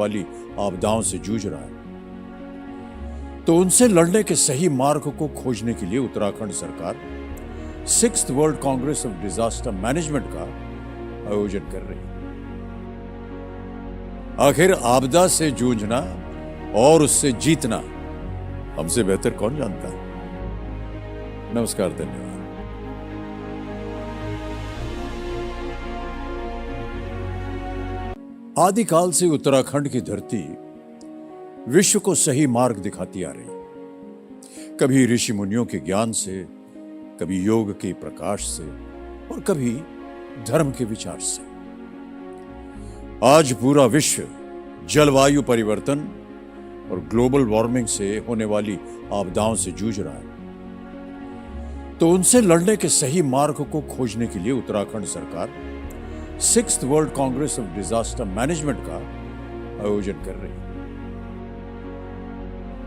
वाली आपदाओं से जूझ रहा है, तो उनसे लड़ने के सही मार्ग को खोजने के लिए उत्तराखंड सरकार 6th world Congress of disaster management का आयोजन कर रही है। आखिर आपदा से जूझना और उससे जीतना हमसे बेहतर कौन जानता है। नमस्कार, धन्यवाद। आदिकाल से उत्तराखंड की धरती विश्व को सही मार्ग दिखाती आ रही, कभी ऋषि मुनियों के ज्ञान से, कभी योग के प्रकाश से और कभी धर्म के विचार से। आज पूरा विश्व जलवायु परिवर्तन और ग्लोबल वार्मिंग से होने वाली आपदाओं से जूझ रहा है, तो उनसे लड़ने के सही मार्ग को खोजने के लिए उत्तराखंड सरकार 6th world Congress of disaster management का आयोजन कर रही है।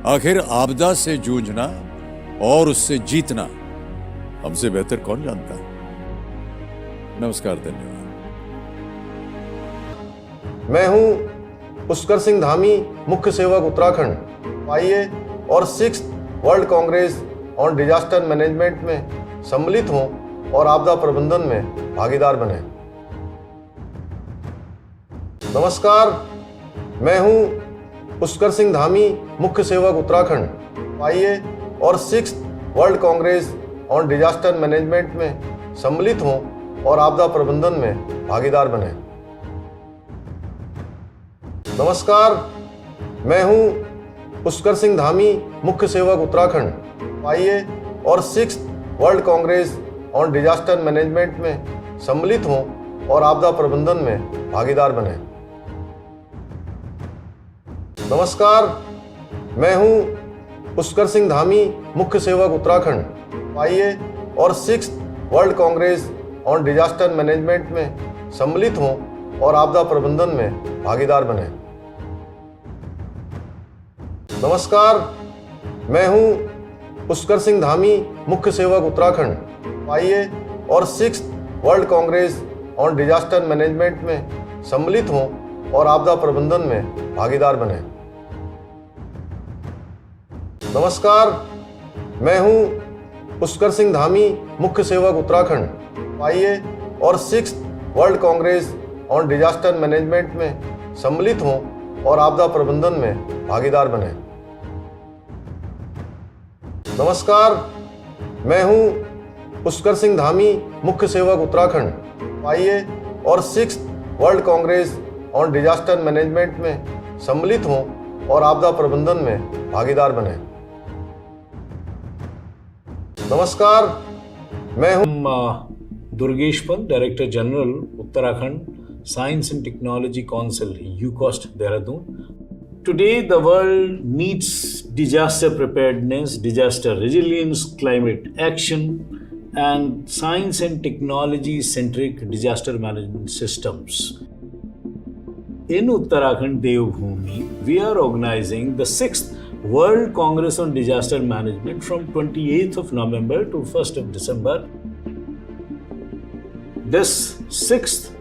आखिर आपदा से जूझना और उससे जीतना हमसे बेहतर कौन जानता है। नमस्कार, धन्यवाद। मैं हूं पुष्कर सिंह धामी, मुख्य सेवक उत्तराखंड। आइए और 6th world Congress on disaster management में सम्मिलित हों और आपदा प्रबंधन में भागीदार बने। नमस्कार, मैं हूं पुष्कर सिंह धामी, मुख्य सेवक उत्तराखंड। आइए और 6th world Congress on disaster management में सम्मिलित हों और आपदा प्रबंधन में भागीदार बने। नमस्कार, मैं हूं पुष्कर सिंह धामी, मुख्य सेवक उत्तराखंड। आइए और 6th world Congress on disaster management में सम्मिलित हों और आपदा प्रबंधन में भागीदार बने। नमस्कार, मैं हूं पुष्कर सिंह धामी, मुख्य सेवक उत्तराखंड। आइए और 6th world Congress on disaster management में सम्मिलित हों और आपदा प्रबंधन में भागीदार बने। नमस्कार, मैं हूं पुष्कर सिंह धामी, मुख्य सेवक उत्तराखंड। आइए और 6th world Congress on disaster management में सम्मिलित हों और आपदा प्रबंधन में भागीदार बने। नमस्कार, मैं हूं पुष्कर सिंह धामी, मुख्य सेवक उत्तराखंड। आइए और 6th world Congress on disaster management में सम्मिलित हों और आपदा प्रबंधन में भागीदार बने। नमस्कार, मैं हूं पुष्कर सिंह धामी, मुख्य सेवक उत्तराखंड। आइए और 6th world Congress on disaster management में सम्मिलित हों और आपदा प्रबंधन में भागीदार बने। नमस्कार, मैं हूं Durgeshpant, director general Uttarakhand science and technology council, UCOST, Dehradun. Today the world needs disaster preparedness, disaster resilience, climate action, and science and technology centric disaster management systems. In Uttarakhand Devbhoomi, we are organizing the 6th World Congress on Disaster Management from 28th of November to 1st of December. This 6th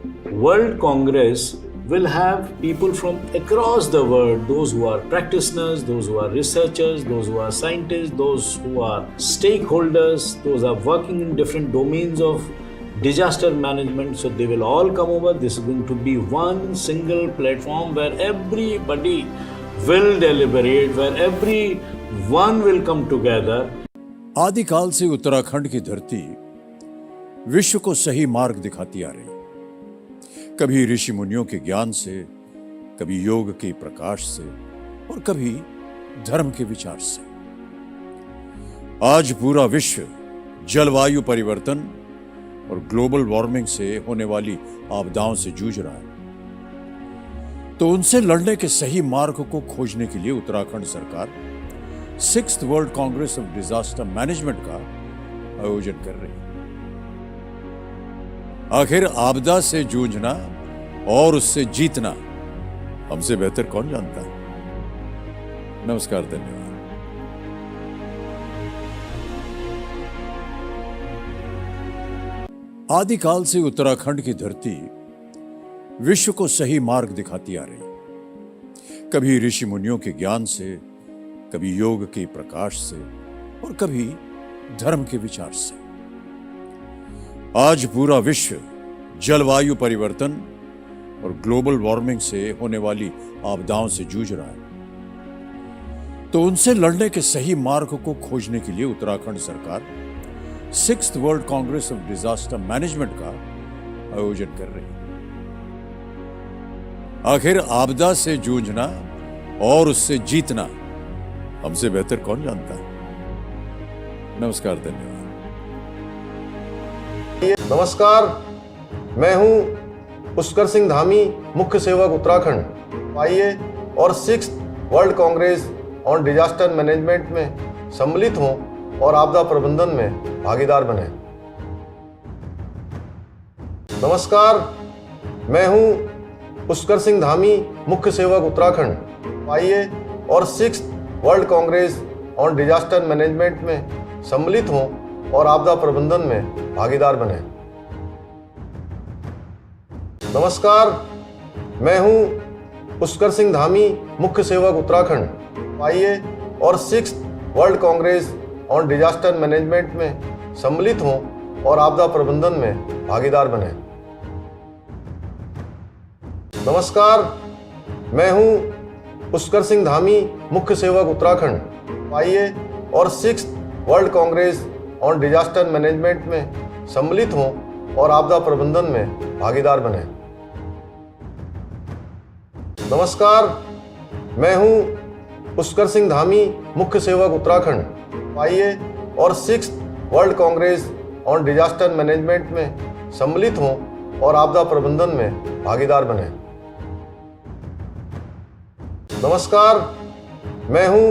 World Congress will have people from across the world, those who are practitioners, those who are researchers, those who are scientists, those who are stakeholders, those are working in different domains of disaster management. So they will all come over. This is going to be one single platform where everybody will deliberate, where everyone will come together. आदिकाल से उत्तराखंड की धरती विश्व को सही मार्ग दिखाती आ रही, कभी ऋषि मुनियों के ज्ञान से, कभी योग के प्रकाश से और कभी धर्म के विचार से। आज पूरा विश्व जलवायु परिवर्तन और ग्लोबल वार्मिंग से होने वाली आपदाओं से जूझ रहा है, तो उनसे लड़ने के सही मार्ग को खोजने के लिए उत्तराखंड सरकार 6th world Congress of disaster management का आयोजन कर रही है। आखिर आपदा से जूझना और उससे जीतना हमसे बेहतर कौन जानता है। नमस्कार, धन्यवाद। आदिकाल से उत्तराखंड की धरती विश्व को सही मार्ग दिखाती आ रही, कभी ऋषि मुनियों के ज्ञान से, कभी योग के प्रकाश से और कभी धर्म के विचार से। आज पूरा विश्व जलवायु परिवर्तन और ग्लोबल वार्मिंग से होने वाली आपदाओं से जूझ रहा है। तो उनसे लड़ने के सही मार्ग को खोजने के लिए उत्तराखंड सरकार 6th world Congress of disaster management का आयोजन कर रही है। आखिर आपदा से जूझना और उससे जीतना हमसे बेहतर कौन जानता है। नमस्कार, धन्यवाद। नमस्कार, मैं हूं पुष्कर सिंह धामी, मुख्य सेवक उत्तराखंड। आइए और 6th world Congress on disaster management में सम्मिलित हों और आपदा प्रबंधन में भागीदार बने। नमस्कार, मैं हूं पुष्कर सिंह धामी, मुख्य सेवक उत्तराखंड। आइए और 6th world Congress on disaster management में सम्मिलित हों और आपदा प्रबंधन में भागीदार बने। नमस्कार, मैं हूं पुष्कर सिंह धामी, मुख्य सेवक उत्तराखंड। आइए और 6th world Congress on disaster management में सम्मिलित हों और आपदा प्रबंधन में भागीदार बने। नमस्कार, मैं हूं पुष्कर सिंह धामी, मुख्य सेवक उत्तराखंड। आइए और 6th world Congress on disaster management में सम्मिलित हों और आपदा प्रबंधन में भागीदार बने। नमस्कार, मैं हूं पुष्कर सिंह धामी, मुख्य सेवक उत्तराखंड। आइए और 6th world Congress on disaster management में सम्मिलित हों और आपदा प्रबंधन में भागीदार बने। नमस्कार, मैं हूं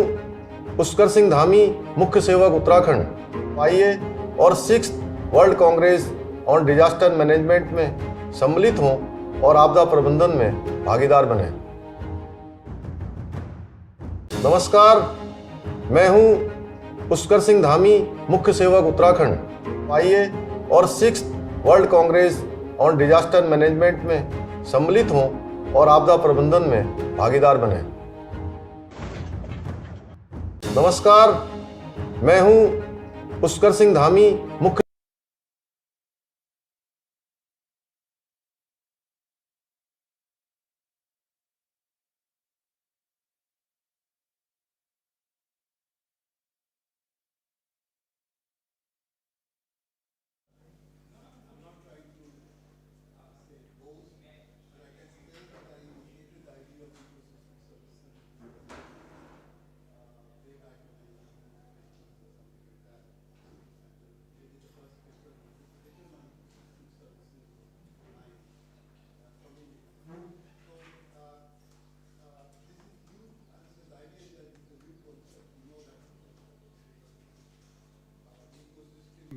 पुष्कर सिंह धामी, मुख्य सेवक उत्तराखंड। आइए और 6th world Congress on disaster management में सम्मिलित हों और आपदा प्रबंधन में भागीदार बने। नमस्कार, मैं हूं पुष्कर सिंह धामी, मुख्य सेवक उत्तराखंड। आइए और 6th world Congress on disaster management में सम्मिलित हों और आपदा प्रबंधन में भागीदार बने। नमस्कार, मैं हूं पुष्कर सिंह धामी, मुख्य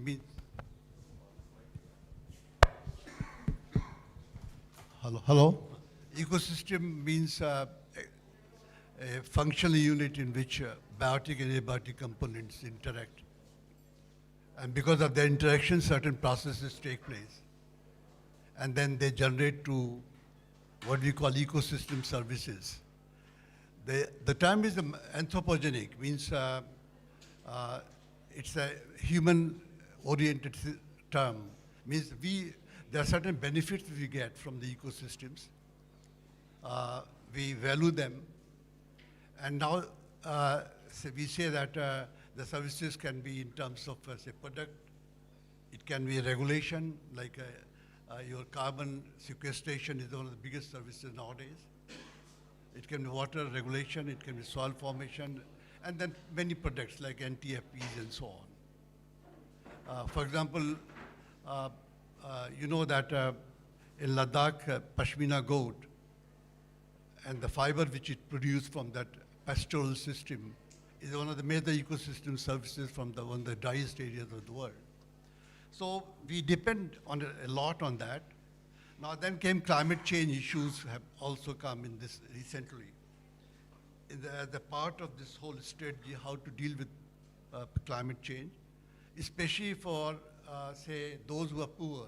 mean, hello. Ecosystem means a functional unit in which biotic and abiotic components interact. And because of their interaction, certain processes take place. And then they generate to what we call ecosystem services. The term is anthropogenic, means it's a human-oriented term. Means there are certain benefits we get from the ecosystems. We value them. And now we say that the services can be in terms of, say, product. It can be regulation, like your carbon sequestration is one of the biggest services nowadays. It can be water regulation, it can be soil formation, and then many products like NTFPs and so on. For example, you know that in Ladakh, Pashmina goat and the fiber which it produced from that pastoral system is one of the major ecosystem services from one of the driest areas of the world. So we depend on a lot on that. Now then came climate change issues have also come in this recently. As a part of this whole strategy, how to deal with climate change, especially for, say, those who are poor,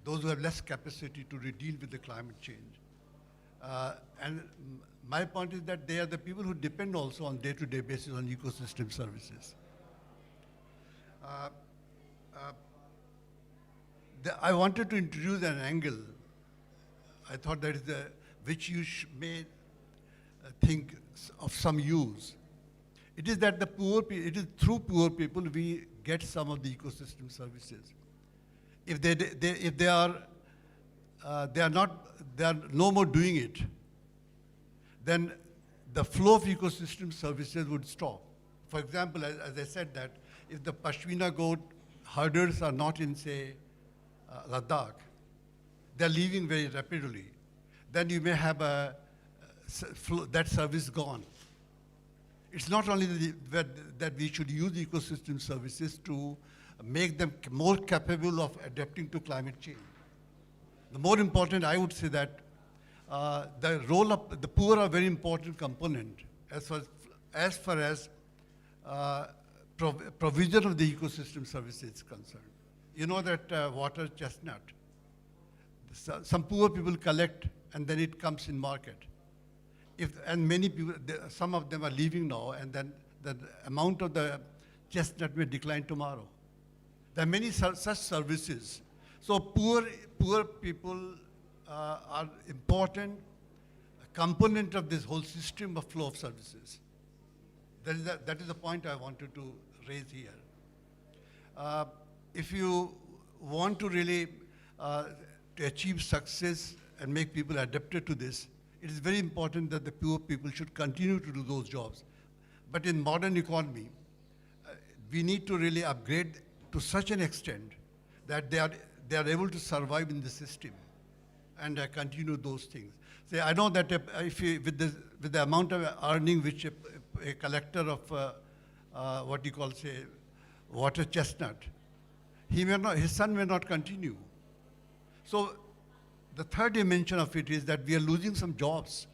those who have less capacity to deal with the climate change. And my point is that they are the people who depend also on day-to-day basis on ecosystem services. I wanted to introduce an angle. I thought that is which you may think of some use. It is that it is through poor people we get some of the ecosystem services. If they are no more doing it, then the flow of ecosystem services would stop. For example, as I said that if the Pashmina goat herders are not in, say, Ladakh, they're leaving very rapidly, then you may have that service gone. It's not only that we should use ecosystem services to make them more capable of adapting to climate change. The more important, I would say that the role of the poor are a very important component as far as provision of the ecosystem services is concerned. You know that water chestnut, some poor people collect and then it comes in market. And many people, some of them are leaving now, and then the amount of the chestnut may decline tomorrow. There are many such services. So poor people are important component of this whole system of flow of services. That is the point I wanted to raise here. If you want to really to achieve success and make people adapted to this, it is very important that the poor people should continue to do those jobs. But in modern economy, we need to really upgrade to such an extent that they are able to survive in the system and continue those things. So I know that with the amount of earning which a collector of what you call, say, water chestnut, his son may not continue. So the third dimension of it is that we are losing some jobs.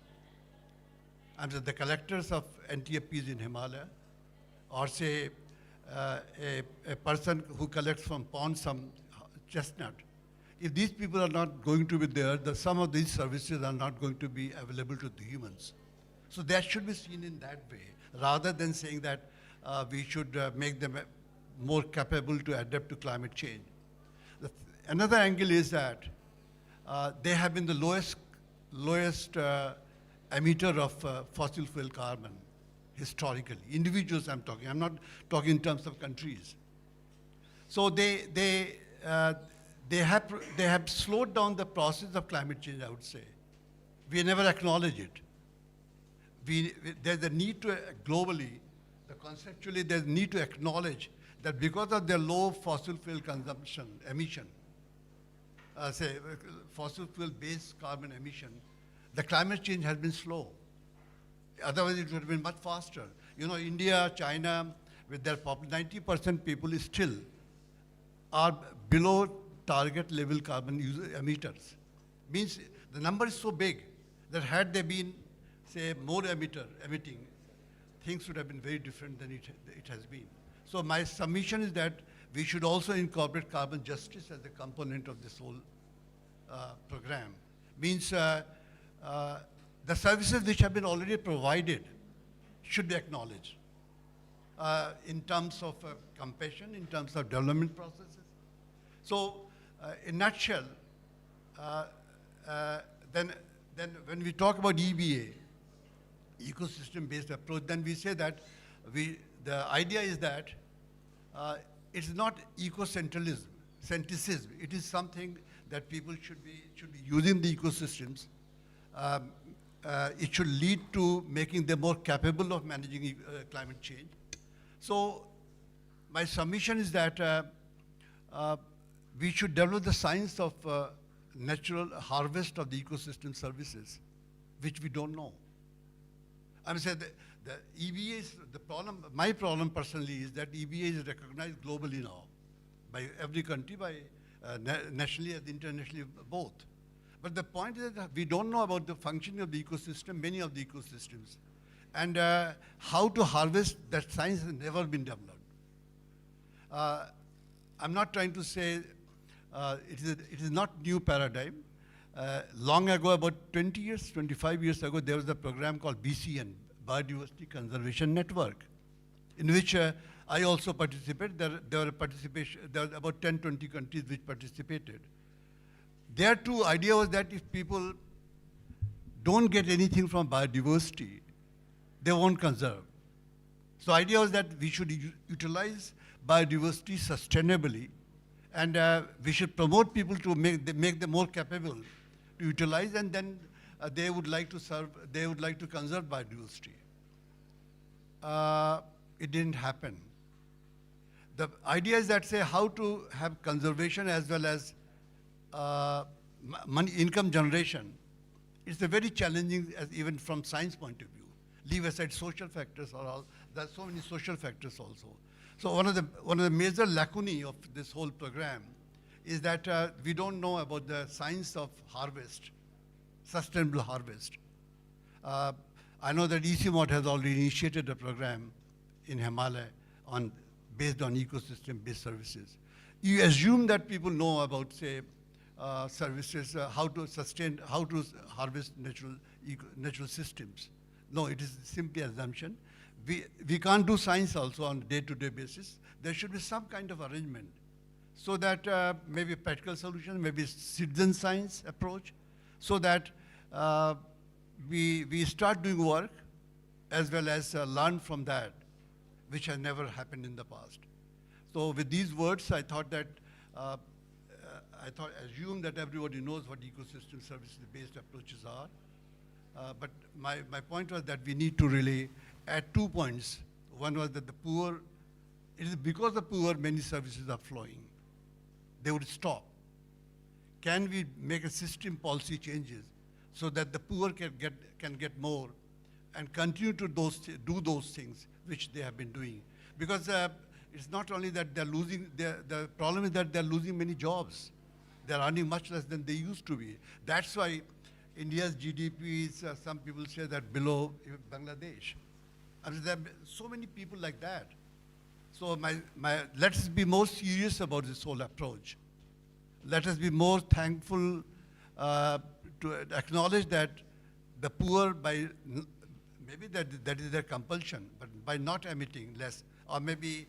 And the collectors of NTFPs in Himalaya, or say a person who collects from ponds some chestnut, if these people are not going to be there, some of these services are not going to be available to the humans. So that should be seen in that way, rather than saying that we should make them more capable to adapt to climate change. Another angle is that they have been the lowest emitter of fossil fuel carbon historically. Individuals I'm talking. I'm not talking in terms of countries. So they have slowed down the process of climate change, I would say. We never acknowledge it. There's a need to globally, conceptually, there's a need to acknowledge that because of their low fossil fuel consumption, emission, say fossil fuel-based carbon emission, the climate change has been slow. Otherwise, it would have been much faster. You know, India, China, with their 90% people still are below target level carbon emitters. Means the number is so big that had they been, say, more emitting, things would have been very different than it has been. So my submission is that we should also incorporate carbon justice as a component of this whole program. Means the services which have been already provided should be acknowledged in terms of compassion, in terms of development processes. So in a nutshell, then when we talk about EBA, ecosystem-based approach, then we say that the idea is that it's not centricism. It is something that people should be using the ecosystems. It should lead to making them more capable of managing climate change. So my submission is that we should develop the science of natural harvest of the ecosystem services, which we don't know. I'm saying the EBA is the problem. My problem personally is that EBA is recognized globally now by every country, by nationally and internationally both. But the point is that we don't know about the functioning of the ecosystem, many of the ecosystems, and how to harvest. That science has never been developed. I'm not trying to say it is not new paradigm. long ago, about 20 years, 25 years ago, there was a program called BCN, Biodiversity Conservation Network, in which I also participated. There were about 10, 20 countries which participated. Their two idea was that if people don't get anything from biodiversity, they won't conserve. So idea was that we should utilize biodiversity sustainably, and we should promote people to make them more capable to utilize, and then they would like to conserve biodiversity. It didn't happen. The idea is that, say, how to have conservation as well as income generation. It's a very challenging, as even from science point of view. Leave aside social factors or all. There's so many social factors also. So one of the major lacunae of this whole program is that we don't know about the science of harvest, sustainable harvest. I know that ECMOT has already initiated a program in Himalaya based on ecosystem-based services. You assume that people know about, say, services, how to harvest natural systems. No, it is simply assumption. We can't do science also on a day-to-day basis. There should be some kind of arrangement so that maybe practical solution, maybe citizen science approach, so that we start doing work as well as learn from that, which has never happened in the past. So with these words, I thought that assume that everybody knows what ecosystem services-based approaches are. But my point was that we need to really add 2 points. One was that it is because of poor many services are flowing. They would stop. Can we make a system policy changes so that the poor can get more and continue to do those things which they have been doing? Because it's not only that they're losing, the problem is that they're losing many jobs. They're earning much less than they used to be. That's why India's GDP is, some people say that below Bangladesh. I mean, there are so many people like that. So let's be more serious about this whole approach. Let us be more thankful to acknowledge that the poor, maybe that is their compulsion, but by not emitting less, or maybe,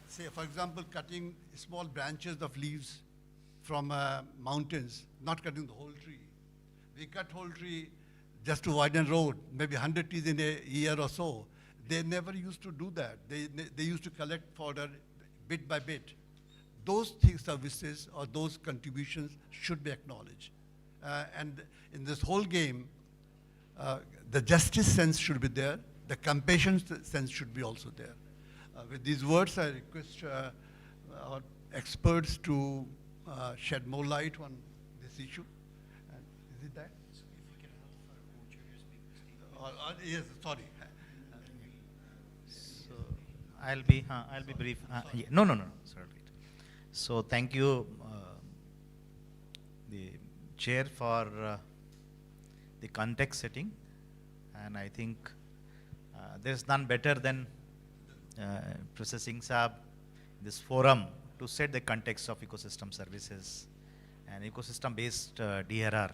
say, for example, cutting small branches of leaves from mountains, not cutting the whole tree. We cut whole tree just to widen road, maybe 100 trees in a year or so. They never used to do that. They used to collect fodder bit by bit. Those services or those contributions should be acknowledged. And in this whole game, the justice sense should be there. The compassion sense should be also there. With these words, I request our experts to shed more light on this issue. Is it that? So if we can help for Yes, sorry. So I'll be brief. Yeah, no, sorry. So thank you, the chair, for the context setting, and I think there's none better than Professor Singh Saab, this forum, to set the context of ecosystem services and ecosystem-based DRR.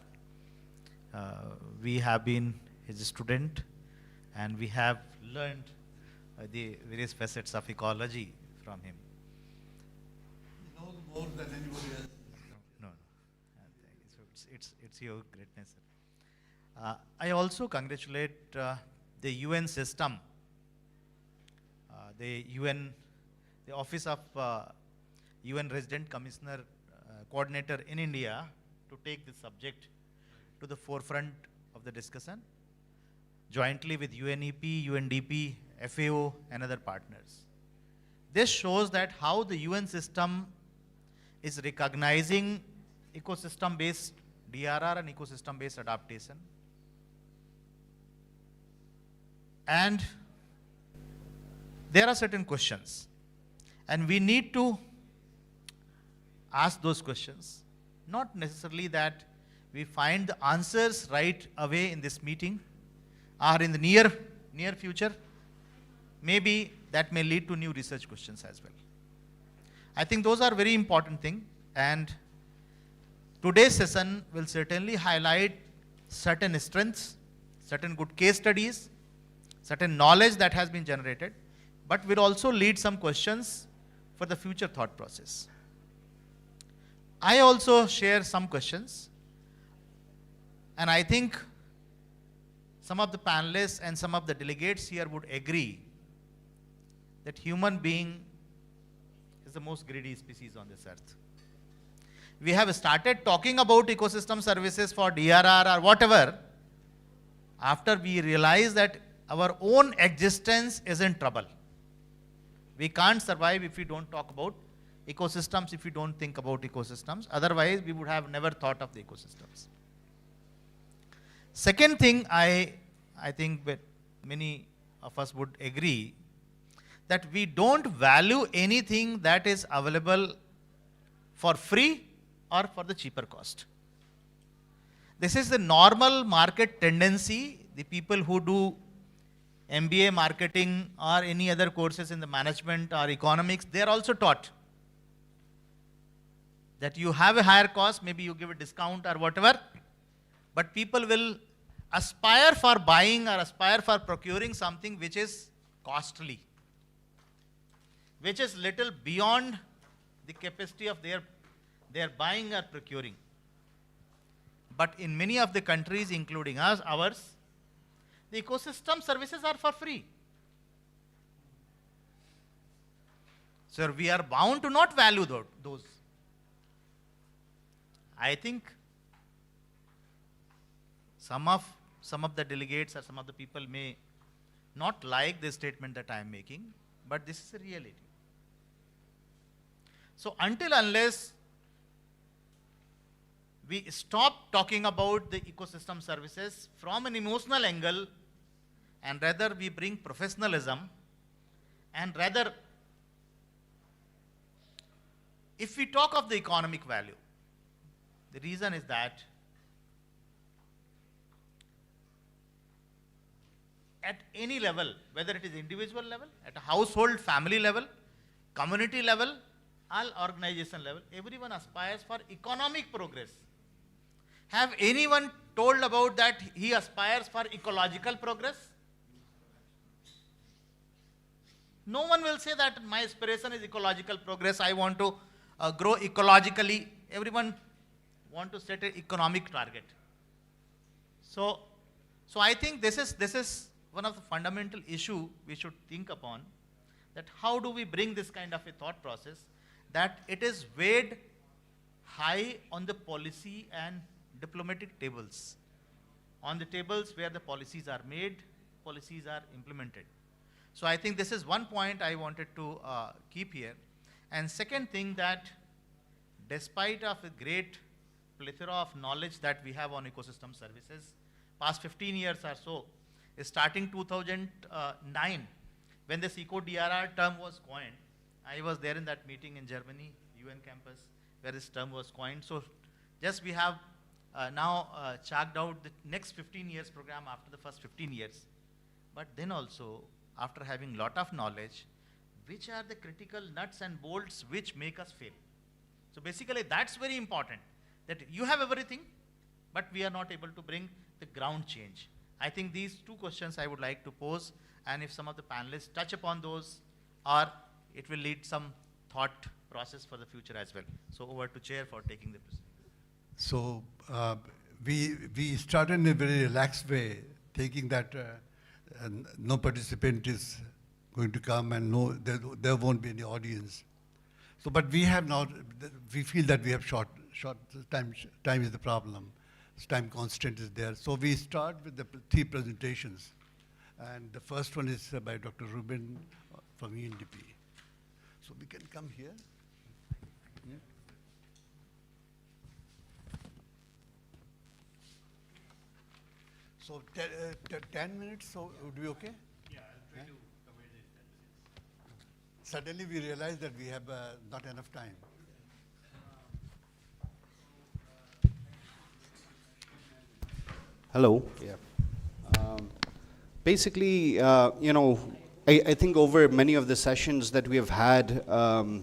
We have been his student, and we have learned the various facets of ecology from him. He knows more than anybody else. No. So it's your greatness, sir. I also congratulate the UN system, the Office of UN Resident Commissioner Coordinator in India, to take this subject to the forefront of the discussion, jointly with UNEP, UNDP, FAO, and other partners. This shows that how the UN system is recognizing ecosystem-based DRR and ecosystem-based adaptation. And there are certain questions, and we need to ask those questions. Not necessarily that we find the answers right away in this meeting or in the near future. Maybe that may lead to new research questions as well. I think those are very important things, and today's session will certainly highlight certain strengths, certain good case studies, certain knowledge that has been generated, but will also lead some questions for the future thought process. I also share some questions, and I think some of the panelists and some of the delegates here would agree that human being is the most greedy species on this earth. We have started talking about ecosystem services for DRR or whatever after we realize that our own existence is in trouble. We can't survive if we don't talk about ecosystems, if we don't think about ecosystems. Otherwise, we would have never thought of the ecosystems. Second thing, I think that many of us would agree that we don't value anything that is available for free or for the cheaper cost. This is the normal market tendency. The people who do MBA marketing or any other courses in the management or economics, they are also taught that you have a higher cost, maybe you give a discount or whatever, but people will aspire for buying or aspire for procuring something which is costly, which is little beyond the capacity of their buying or procuring. But in many of the countries, including ours, the ecosystem services are for free. So we are bound to not value those. I think some of the delegates or some of the people may not like this statement that I am making, but this is a reality. So unless we stop talking about the ecosystem services from an emotional angle, and rather we bring professionalism, and rather if we talk of the economic value, the reason is that at any level, whether it is individual level, at a household, family level, community level, all organization level, everyone aspires for economic progress. Have anyone told about that he aspires for ecological progress? No one will say that my aspiration is ecological progress, I want to grow ecologically. Everyone want to set an economic target. So I think this is one of the fundamental issue we should think upon, that how do we bring this kind of a thought process, that it is weighed high on the policy and diplomatic tables, on the tables where the policies are made, policies are implemented. So I think this is one point I wanted to keep here. And second thing, that despite of a great plethora of knowledge that we have on ecosystem services, past 15 years or so, starting 2009, when this eco-DRR term was coined, I was there in that meeting in Germany, UN campus, where this term was coined. So just we have now chalked out the next 15 years program after the first 15 years. But then also, after having lot of knowledge, which are the critical nuts and bolts which make us fail? So basically that's very important, that you have everything, but we are not able to bring the ground change. I think these two questions I would like to pose, and if some of the panelists touch upon those, or it will lead some thought process for the future as well. So over to Chair for taking the presentation. So we started in a very relaxed way, thinking that no participant is going to come and there won't be any audience. So, but we have now, we feel that we have short time. Time is the problem. Time constraint is there. So we start with the three presentations. And the first one is by Dr. Reuben from UNDP. So we can come here. Yeah. So 10 minutes, so would be okay? Yeah, I'll try to cover it in 10 minutes. Suddenly we realize that we have not enough time. Hello. Yeah. Basically, I think over many of the sessions that we have had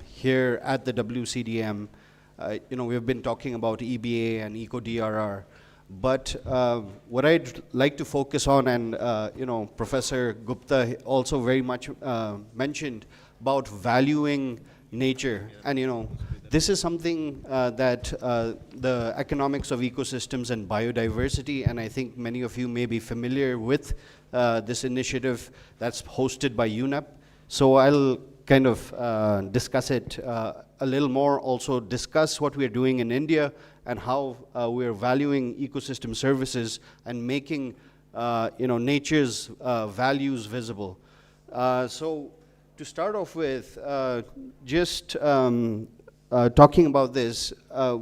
here at the WCDM, we've been talking about EBA and EcoDRR. But what I'd like to focus on, and Professor Gupta also very much mentioned about valuing nature, and this is something that the economics of ecosystems and biodiversity, and I think many of you may be familiar with this initiative that's hosted by UNEP. So I'll kind of discuss it a little more, also discuss what we're doing in India and how we're valuing ecosystem services and making nature's values visible. So to start off with, just talking about this,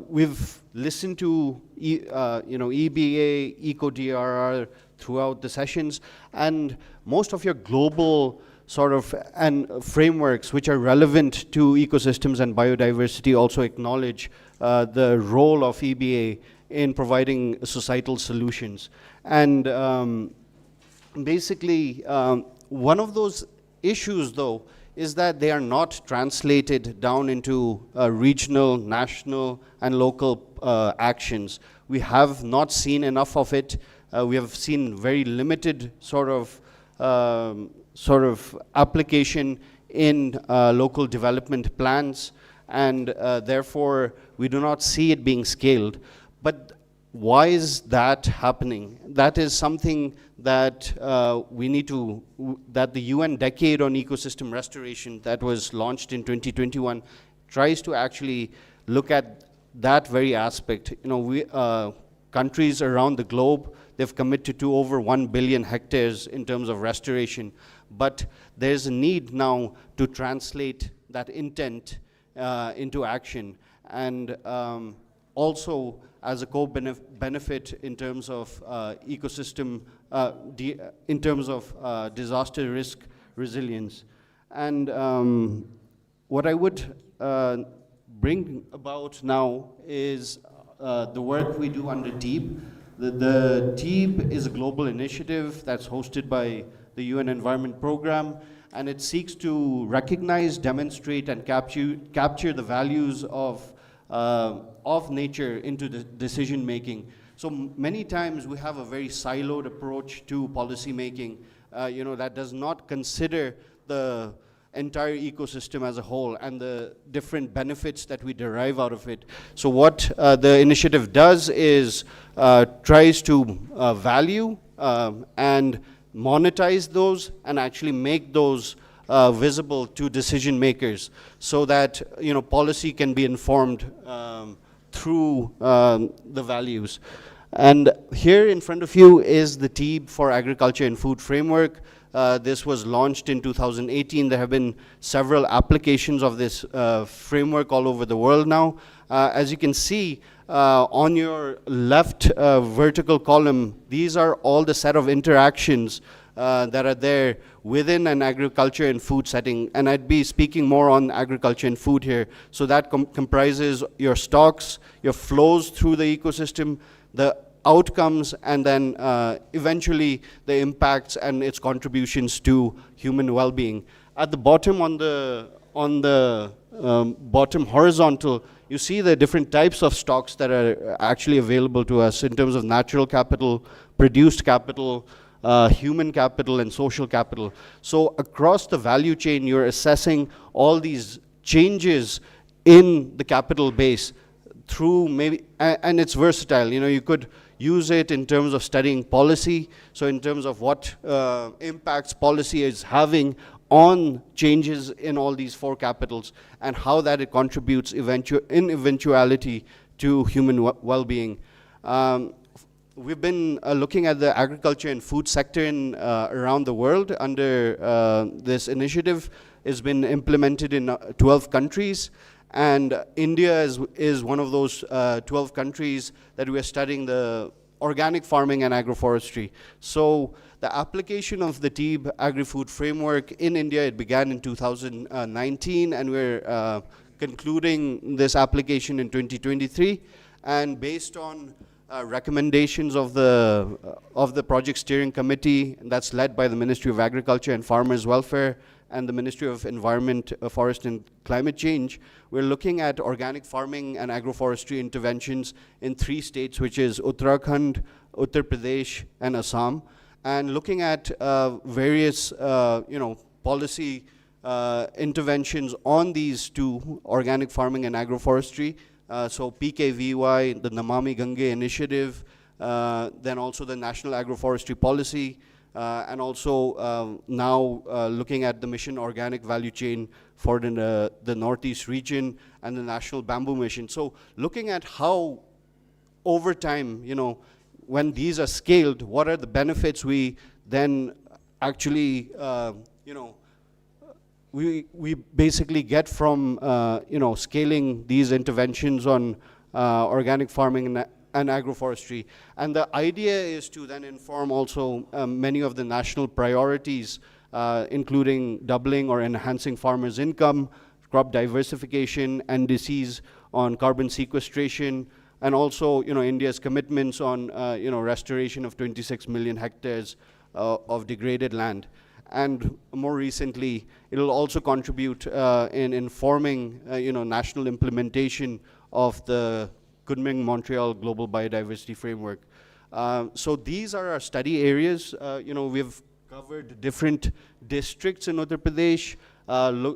we've listened to EBA, EcoDRR throughout the sessions, and most of your global sort of frameworks which are relevant to ecosystems and biodiversity also acknowledge the role of EBA in providing societal solutions. And basically, one of those issues, though, is that they are not translated down into regional, national, and local actions. We have not seen enough of it. We have seen very limited sort of application in local development plans, and therefore we do not see it being scaled. But why is that happening? That is something that we need to, that the UN Decade on Ecosystem Restoration that was launched in 2021 tries to actually look at that very aspect. Countries around the globe, they've committed to over 1 billion hectares in terms of restoration, but there's a need now to translate that intent into action, and also as a co-benefit in terms of ecosystem, in terms of disaster risk resilience. And what I would bring about now is the work we do under TEEB. The TEEB is a global initiative that's hosted by the UN Environment Programme, and it seeks to recognize, demonstrate, and capture the values of nature into the decision making. So many times we have a very siloed approach to policy making, that does not consider the entire ecosystem as a whole and the different benefits that we derive out of it. So what the initiative does is tries to value and monetize those and actually make those visible to decision makers, so that policy can be informed through the values. And here in front of you is the TEEB for Agriculture and Food Framework. This was launched in 2018. There have been several applications of this framework all over the world now. As you can see, on your left vertical column, these are all the set of interactions that are there within an agriculture and food setting. And I'd be speaking more on agriculture and food here. So that comprises your stocks, your flows through the ecosystem, the outcomes, and then eventually the impacts and its contributions to human well-being. At the bottom, on the bottom horizontal, you see the different types of stocks that are actually available to us in terms of natural capital, produced capital, human capital, and social capital. So across the value chain, you're assessing all these changes in the capital base through maybe, and it's versatile. You could use it in terms of studying policy, so in terms of what impacts policy is having on changes in all these four capitals, and how that it contributes in eventuality to human well-being. We've been looking at the agriculture and food sector in around the world under this initiative. It's been implemented in 12 countries. And India is one of those 12 countries that we are studying the organic farming and agroforestry. So the application of the TEEB Agri-Food Framework in India, it began in 2019, and we're concluding this application in 2023. And based on recommendations of the Project Steering Committee that's led by the Ministry of Agriculture and Farmers Welfare and the Ministry of Environment, Forest and Climate Change, we're looking at organic farming and agroforestry interventions in 3 states, which is Uttarakhand, Uttar Pradesh, and Assam, and looking at various policy interventions on these 2, organic farming and agroforestry. So PKVY, the Namami Gange initiative, then also the National Agroforestry Policy, and also now looking at the Mission Organic Value Chain for the Northeast region and the National Bamboo Mission. So looking at how over time, when these are scaled, what are the benefits we then actually, we basically get from, scaling these interventions on organic farming and agroforestry. And the idea is to then inform also many of the national priorities, including doubling or enhancing farmers' income, crop diversification, and disease on carbon sequestration, and also, India's commitments on, restoration of 26 million hectares of degraded land. And more recently, it'll also contribute in informing, national implementation of the Kunming-Montreal Global Biodiversity Framework. So these are our study areas. We've covered different districts in Uttar Pradesh,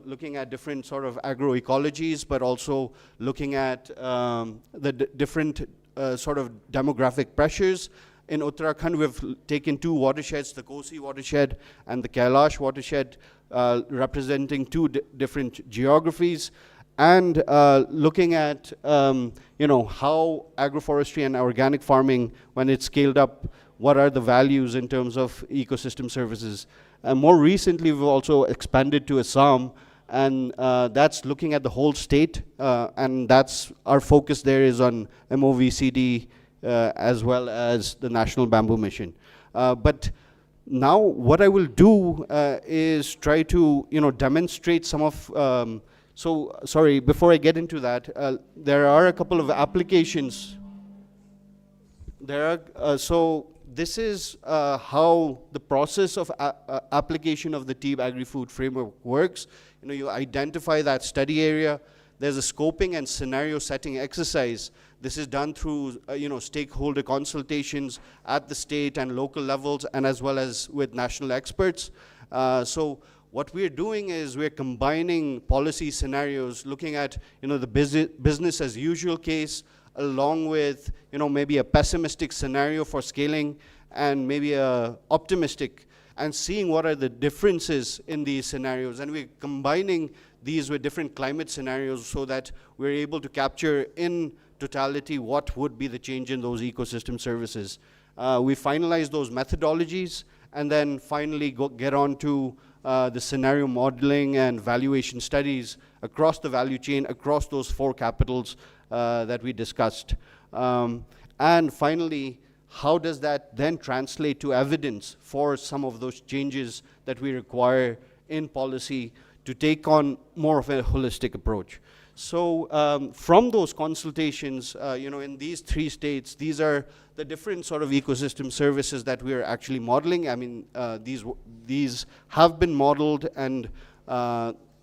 looking at different sort of agroecologies, but also looking at the different sort of demographic pressures. In Uttarakhand, we've taken 2 watersheds, the Kosi watershed and the Kailash watershed, representing 2 different geographies, and looking at how agroforestry and organic farming, when it's scaled up, what are the values in terms of ecosystem services. And more recently, we've also expanded to Assam, and that's looking at the whole state, and that's our focus there is on MOVCD, as well as the National Bamboo Mission. But now what I will do is try to demonstrate some of, so sorry, before I get into that, there are a couple of applications. So this is how the process of application of the TEEB Agri-Food Framework works. You identify that study area. There's a scoping and scenario setting exercise. This is done through stakeholder consultations at the state and local levels, and as well as with national experts. So what we're doing is we're combining policy scenarios, looking at the business as usual case, along with maybe a pessimistic scenario for scaling, and maybe a optimistic, and seeing what are the differences in these scenarios. And we're combining these with different climate scenarios so that we're able to capture in totality what would be the change in those ecosystem services. We finalize those methodologies, and then finally get on to the scenario modeling and valuation studies across the value chain, across those 4 capitals that we discussed. And finally, how does that then translate to evidence for some of those changes that we require in policy to take on more of a holistic approach? So from those consultations, in these 3 states, these are the different sort of ecosystem services that we are actually modeling. I mean, these have been modeled, and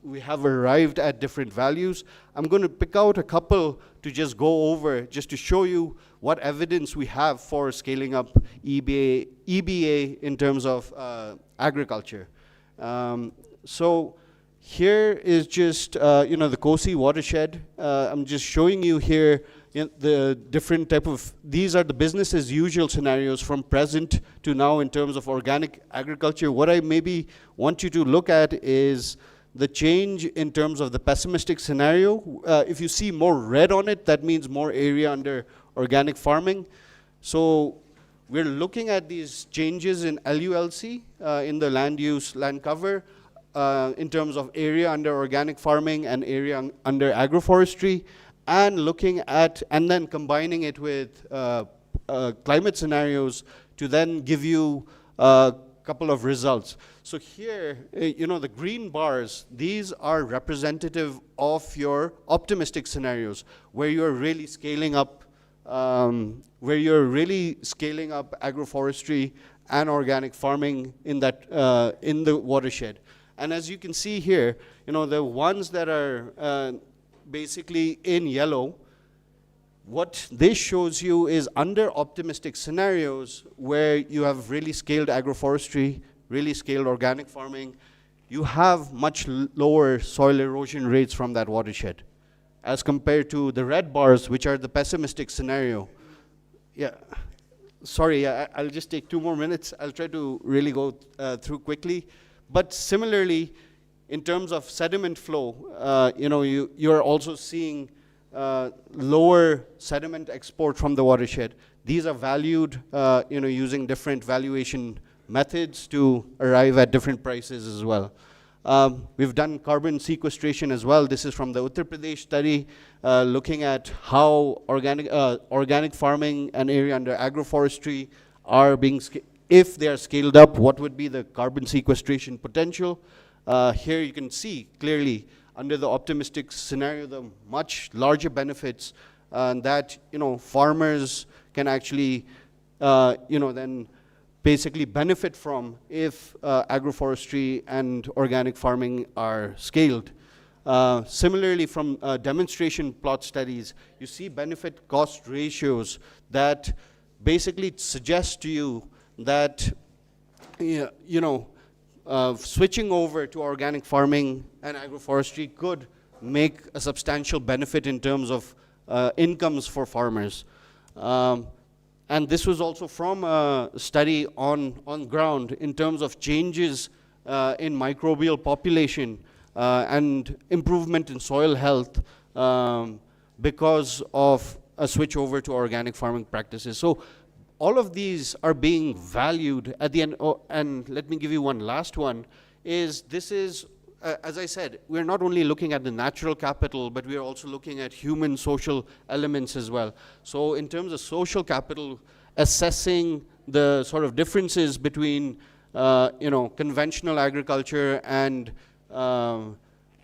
we have arrived at different values. I'm going to pick out a couple to just go over, just to show you what evidence we have for scaling up EBA in terms of agriculture. So here is just, the Kosi watershed. I'm just showing you here the different type of, these are the business as usual scenarios from present to now in terms of organic agriculture. What I maybe want you to look at is the change in terms of the pessimistic scenario. If you see more red on it, that means more area under organic farming. So we're looking at these changes in LULC, in the land use, land cover, in terms of area under organic farming and area under agroforestry, and looking at, and then combining it with climate scenarios to then give you a couple of results. So here, the green bars, these are representative of your optimistic scenarios, where you're really scaling up, agroforestry and organic farming in that in the watershed. And as you can see here, the ones that are basically in yellow, what this shows you is under optimistic scenarios where you have really scaled agroforestry, really scaled organic farming, you have much lower soil erosion rates from that watershed as compared to the red bars, which are the pessimistic scenario. Yeah, sorry, I'll just take 2 more minutes. I'll try to really go through quickly. But similarly, in terms of sediment flow, you're also seeing lower sediment export from the watershed. These are valued, using different valuation methods to arrive at different prices as well. We've done carbon sequestration as well. This is from the Uttar Pradesh study, looking at how organic farming and area under agroforestry are being, if they are scaled up, what would be the carbon sequestration potential? Here you can see clearly under the optimistic scenario, the much larger benefits that farmers can actually then basically benefit from if agroforestry and organic farming are scaled. Similarly, from demonstration plot studies, you see benefit cost ratios that basically suggest to you that switching over to organic farming and agroforestry could make a substantial benefit in terms of incomes for farmers. And this was also from a study on ground in terms of changes in microbial population and improvement in soil health because of a switch over to organic farming practices. So all of these are being valued at the end. And let me give you one last one, this is, as I said, we're not only looking at the natural capital, but we're also looking at human social elements as well. So in terms of social capital, assessing the sort of differences between conventional agriculture and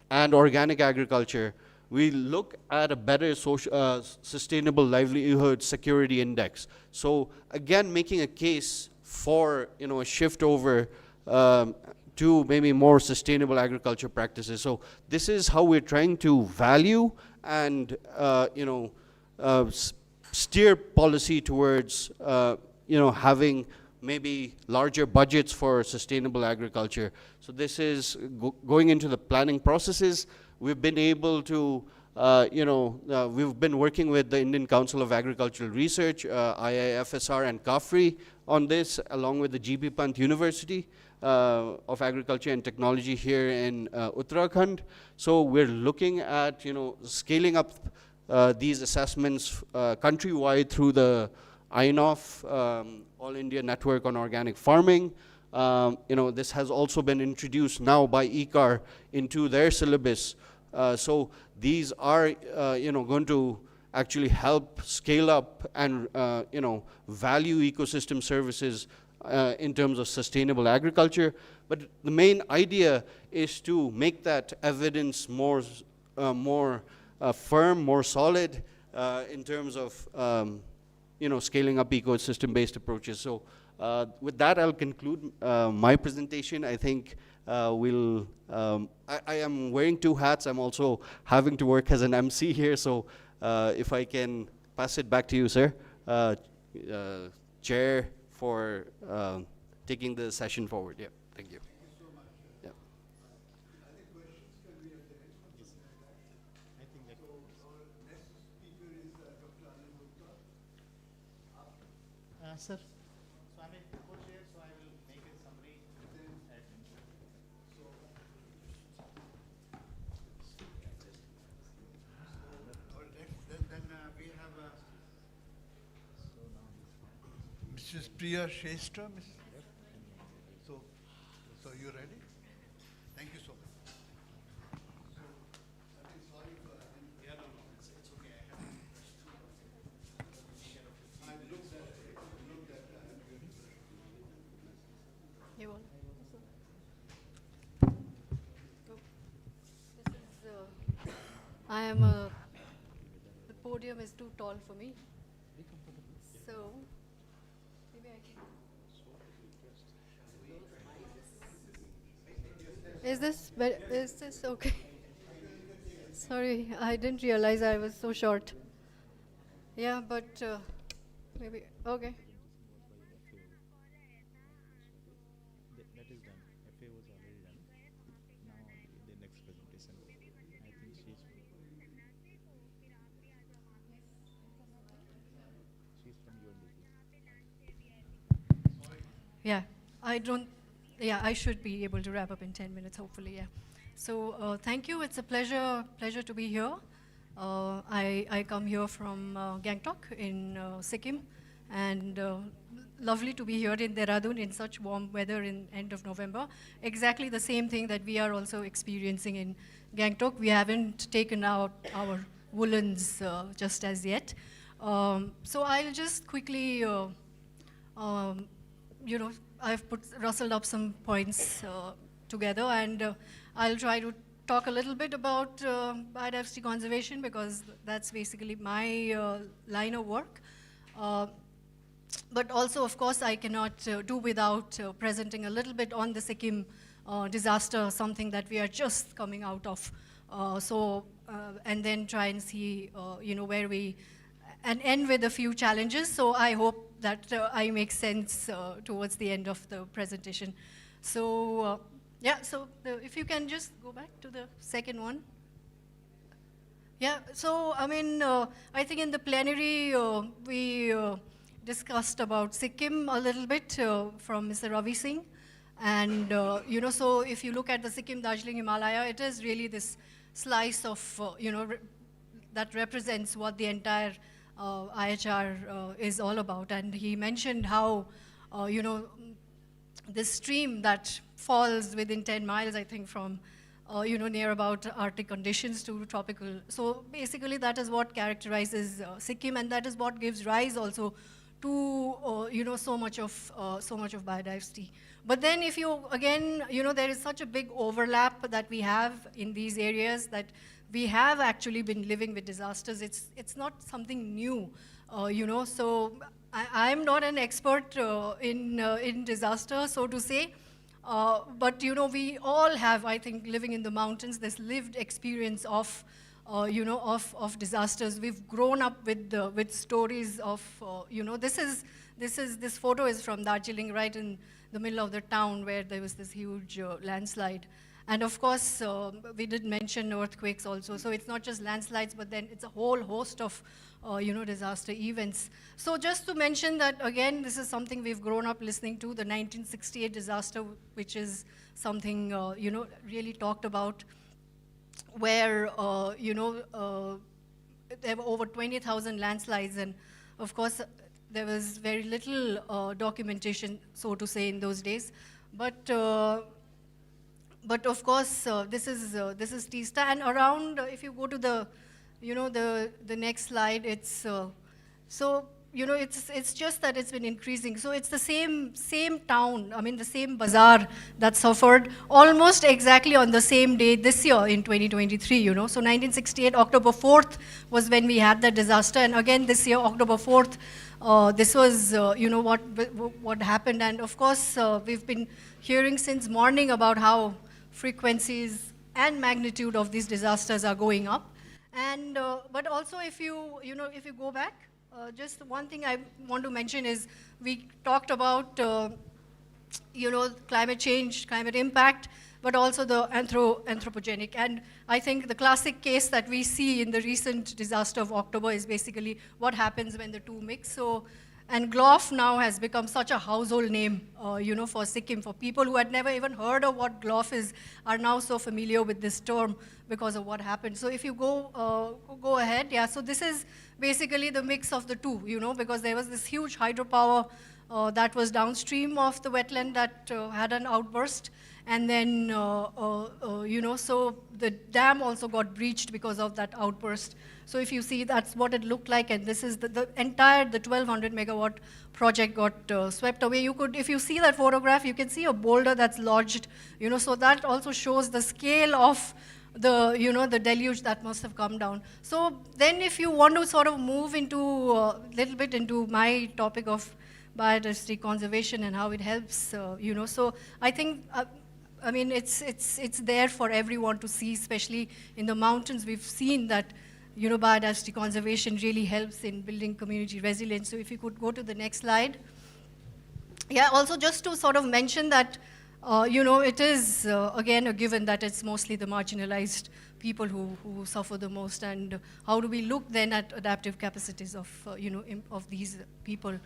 organic agriculture, we look at a better sustainable livelihood security index. So again, making a case for a shift over to maybe more sustainable agriculture practices. So this is how we're trying to value and steer policy towards having maybe larger budgets for sustainable agriculture. So this is going into the planning processes. We've been able to, we've been working with the Indian Council of Agricultural Research, IIFSR and CAFRI on this, along with the GB Pant University of Agriculture and Technology here in Uttarakhand. So we're looking at, scaling up these assessments countrywide through the INOF, All India Network on Organic Farming. This has also been introduced now by ICAR into their syllabus. So these are, going to actually help scale up and, value ecosystem services in terms of sustainable agriculture. But the main idea is to make that evidence more firm, more solid in terms of, scaling up ecosystem-based approaches. So with that, I'll conclude my presentation. I think I am wearing 2 hats. I'm also having to work as an MC here. So if I can pass it back to you, sir, Chair, for taking the session forward. Yeah, thank you. Thank you so much. Yeah. I think questions can be at the end. I think that So our next speaker is Dr. Anil Gupta. sir, so I'm a co-chair, so I will make a summary. Or then we have Mrs. Priya Srestha. So you ready? Thank you so much. So, I think sorry for it's okay. I looked at You want? I am the podium is too tall for me. So maybe I can. Is this okay? Sorry, I didn't realize I was so short. Yeah, but maybe, okay. That is done. FA was already done. Now the next presentation. I think she's from UNDP. Yeah, I should be able to wrap up in 10 minutes, hopefully, yeah. So thank you, it's a pleasure to be here. I come here from Gangtok in Sikkim, and lovely to be here in Dehradun in such warm weather in end of November. Exactly the same thing that we are also experiencing in Gangtok. We haven't taken out our woolens just as yet. So I'll just quickly, I've rustled up some points together, and I'll try to talk a little bit about biodiversity conservation, because that's basically my line of work. But also, of course, I cannot do without presenting a little bit on the Sikkim disaster, something that we are just coming out of. And then try and see, where we, and end with a few challenges. So I hope that I make sense towards the end of the presentation. So, if you can just go back to the second one. Yeah, so I mean, I think in the plenary, we discussed about Sikkim a little bit from Mr. Ravi Singh. And, so if you look at the Sikkim Darjeeling Himalaya, it is really this slice of, that represents what the entire IHR is all about. And he mentioned how, this stream that falls within 10 miles, I think, from, near about Arctic conditions to tropical. So basically that is what characterizes Sikkim, and that is what gives rise also to, so much of biodiversity. But then if you, again, there is such a big overlap that we have in these areas, that we have actually been living with disasters. It's not something new, so I'm not an expert in disaster, so to say, but we all have, I think, living in the mountains, this lived experience of, of disasters. We've grown up with stories of, this photo is from Darjeeling, right in the middle of the town, where there was this huge landslide. And of course, we did mention earthquakes also. So it's not just landslides, but then it's a whole host of, disaster events. So just to mention that, again, this is something we've grown up listening to, the 1968 disaster, which is something, really talked about, where, there were over 20,000 landslides. And of course, there was very little documentation, so to say, in those days. But of course, this is Teesta, and around, if you go to the, the next slide, it's it's just that it's been increasing. So it's the same town, I mean the same bazaar that suffered almost exactly on the same day this year in 2023. So 1968 October 4th was when we had the disaster, and again this year October 4th. This was, what happened, and of course we've been hearing since morning about how frequencies and magnitude of these disasters are going up. And but also, if you go back, just one thing I want to mention is we talked about climate change, climate impact, but also the anthropogenic. And I think the classic case that we see in the recent disaster of October is basically what happens when the two mix. So, and GLOF now has become such a household name, for Sikkim. For people who had never even heard of what GLOF is, are now so familiar with this term because of what happened. So if you go ahead, yeah. So this is basically the mix of the two, because there was this huge hydropower that was downstream of the wetland that had an outburst. And then, so the dam also got breached because of that outburst. So if you see, that's what it looked like, and this is the entire 1200 megawatt project got swept away. You could, if you see that photograph, you can see a boulder that's lodged, so that also shows the scale of the, the deluge that must have come down. So then if you want to sort of move into a little bit into my topic of biodiversity conservation and how it helps, so I think I mean, it's there for everyone to see, especially in the mountains. We've seen that, biodiversity conservation really helps in building community resilience. So if you could go to the next slide. Yeah, also just to sort of mention that, it is, again, a given that it's mostly the marginalized people who suffer the most, and how do we look then at adaptive capacities of, of these people.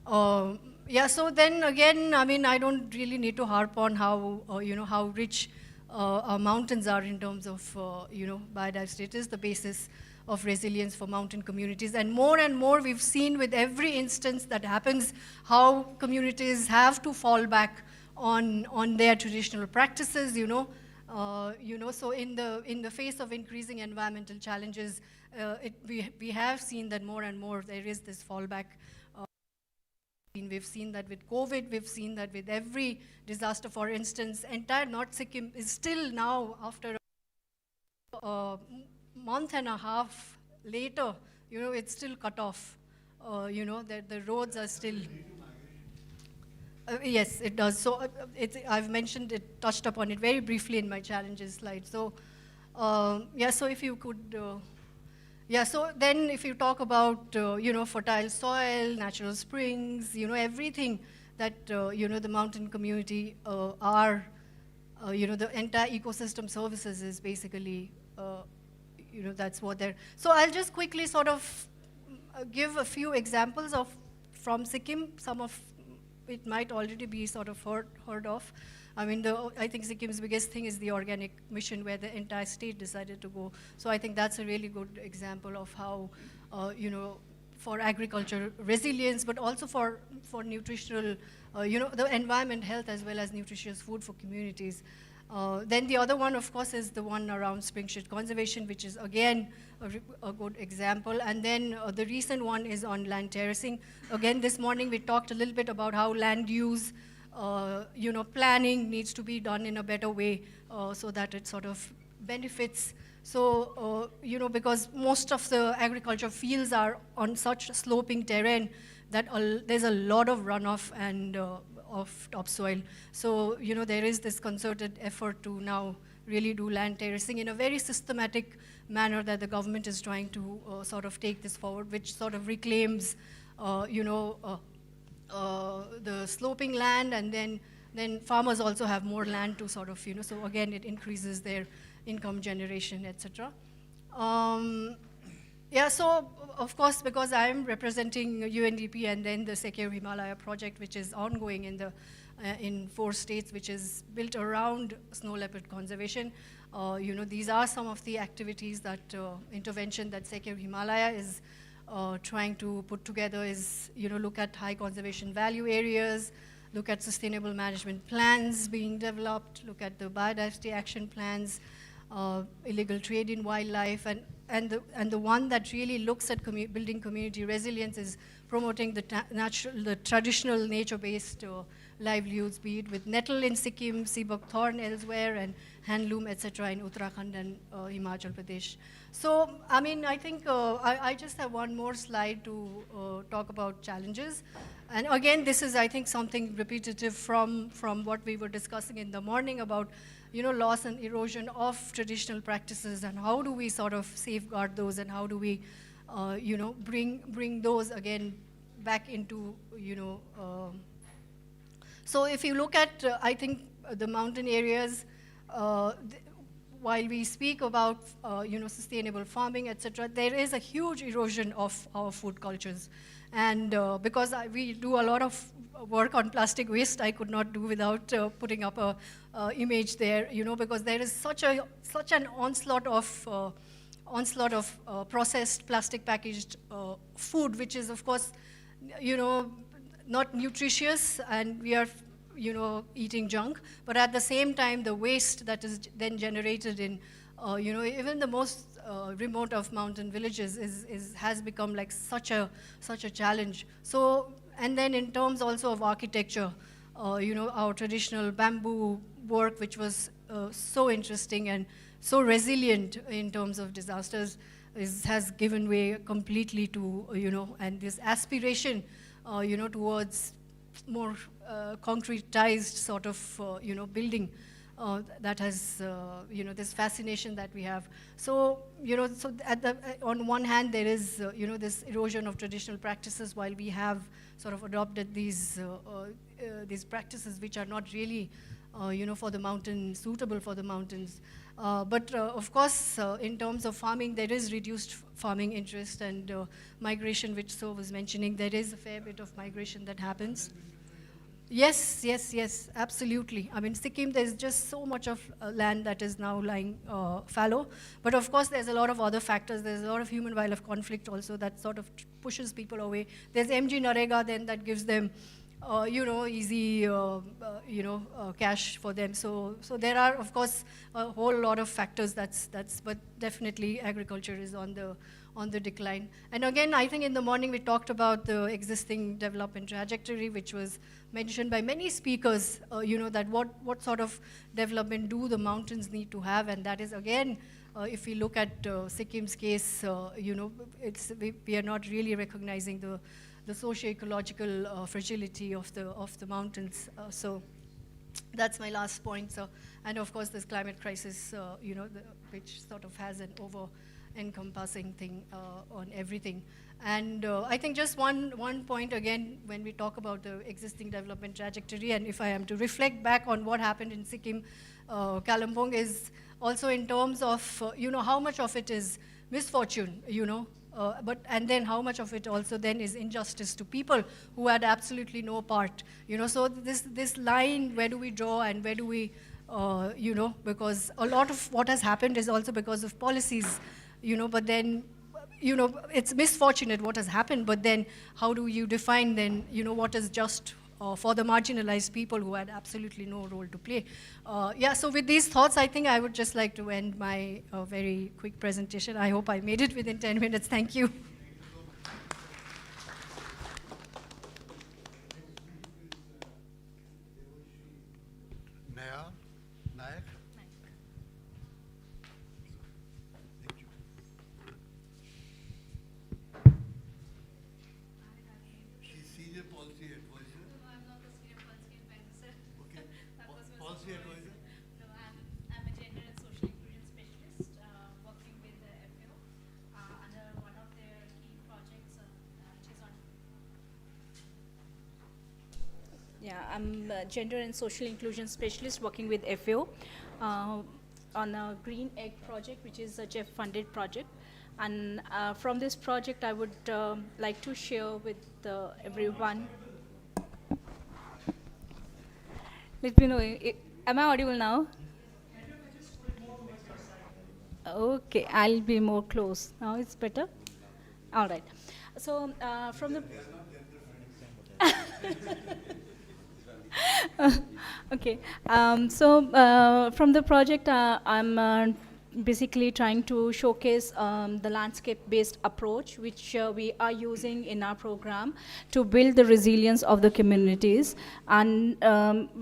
Yeah, so then again, I mean, I don't really need to harp on how, how rich our mountains are in terms of, biodiversity. It is the basis of resilience for mountain communities. And more we've seen with every instance that happens, how communities have to fall back on their traditional practices, so in the face of increasing environmental challenges, we have seen that more and more there is this fallback. We've seen that with COVID, we've seen that with every disaster. For instance, entire North Sikkim is still now, after a month and a half later, it's still cut off. The roads are still... yes, it does. So I've mentioned it, touched upon it very briefly in my challenges slide. So yeah, so if you could... yeah, so then if you talk about, fertile soil, natural springs, everything that, the mountain community are, the entire ecosystem services is basically, that's what they're... So I'll just quickly sort of give a few examples from Sikkim. Some of it might already be sort of heard of. I mean, I think Sikkim's biggest thing is the organic mission, where the entire state decided to go. So I think that's a really good example of how, for agriculture resilience, but also for nutritional, the environment health as well as nutritious food for communities. Then the other one, of course, is the one around spring shit conservation, which is, again, a good example. And then the recent one is on land terracing. Again, this morning we talked a little bit about how land use, planning needs to be done in a better way so that it sort of benefits. So, because most of the agriculture fields are on such sloping terrain that there's a lot of runoff and of topsoil. So, there is this concerted effort to now really do land terracing in a very systematic manner that the government is trying to sort of take this forward, which sort of reclaims, the sloping land, and then farmers also have more land to sort of, so again, it increases their income generation, etc. Yeah, so of course, because I'm representing UNDP and then the Secure Himalaya project, which is ongoing in 4 states, which is built around snow leopard conservation. These are some of the activities that intervention that Secure Himalaya is trying to put together is, look at high conservation value areas, look at sustainable management plans being developed, look at the biodiversity action plans, illegal trade in wildlife, and the one that really looks at building community resilience is promoting the traditional nature-based livelihoods, be it with nettle in Sikkim, sea buckthorn elsewhere, and handloom, etc. in Uttarakhand and Himachal Pradesh. So, I mean, I think I just have one more slide to talk about challenges. And again, this is, I think, something repetitive from what we were discussing in the morning about, loss and erosion of traditional practices, and how do we sort of safeguard those, and how do we, bring those again back into, So if you look at, I think, the mountain areas, while we speak about, sustainable farming, etc., there is a huge erosion of our food cultures. And because we do a lot of work on plastic waste, I could not do without putting up a image there, because there is such an onslaught of processed plastic packaged food, which is, of course, not nutritious, and we are, eating junk. But at the same time, the waste that is then generated in, even the most remote of mountain villages has become like such a challenge. So, and then in terms also of architecture, our traditional bamboo work, which was so interesting and so resilient in terms of disasters, has given way completely to, and this aspiration, towards more concretized sort of, building that has, this fascination that we have. So, so on one hand, there is, this erosion of traditional practices, while we have sort of adopted these practices which are not really, for the mountain, suitable for the mountains. But of course, in terms of farming, there is reduced farming interest and migration, which So was mentioning. There is a fair bit of migration that happens. Yes, absolutely. I mean, Sikkim, there's just so much of land that is now lying fallow. But of course, there's a lot of other factors. There's a lot of human-wildlife conflict also that sort of pushes people away. There's MG Narega then that gives them, easy, cash for them. So there are, of course, a whole lot of factors but definitely agriculture is on the decline. And again, I think in the morning we talked about the existing development trajectory, which was mentioned by many speakers, that what sort of development do the mountains need to have, and that is again, if we look at Sikkim's case, we are not really recognizing the socio-ecological fragility of the mountains. So that's my last point. So, and of course, this climate crisis, which sort of has an over-encompassing thing on everything. And I think just one point again, when we talk about the existing development trajectory, and if I am to reflect back on what happened in Sikkim, Kalimpong, is also in terms of, how much of it is misfortune, and then how much of it also then is injustice to people who had absolutely no part. So this line, where do we draw and where do we, because a lot of what has happened is also because of policies, but then, it's misfortunate what has happened, but then how do you define then, what is just for the marginalized people who had absolutely no role to play. So with these thoughts, I think I would just like to end my very quick presentation. I hope I made it within 10 minutes. Thank you. Nayak. She's senior policy advisor. No, I'm not a senior policy advisor, sir. Okay. That was my Policy first advisor? No, I'm a gender and social inclusion specialist working with the FAO under one of their key projects, which is on. Yeah, I'm a gender and social inclusion specialist working with FAO on a Green Egg project, which is a JEF-funded project. And from this project, I would like to share with everyone. Let me know, am I audible now? Okay, I'll be more close. Now it's better? All right. So from the... Okay, so from the project, I'm basically trying to showcase the landscape-based approach which we are using in our program to build the resilience of the communities. And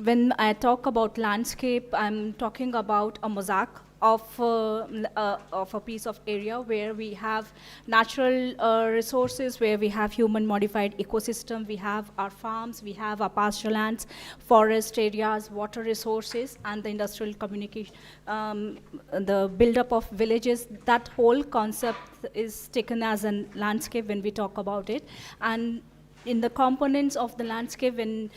when I talk about landscape, I'm talking about a mosaic of a piece of area where we have natural resources, where we have human-modified ecosystem, we have our farms, we have our pasture lands, forest areas, water resources, and the industrial communication, the build-up of villages. That whole concept is taken as a landscape when we talk about it. And in the components of the landscape, when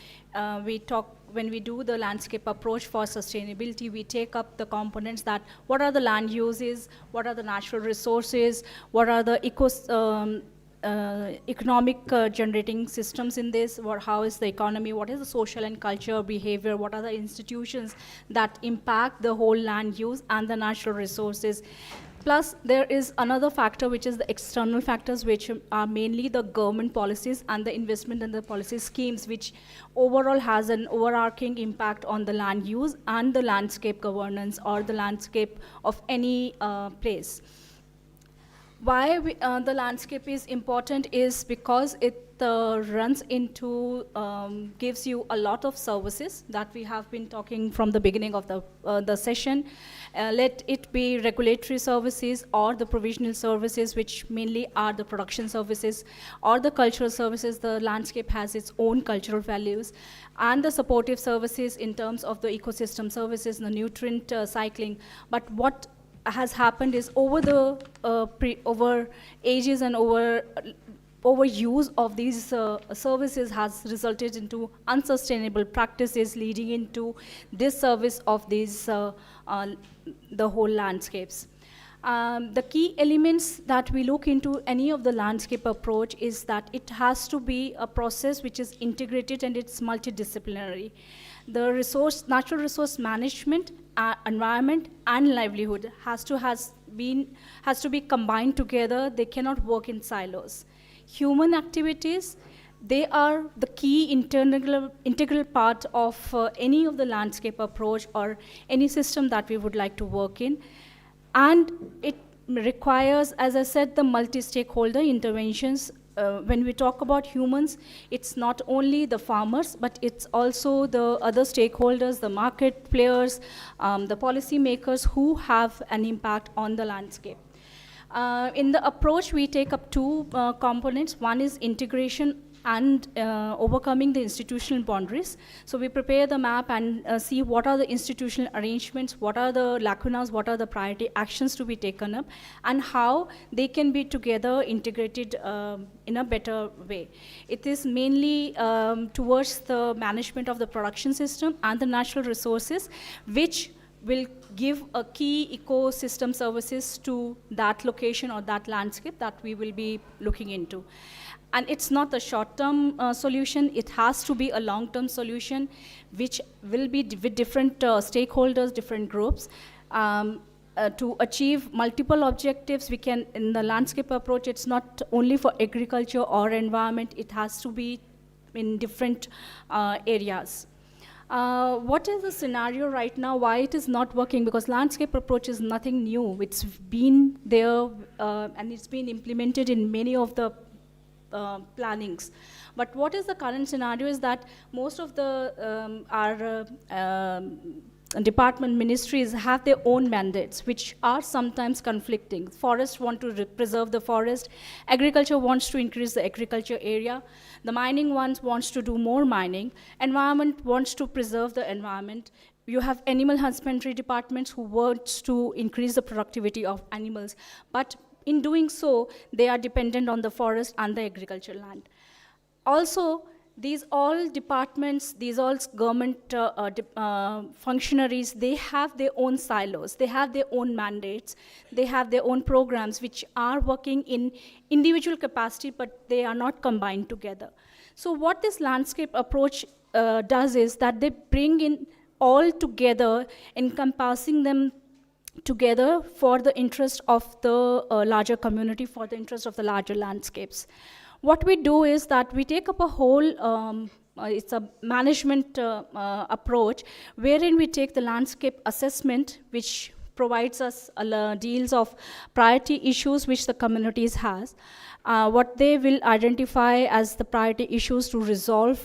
we do the landscape approach for sustainability, we take up the components that what are the land uses, what are the natural resources, what are the economic generating systems in this, how is the economy, what is the social and cultural behavior, what are the institutions that impact the whole land use and the natural resources. Plus, there is another factor, which is the external factors, which are mainly the government policies and the investment and the policy schemes, which overall has an overarching impact on the land use and the landscape governance or the landscape of any place. Why the landscape is important is because it runs into, gives you a lot of services that we have been talking from the beginning of the session. Let it be regulatory services or the provisional services, which mainly are the production services, or the cultural services. The landscape has its own cultural values, and the supportive services in terms of the ecosystem services, the nutrient cycling. But what has happened is over ages and overuse of these services has resulted into unsustainable practices, leading into disservice of these the whole landscapes. The key elements that we look into any of the landscape approach is that it has to be a process which is integrated and it's multidisciplinary. The natural resource management, environment, and livelihood has to be combined together. They cannot work in silos. Human activities, they are the key integral part of any of the landscape approach or any system that we would like to work in. And it requires, as I said, the multi-stakeholder interventions. When we talk about humans, it's not only the farmers, but it's also the other stakeholders, the market players, the policy makers who have an impact on the landscape. In the approach, we take up two components. One is integration and overcoming the institutional boundaries. So we prepare the map and see what are the institutional arrangements, what are the lacunas, what are the priority actions to be taken up, and how they can be together integrated in a better way. It is mainly towards the management of the production system and the natural resources, which will give a key ecosystem services to that location or that landscape that we will be looking into. And it's not a short-term solution, it has to be a long-term solution, which will be with different stakeholders, different groups. To achieve multiple objectives, we can, in the landscape approach, it's not only for agriculture or environment, it has to be in different areas. What is the scenario right now, why it is not working? Because landscape approach is nothing new. It's been there and it's been implemented in many of the plannings. But what is the current scenario is that most of the our department ministries have their own mandates, which are sometimes conflicting. Forests want to preserve the forest, agriculture wants to increase the agriculture area, the mining ones wants to do more mining, environment wants to preserve the environment. You have animal husbandry departments who wants to increase the productivity of animals, but in doing so, they are dependent on the forest and the agricultural land. Also, these all departments, these all government functionaries, they have their own silos, they have their own mandates, they have their own programs which are working in individual capacity, but they are not combined together. So what this landscape approach does is that they bring in all together, encompassing them together for the interest of the larger community, for the interest of the larger landscapes. What we do is that we take up a whole, it's a management approach, wherein we take the landscape assessment, which provides us deals of priority issues which the communities has, what they will identify as the priority issues to resolve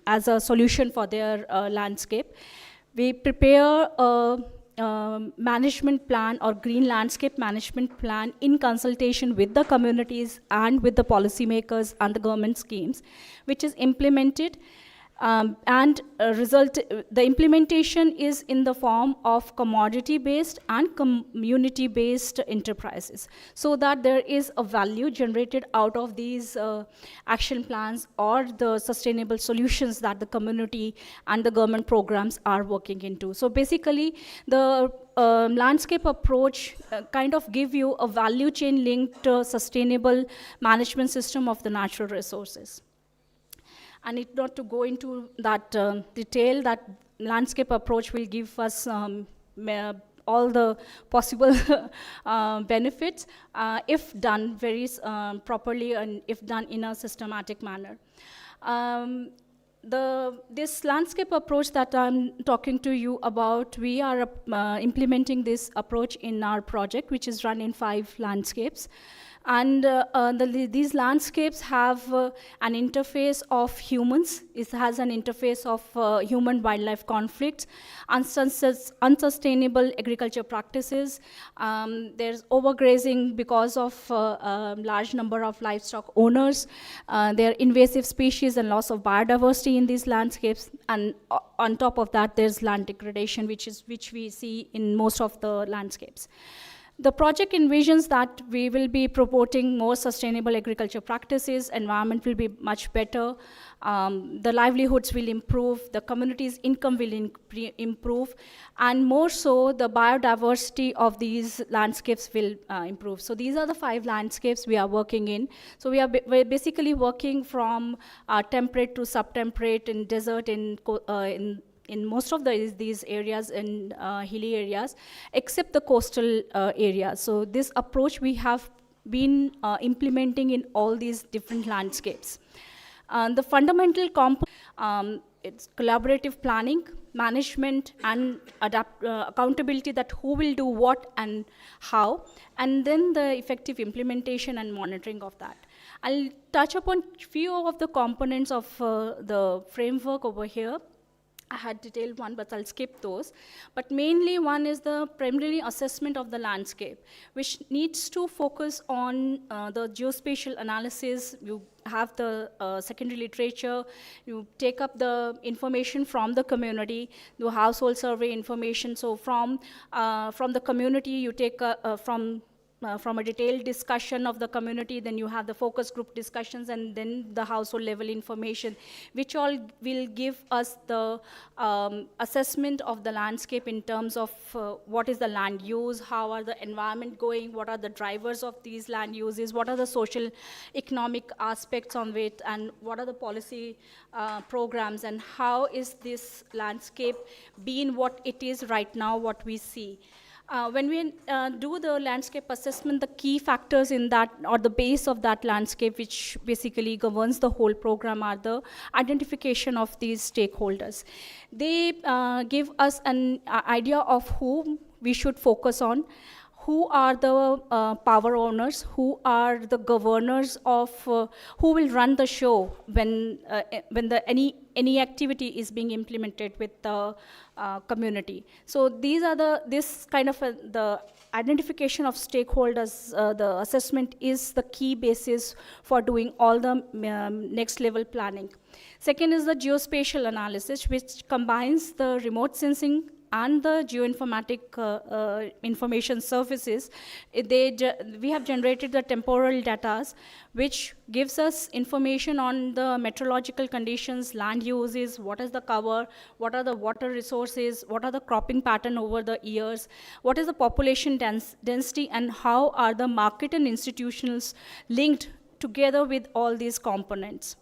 as a solution for their landscape. We prepare a management plan or green landscape management plan in consultation with the communities and with the policymakers and the government schemes, which is implemented. The implementation is in the form of commodity-based and community-based enterprises, so that there is a value generated out of these action plans or the sustainable solutions that the community and the government programs are working into. So basically, the landscape approach kind of give you a value chain linked sustainable management system of the natural resources. And it not to go into that detail, that landscape approach will give us all the possible benefits if done very properly and if done in a systematic manner. This landscape approach that I'm talking to you about, we are implementing this approach in our project, which is run in 5 landscapes. And these landscapes have an interface of humans. It has an interface of human-wildlife conflicts, unsustainable agriculture practices. There's overgrazing because of large number of livestock owners. There are invasive species and loss of biodiversity in these landscapes. And on top of that, there's land degradation, which we see in most of the landscapes. The project envisions that we will be promoting more sustainable agriculture practices, environment will be much better, the livelihoods will improve, the community's income will improve, and more so, the biodiversity of these landscapes will improve. So these are the 5 landscapes we are working in. So we're basically working from temperate to subtemperate, in desert, in most of these areas, in hilly areas, except the coastal areas. So this approach we have been implementing in all these different landscapes. The fundamental component, it's collaborative planning, management, and accountability, that who will do what and how, and then the effective implementation and monitoring of that. I'll touch upon few of the components of the framework over here. I had detailed one, but I'll skip those. But mainly one is the primarily assessment of the landscape, which needs to focus on the geospatial analysis. You have the secondary literature, you take up the information from the community, the household survey information. So from the community, you take from a detailed discussion of the community, then you have the focus group discussions, and then the household level information, which all will give us the assessment of the landscape in terms of what is the land use, how are the environment going, what are the drivers of these land uses, what are the social economic aspects on it, and what are the policy programs, and how is this landscape being what it is right now, what we see. When we do the landscape assessment, the key factors in that, or the base of that landscape, which basically governs the whole program, are the identification of these stakeholders. They give us an idea of whom we should focus on, who are the power owners, who are the governors of, who will run the show when any activity is being implemented with the community. So these are this kind of the identification of stakeholders, the assessment is the key basis for doing all the next level planning. Second is the geospatial analysis, which combines the remote sensing and the geoinformatic information services. We have generated the temporal data, which gives us information on the meteorological conditions, land uses, what is the cover, what are the water resources, what are the cropping pattern over the years, what is the population density, and how are the market and institutions linked together with all these components.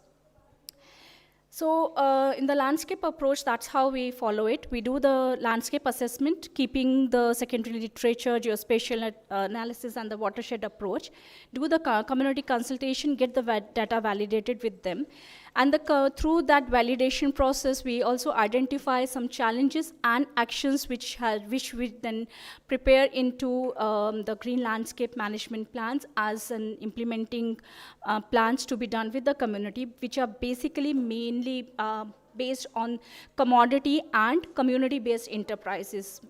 So in the landscape approach, that's how we follow it. We do the landscape assessment, keeping the secondary literature, geospatial analysis, and the watershed approach. Do the community consultation, get the data validated with them. And through that validation process, we also identify some challenges and actions which we then prepare into the green landscape management plans as an implementing plans to be done with the community, which are basically mainly based on commodity and community-based enterprises.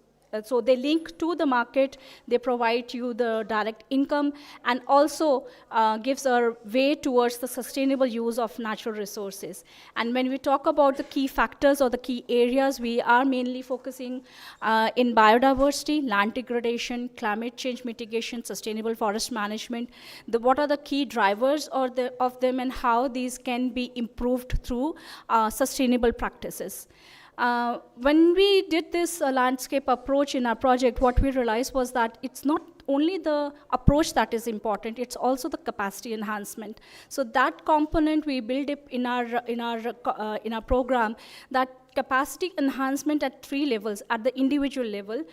So they link to the market, they provide you the direct income, and also gives a way towards the sustainable use of natural resources. And when we talk about the key factors or the key areas, we are mainly focusing in biodiversity, land degradation, climate change mitigation, sustainable forest management, what are the key drivers of them, and how these can be improved through sustainable practices. When we did this landscape approach in our project, what we realized was that it's not only the approach that is important, it's also the capacity enhancement. So that component we build up in our program, that capacity enhancement at 3 levels, at the individual level,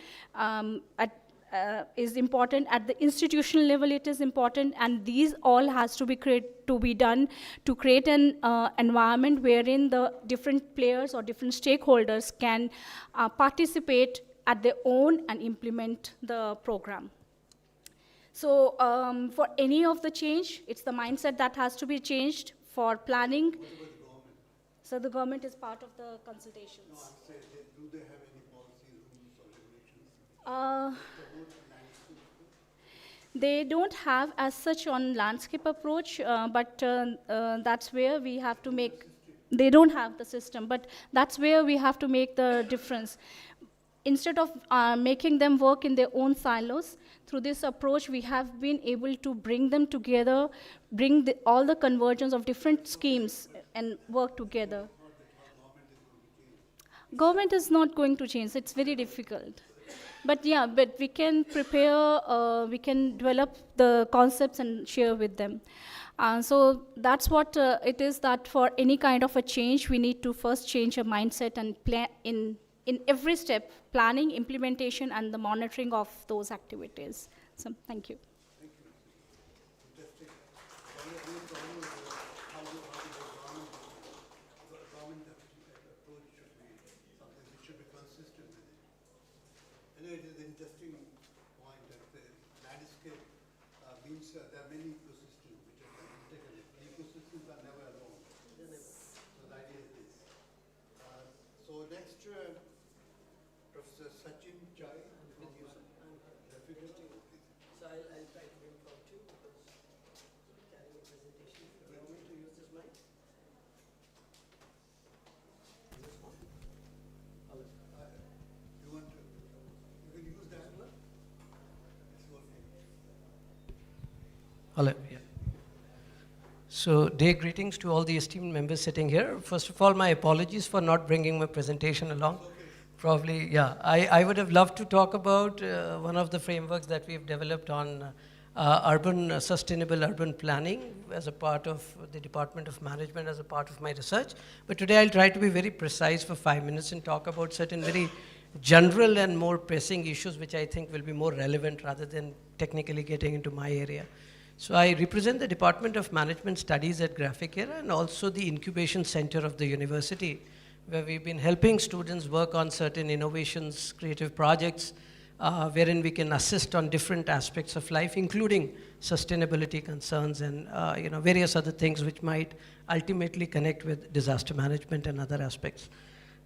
is important, at the institutional level it is important, and these all has to be done to create an environment wherein the different players or different stakeholders can participate at their own and implement the program. So for any of the change, it's the mindset that has to be changed for planning. So the government is part of the consultations. No, I'm saying, do they have any policy, rules or regulations? They don't have as such on landscape approach, but that's where we have to make, they don't have the system, but that's where we have to make the difference. Instead of making them work in their own silos, through this approach, we have been able to bring them together, bring all the convergence of different schemes and work together. Government is not going to change, it's very difficult. But yeah, but we can prepare, we can develop the concepts and share with them. So that's what it is, that for any kind of a change, we need to first change a mindset and plan in every step, planning, implementation, and the monitoring of those activities. So thank you. It is an interesting point that the landscape means there are many ecosystems which are interconnected. Ecosystems are never alone. So the idea is this. So next, Professor Sachin Ghai with you. So I'll try to be impromptu because carrying a presentation. Do you want me to use this mic? This one? You want to? You can use that one. Hello. Yeah. So, day greetings to all the esteemed members sitting here. First of all, my apologies for not bringing my presentation along. Okay. Probably, yeah. I would have loved to talk about one of the frameworks that we've developed on sustainable urban planning as a part of the Department of Management, as a part of my research. But today I'll try to be very precise for 5 minutes and talk about certain very general and more pressing issues which I think will be more relevant rather than technically getting into my area. So I represent the Department of Management Studies at Graphic Era and also the Incubation Center of the university, where we've been helping students work on certain innovations, creative projects, wherein we can assist on different aspects of life, including sustainability concerns and various other things which might ultimately connect with disaster management and other aspects.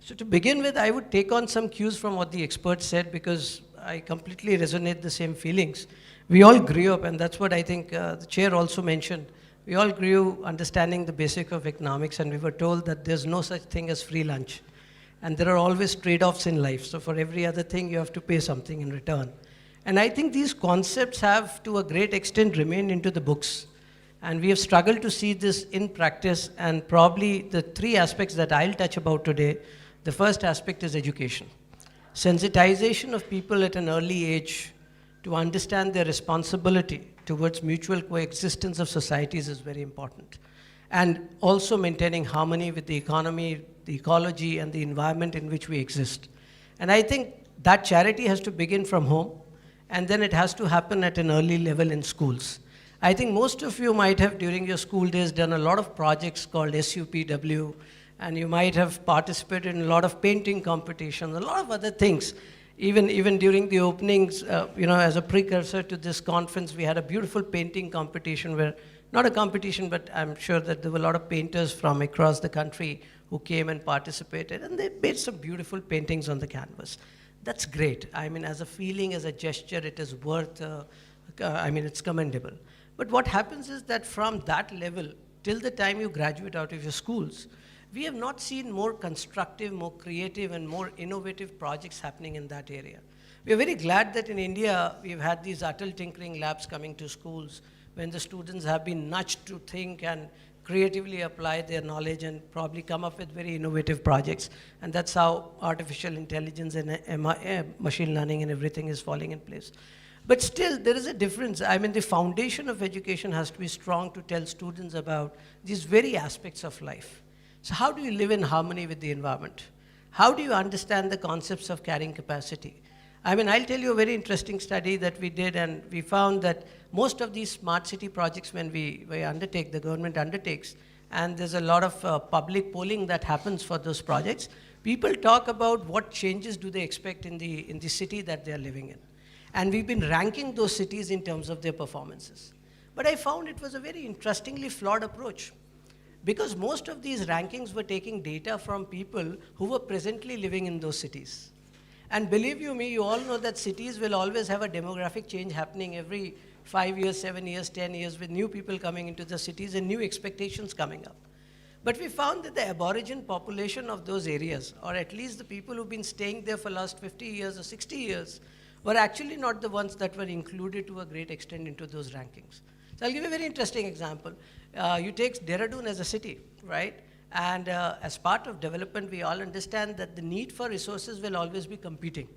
So to begin with, I would take on some cues from what the experts said, because I completely resonate the same feelings. We all grew up, and that's what I think the chair also mentioned, we all grew understanding the basic of economics, and we were told that there's no such thing as free lunch. And there are always trade-offs in life. So for every other thing, you have to pay something in return. And I think these concepts have, to a great extent, remained into the books. And we have struggled to see this in practice, and probably the 3 aspects that I'll touch about today. The first aspect is education. Sensitization of people at an early age to understand their responsibility towards mutual coexistence of societies is very important. And also maintaining harmony with the economy, the ecology, and the environment in which we exist. And I think that charity has to begin from home, and then it has to happen at an early level in schools. I think most of you might have, during your school days, done a lot of projects called SUPW, and you might have participated in a lot of painting competitions, a lot of other things. Even during the openings, as a precursor to this conference, we had a beautiful painting competition where, not a competition, but I'm sure that there were a lot of painters from across the country who came and participated, and they made some beautiful paintings on the canvas. That's great. I mean, as a feeling, as a gesture, it is worth, it's commendable. But what happens is that from that level, till the time you graduate out of your schools, we have not seen more constructive, more creative, and more innovative projects happening in that area. We are very glad that in India, we've had these Atal Tinkering Labs coming to schools, when the students have been nudged to think and creatively apply their knowledge and probably come up with very innovative projects. And that's how artificial intelligence and machine learning and everything is falling in place. But still, there is a difference. I mean, the foundation of education has to be strong to tell students about these very aspects of life. So how do you live in harmony with the environment? How do you understand the concepts of carrying capacity? I mean, I'll tell you a very interesting study that we did, and we found that most of these smart city projects, when we undertake, the government undertakes, and there's a lot of public polling that happens for those projects, people talk about what changes do they expect in the city that they're living in. And we've been ranking those cities in terms of their performances. But I found it was a very interestingly flawed approach, because most of these rankings were taking data from people who were presently living in those cities. And believe you me, you all know that cities will always have a demographic change happening every 5 years, 7 years, 10 years, with new people coming into the cities and new expectations coming up. But we found that the aboriginal population of those areas, or at least the people who've been staying there for the last 50 years or 60 years, were actually not the ones that were included to a great extent into those rankings. So I'll give you a very interesting example. You take Dehradun as a city, right? And as part of development, we all understand that the need for resources will always be competing.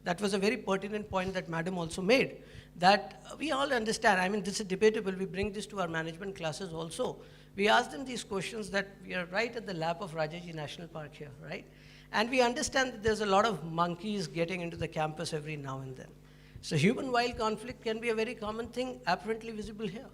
That was a very pertinent point that Madam also made, that we all understand. I mean, this is debatable. We bring this to our management classes also. We ask them these questions that we are right at the lap of Rajaji National Park here, right? And we understand that there's a lot of monkeys getting into the campus every now and then. So human-wild conflict can be a very common thing, apparently visible here.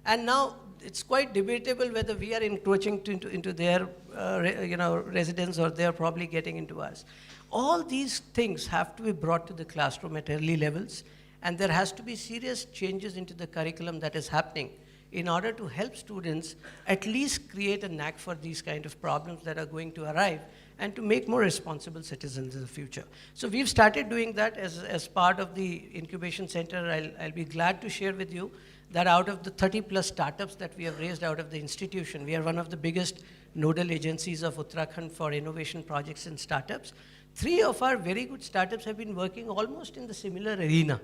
And now it's quite debatable whether we are encroaching into their residence, or they're probably getting into us. All these things have to be brought to the classroom at early levels, and there has to be serious changes into the curriculum that is happening in order to help students at least create a knack for these kind of problems that are going to arrive, and to make more responsible citizens in the future. So we've started doing that as part of the incubation center. I'll be glad to share with you that out of the 30 plus startups that we have raised out of the institution, we are one of the biggest nodal agencies of Uttarakhand for innovation projects and startups. 3 of our very good startups have been working almost in the similar arena.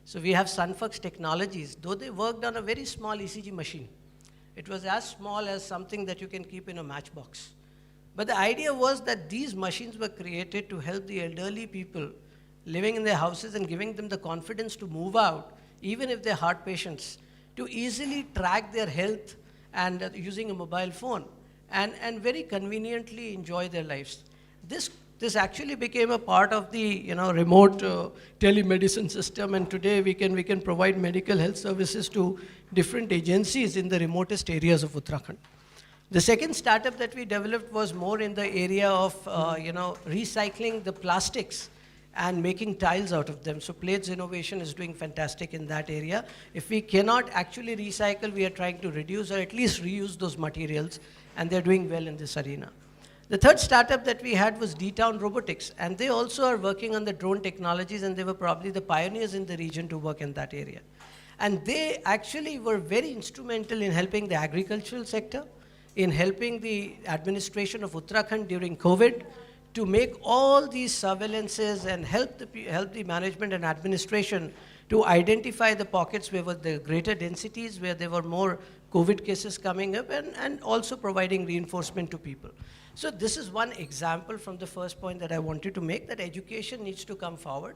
So we have Sunfox Technologies, though they worked on a very small ECG machine. It was as small as something that you can keep in a matchbox. But the idea was that these machines were created to help the elderly people living in their houses and giving them the confidence to move out, even if they're heart patients, to easily track their health and using a mobile phone, and very conveniently enjoy their lives. This actually became a part of the remote telemedicine system, and today we can provide medical health services to different agencies in the remotest areas of Uttarakhand. The second startup that we developed was more in the area of recycling the plastics and making tiles out of them. So Plates Innovation is doing fantastic in that area. If we cannot actually recycle, we are trying to reduce or at least reuse those materials, and they're doing well in this arena. The third startup that we had was D-Town Robotics, and they also are working on the drone technologies, and they were probably the pioneers in the region to work in that area. And they actually were very instrumental in helping the agricultural sector, in helping the administration of Uttarakhand during COVID, to make all these surveillances and help the management and administration to identify the pockets where were the greater densities, where there were more COVID cases coming up, and also providing reinforcement to people. So this is one example from the first point that I wanted to make, that education needs to come forward.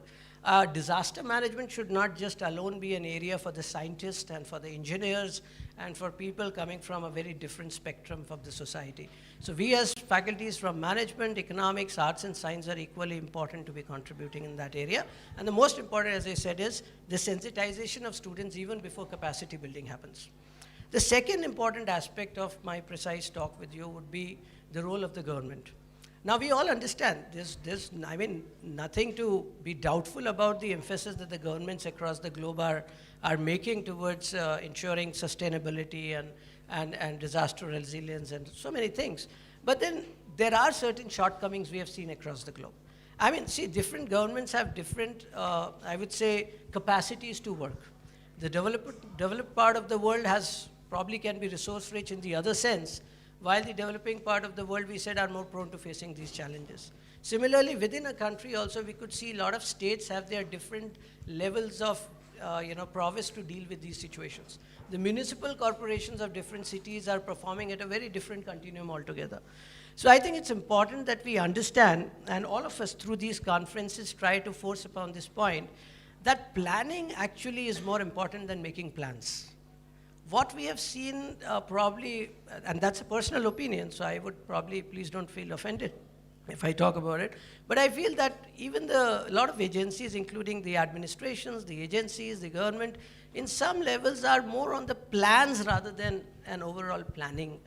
Disaster management should not just alone be an area for the scientists and for the engineers and for people coming from a very different spectrum of the society. So we as faculties from management, economics, arts and science are equally important to be contributing in that area. And the most important, as I said, is the sensitization of students even before capacity building happens. The second important aspect of my precise talk with you would be the role of the government. Now we all understand there's nothing to be doubtful about the emphasis that the governments across the globe are making towards ensuring sustainability and disaster resilience and so many things. But then there are certain shortcomings we have seen across the globe. I mean, see, different governments have different, I would say, capacities to work. The developed part of the world probably can be resource rich in the other sense, while the developing part of the world, we said, are more prone to facing these challenges. Similarly, within a country also, we could see a lot of states have their different levels of prowess to deal with these situations. The municipal corporations of different cities are performing at a very different continuum altogether. So I think it's important that we understand, and all of us through these conferences try to force upon this point, that planning actually is more important than making plans. What we have seen probably, and that's a personal opinion, so I would probably, please don't feel offended if I talk about it, but I feel that even a lot of agencies, including the administrations, the agencies, the government, in some levels are more on the plans rather than an overall planning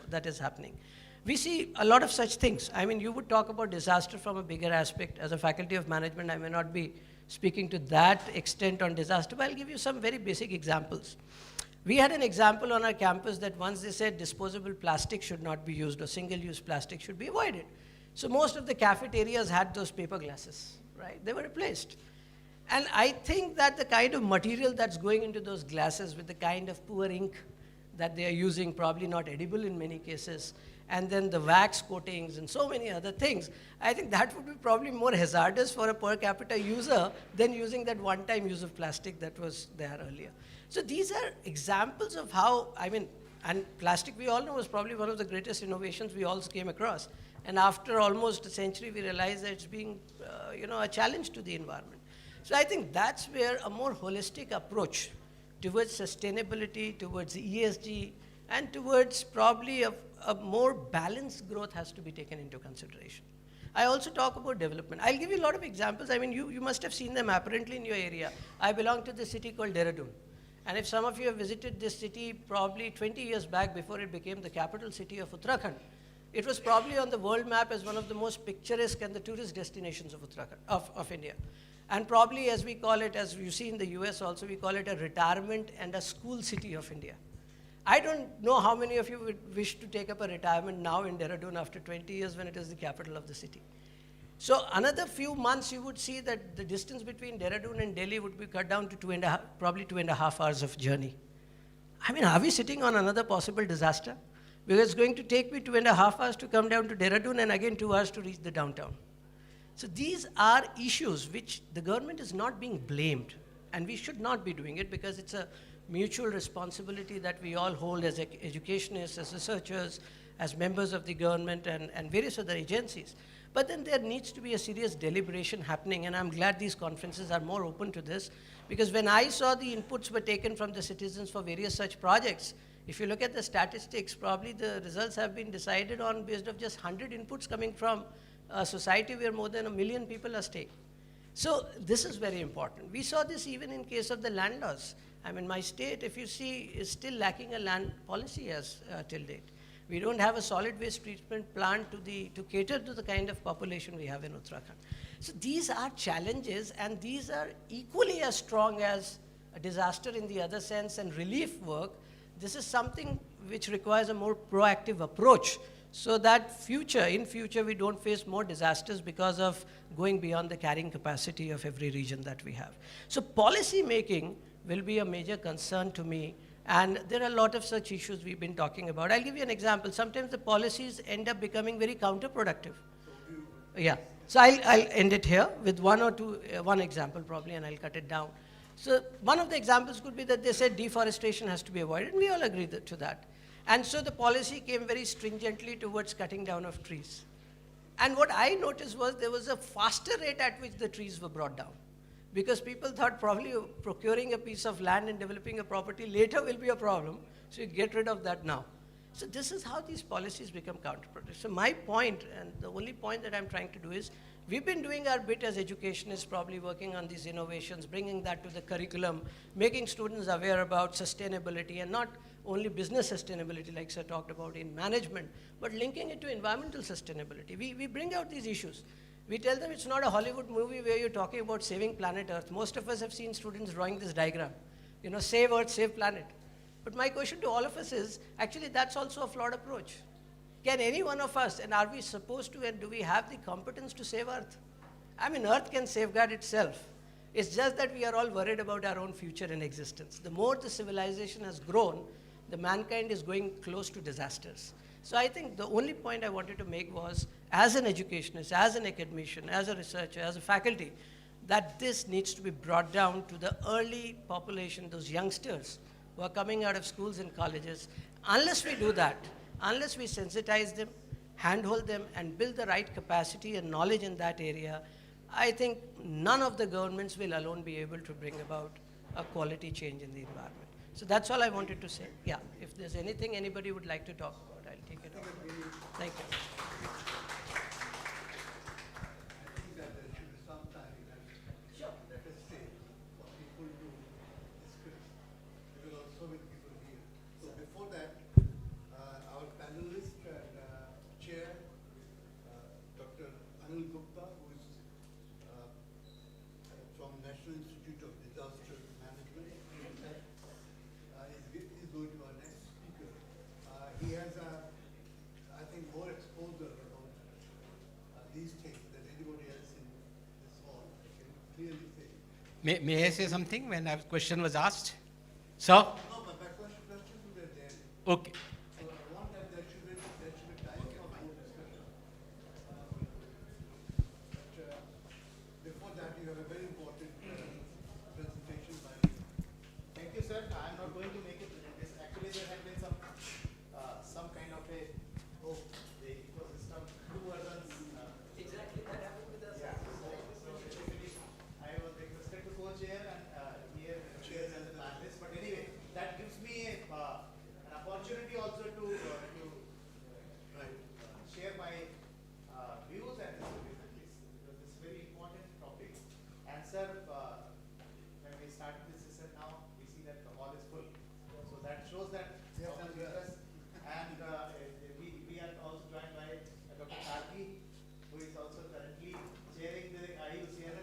that is happening. We see a lot of such things. I mean, you would talk about disaster from a bigger aspect. As a faculty of management, I may not be speaking to that extent on disaster, but I'll give you some very basic examples. We had an example on our campus that once they said disposable plastic should not be used or single-use plastic should be avoided. So most of the cafeterias had those paper glasses, right? They were replaced. And I think that the kind of material that's going into those glasses with the kind of poor ink that they are using, probably not edible in many cases, and then the wax coatings and so many other things, I think that would be probably more hazardous for a per capita user than using that one-time use of plastic that was there earlier. So these are examples of how, I mean, and plastic we all know was probably one of the greatest innovations we all came across. And after almost a century, we realized that it's being, a challenge to the environment. So I think that's where a more holistic approach towards sustainability, towards ESG, and towards probably a more balanced growth has to be taken into consideration. I also talk about development. I'll give you a lot of examples. I mean, you must have seen them apparently in your area. I belong to the city called Dehradun. And if some of you have visited this city probably 20 years back before it became the capital city of Uttarakhand, it was probably on the world map as one of the most picturesque and the tourist destinations of Uttarakhand, of India. And probably, as we call it, as you see in the US also, we call it a retirement and a school city of India. I don't know how many of you would wish to take up a retirement now in Dehradun after 20 years when it is the capital of the city. So another few months you would see that the distance between Dehradun and Delhi would be cut down to probably 2.5 hours of journey. I mean, are we sitting on another possible disaster? Because it's going to take me 2.5 hours to come down to Dehradun and again 2 hours to reach the downtown. So these are issues which the government is not being blamed, and we should not be doing it because it's a mutual responsibility that we all hold as educationists, as researchers, as members of the government and various other agencies. But then there needs to be a serious deliberation happening, and I'm glad these conferences are more open to this, because when I saw the inputs were taken from the citizens for various such projects, if you look at the statistics, probably the results have been decided on based on just 100 inputs coming from a society where more than 1 million people are staying. So this is very important. We saw this even in case of the land laws. I mean, my state, if you see, is still lacking a land policy as till date. We don't have a solid waste treatment plant to cater to the kind of population we have in Uttarakhand. So these are challenges, and these are equally as strong as a disaster in the other sense and relief work. This is something which requires a more proactive approach so that in future we don't face more disasters because of going beyond the carrying capacity of every region that we have. So policy making will be a major concern to me, and there are a lot of such issues we've been talking about. I'll give you an example. Sometimes the policies end up becoming very counterproductive. Yeah, so I'll end it here with one example probably, and I'll cut it down. So one of the examples could be that they said deforestation has to be avoided, and we all agree to that. And so the policy came very stringently towards cutting down of trees. And what I noticed was there was a faster rate at which the trees were brought down, because people thought probably procuring a piece of land and developing a property later will be a problem, so you get rid of that now. So this is how these policies become counterproductive. So my point, and the only point that I'm trying to do is, we've been doing our bit as educationists, probably working on these innovations, bringing that to the curriculum, making students aware about sustainability, and not only business sustainability like Sir talked about in management, but linking it to environmental sustainability. We bring out these issues. We tell them it's not a Hollywood movie where you're talking about saving planet Earth. Most of us have seen students drawing this diagram. Save Earth, save planet. But my question to all of us is, actually that's also a flawed approach. Can any one of us, and are we supposed to, and do we have the competence to save Earth? I mean, Earth can safeguard itself. It's just that we are all worried about our own future and existence. The more the civilization has grown, the mankind is going close to disasters. So I think the only point I wanted to make was, as an educationist, as an academician, as a researcher, as a faculty, that this needs to be brought down to the early population, those youngsters who are coming out of schools and colleges. Unless we do that, unless we sensitize them, handhold them, and build the right capacity and knowledge in that area, I think none of the governments will alone be able to bring about a quality change in the environment. So that's all I wanted to say. Yeah, if there's anything anybody would like to talk about, I'll take it on. Thank you. I think that there should be some time let us say for people to discuss. There are so many people here. So before that, our panelists and National Institute of Disaster Management. He's going to our next speaker. He has, I think, more exposure about these things than anybody else in this hall. I can clearly say. May I say something when a question was asked? Sir? No, but my questions were there. Okay. So I want that there should be time for more discussion. But before that, you have a very important presentation by you. Thank you, sir. I'm not going to make it. Actually, there had been some kind of a the ecosystem, two versions. Exactly, that happened with us. Yeah. So basically, I was requested to co-chair and here chairs as a panelist. But anyway, that gives me an opportunity also to share my views and this is very important topic. And sir, when we start this session now, we see that the hall is full. So that shows that we have done business. And we are also joined by Dr. Karki, who is also currently chairing the IUCN.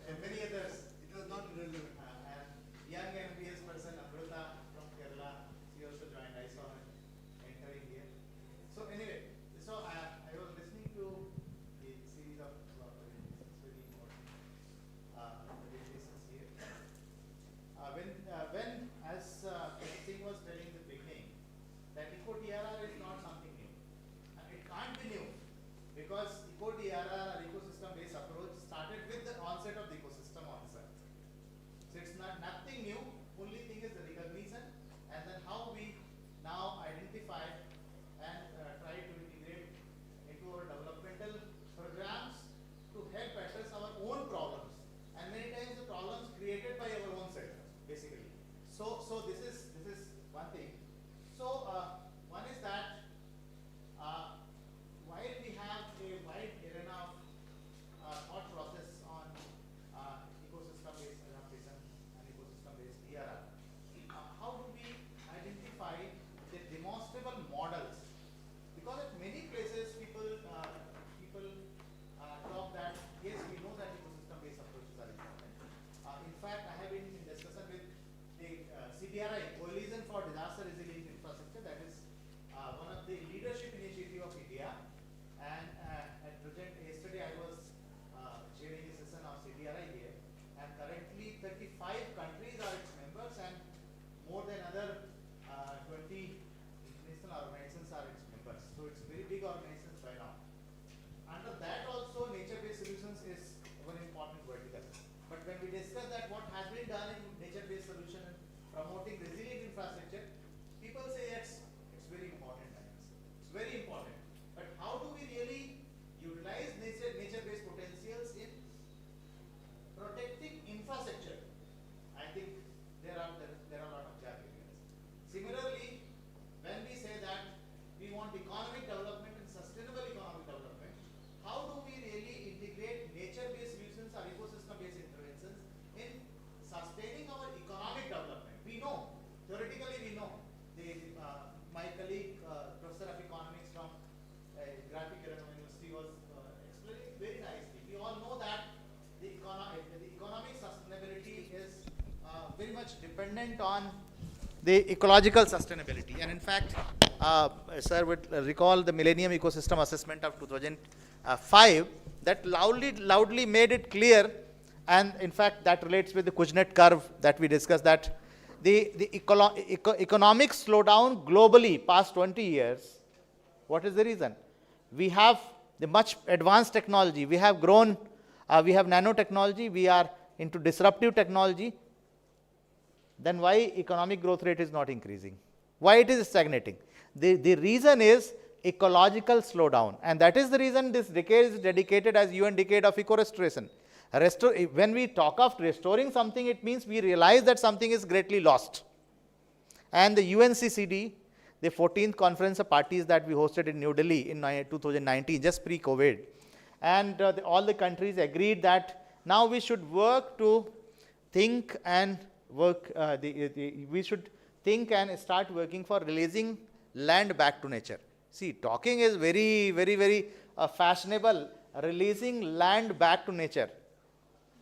And many others. It was not relevant. And young MPS person, Amrita from Kerala, she also joined. I saw her entering here. So anyway, so I was listening to the series of presentations, very important presentations here. When as Singh was telling in the beginning, that eco-DRR is not something new. And it can't be new, because eco-DRR or ecosystem-based approach started with the onset of the ecosystem on Earth. So it's nothing new, only thing is the recognition and then how we now identify and try to integrate into our developmental programs to help address our own problems, and many times the problems created by our own self, basically. So this is one thing. So one is that while we have a wide arena of thought process on ecosystem-based adaptation and ecosystem-based DRR, how do we identify the demonstrable models? Because at many places people talk that yes, we know that ecosystem-based approaches are important. In fact, I have been in discussion with the CDRI, Coalition for Disaster Resilient Infrastructure, that is one of the leadership initiative of India. And at present, yesterday I was chairing a session of CDRI here, and currently 35 countries are its members, and more than other 20 international organizations are its members. So it's very big organizations by now. Under that also, nature-based solutions is one important vertical. But when we discuss that what has been done in nature-based solution and promoting resilient infrastructure, people say it's very important. It's very important. But how do we really utilize nature-based potentials in protecting infrastructure? I think there are a lot of gap areas. Similarly, when we say that we want economic development and sustainable economic development, how do we really integrate nature-based solutions or ecosystem-based interventions in sustaining our economic development? We know, theoretically we know. My colleague, Professor of Economics from Graphic University was explaining very nicely. We all know that the economic sustainability is very much dependent on the ecological sustainability. And in fact, sir would recall the Millennium Ecosystem Assessment of 2005 that loudly made it clear, and in fact that relates with the Kuznets curve that we discussed, that the economic slowdown globally past 20 years, what is the reason? We have the much advanced technology, we have grown, we have nanotechnology, we are into disruptive technology. Then why economic growth rate is not increasing? Why it is stagnating? The reason is ecological slowdown, and that is the reason this decade is dedicated as UN Decade of Eco-Restoration. When we talk of restoring something, it means we realize that something is greatly lost. And the UNCCD, the 14th Conference of Parties that we hosted in New Delhi in 2019, just pre-COVID, and all the countries agreed that now we should work to think and work, we should think and start working for releasing land back to nature. See, talking is very fashionable, releasing land back to nature.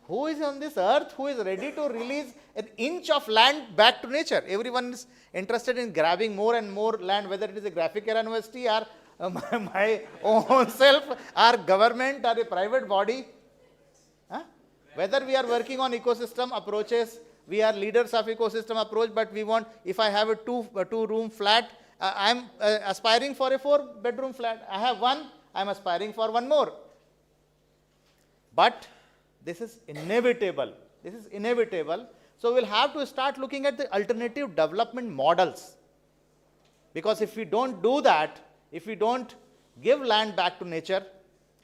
Who is on this earth who is ready to release an inch of land back to nature? Everyone is interested in grabbing more and more land, whether it is a graphic university or my own self, or government or a private body. Huh? Whether we are working on ecosystem approaches, we are leaders of ecosystem approach, but we want, if I have a two-room flat, I am aspiring for a 4-bedroom flat. I have one, I am aspiring for one more. But this is inevitable. This is inevitable. So we'll have to start looking at the alternative development models. Because if we don't do that, if we don't give land back to nature,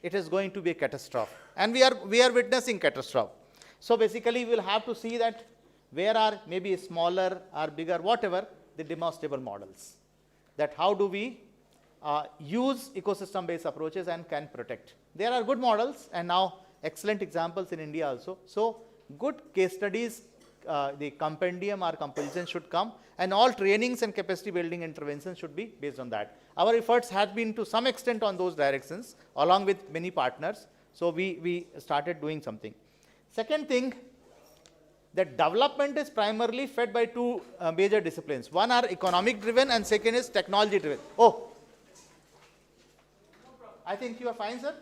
it is going to be a catastrophe. And we are witnessing catastrophe. So basically we'll have to see that where are maybe smaller or bigger, whatever, the demonstrable models. That how do we use ecosystem-based approaches and can protect. There are good models and now excellent examples in India also. So good case studies, the compendium or composition should come, and all trainings and capacity building interventions should be based on that. Our efforts have been to some extent on those directions along with many partners. So we started doing something. Second thing, that development is primarily fed by two major disciplines. One are economic driven and second is technology driven. Oh, I think you are fine, sir?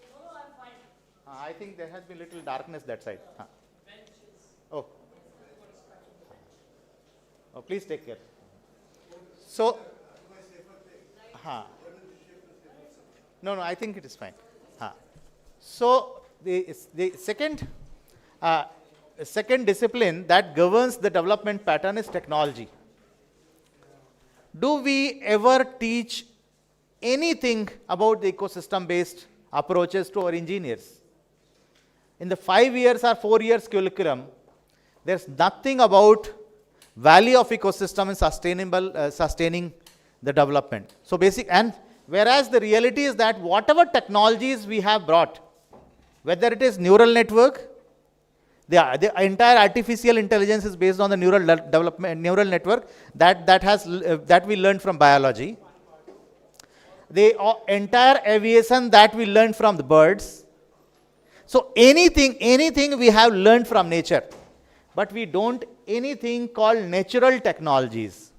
No, I'm fine. I think there has been little darkness that side. Oh. Oh, please take care. So, no, I think it is fine. So, the second discipline that governs the development pattern is technology. Do we ever teach anything about the ecosystem-based approaches to our engineers? In the 5 years or 4 years curriculum, there's nothing about value of ecosystem and sustaining the development. So and whereas the reality is that whatever technologies we have brought, whether it is neural network, the entire artificial intelligence is based on the neural network that we learned from biology. The entire aviation that we learned from the birds. So anything we have learned from nature, but we don't anything called natural technologies.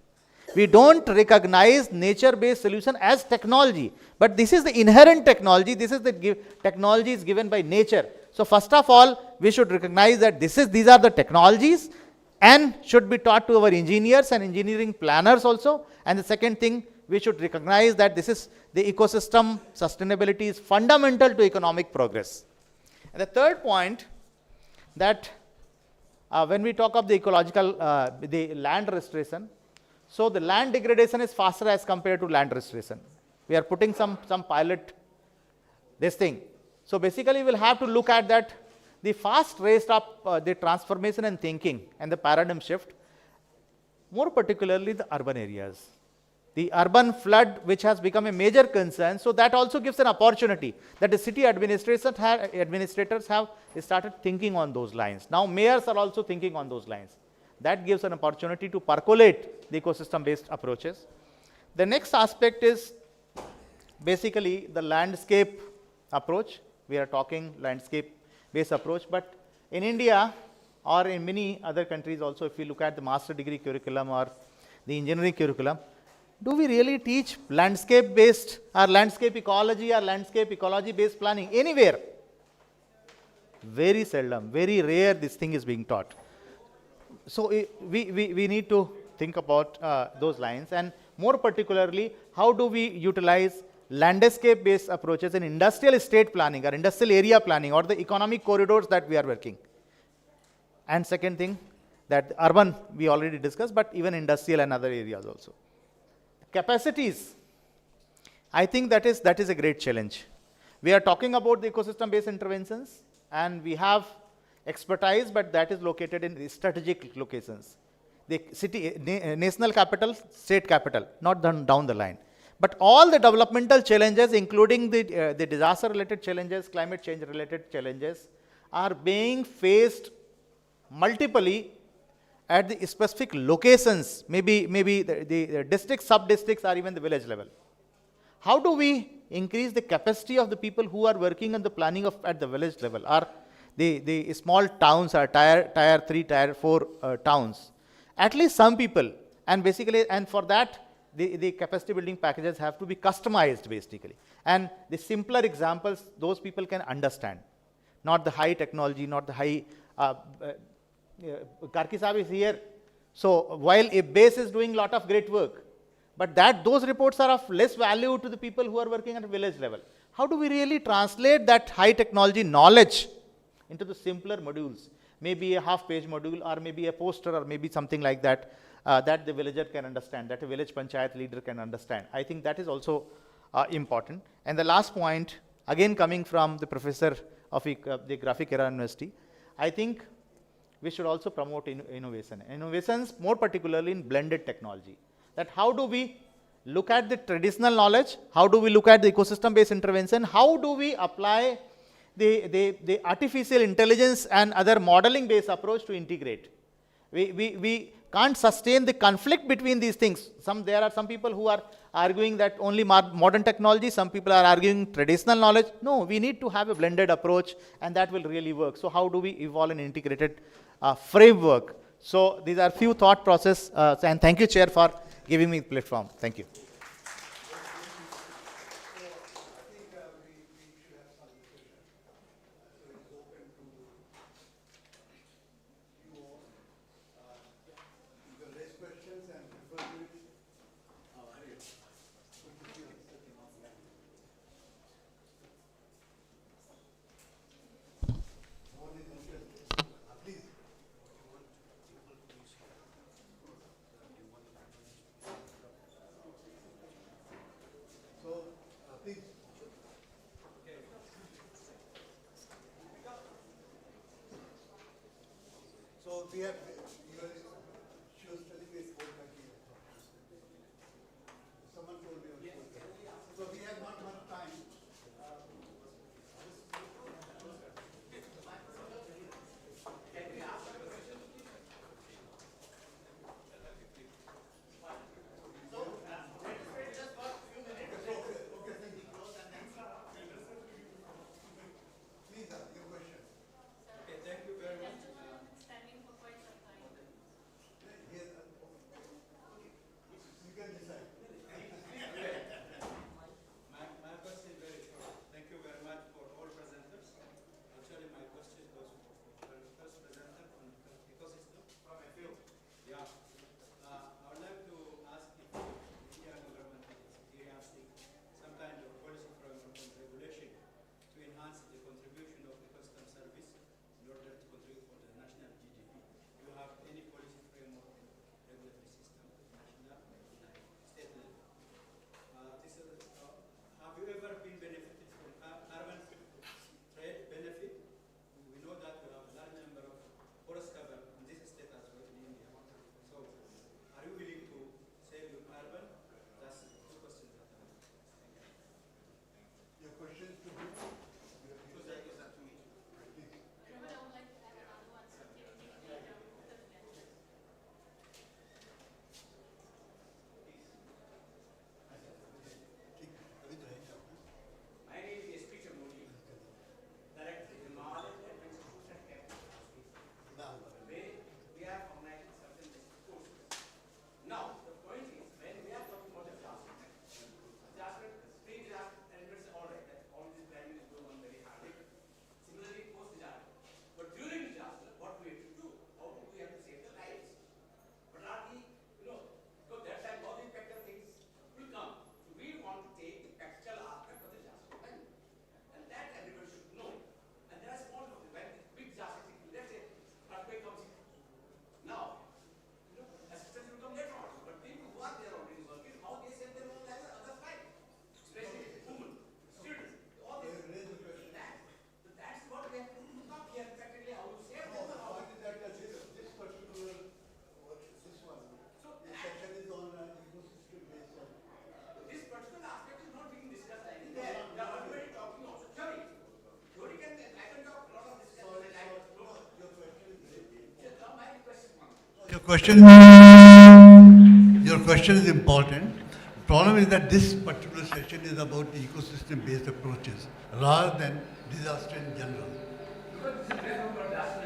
We don't recognize nature-based solution as technology, but this is the inherent technology. This is the technology is given by nature. So first of all, we should recognize that these are the technologies and should be taught to our engineers and engineering planners also. And the second thing, we should recognize that this is the ecosystem sustainability is fundamental to economic progress. And the third point, that when we talk of the ecological, the land restoration, so the land degradation is faster as compared to land restoration. We are putting some pilot this thing. So basically we'll have to look at that, the fast rate of the transformation and thinking and the paradigm shift, more particularly the urban areas. The urban flood, which has become a major concern, so that also gives an opportunity that the city administrators have started thinking on those lines. Now mayors are also thinking on those lines. That gives an opportunity to percolate the ecosystem-based approaches. The next aspect is basically the landscape approach. We are talking landscape-based approach, but in India or in many other countries also, if we look at the master degree curriculum or the engineering curriculum, do we really teach landscape-based or landscape ecology or landscape ecology-based planning anywhere? Very seldom, very rare this thing is being taught. So we need to think about those lines, and more particularly, how do we utilize landscape-based approaches in industrial estate planning or industrial area planning or the economic corridors that we are working. And second thing, that urban we already discussed, but even industrial and other areas also. Capacities, I think that is a great challenge. We are talking about the ecosystem-based interventions, and we have expertise, but that is located in strategic locations. The city, national capital, state capital, not down the line. But all the developmental challenges, including the disaster-related challenges, climate change-related challenges, are being faced multiply at the specific locations, maybe the districts, sub-districts, or even the village level. How do we increase the capacity of the people who are working on the planning of at the village level, or the small towns, or tier 3, tier 4 towns. At least some people, and basically, and for that, the capacity building packages have to be customized basically. And the simpler examples, those people can understand. Not the high technology, not the high, Karki Saab is here. So while a base is doing a lot of great work, but those reports are of less value to the people who are working at a village level. How do we really translate that high technology knowledge into the simpler modules? Maybe a half-page module, or maybe a poster, or maybe something like that, that the villager can understand, that a village panchayat leader can understand. I think that is also important. And the last point, again coming from the professor of the Graphic Era University, I think we should also promote innovation. Innovations, more particularly in blended technology. That how do we look at the traditional knowledge? How do we look at the ecosystem-based intervention? How do we apply the artificial intelligence and other modeling-based approach to integrate? We can't sustain the conflict between these things. There are some people who are arguing that only modern technology, some people are arguing traditional knowledge. No, we need to have a blended approach, and that will really work. So how do we evolve an integrated framework? So these are few thought process, and thank you, Chair, for giving me the platform. Thank you. So we have, she was telling me it's 4:30. Someone told me it was 4:30. So we have not much time. Please ask your question. Okay, thank you very much. You can decide. My question is very short. Thank you very much for all presenters. Actually, my question goes for the first presenter on ecosystem. From a few. Yeah. I would like to ask if the Indian government is creating some kind of policy framework and regulation to enhance the contribution of the custom service in order to contribute for the national GDP. Do you have any policy framework and regulatory system at national and state level? Have you ever been benefited from urban trade benefit? We know that we have a large number of forest cover in this state as well in India. So, are you willing to save your urban? That's two questions that I have. Your question is to who? So that is up to me. My name is Peter Modi, Director of the Modern Institution where we are organizing certain courses. Now, the point is, when we are talking about disaster, pre-disaster, and it's all right, that all this planning is going on very hard. Similarly, post-disaster. But during disaster, what we have to do? How do we have to save the lives? But are we, because that time all the factor things will come. So we want to take the factual aspect of the disaster planning. And that everybody should know. And there are small when big disaster, let's say earthquake comes in. Now, assistance will come later on. But people who are there already working, how they save their own lives are other side. Especially women, children, all this. So that's what we have to talk here practically how to save them. What is that? This particular, this one, this section is on ecosystem based. This particular aspect is not being discussed like there. We are already talking also theory. Theory can, I can talk a lot of this. Your question is important, problem is that this particular session is about the ecosystem-based approaches rather than disaster in general.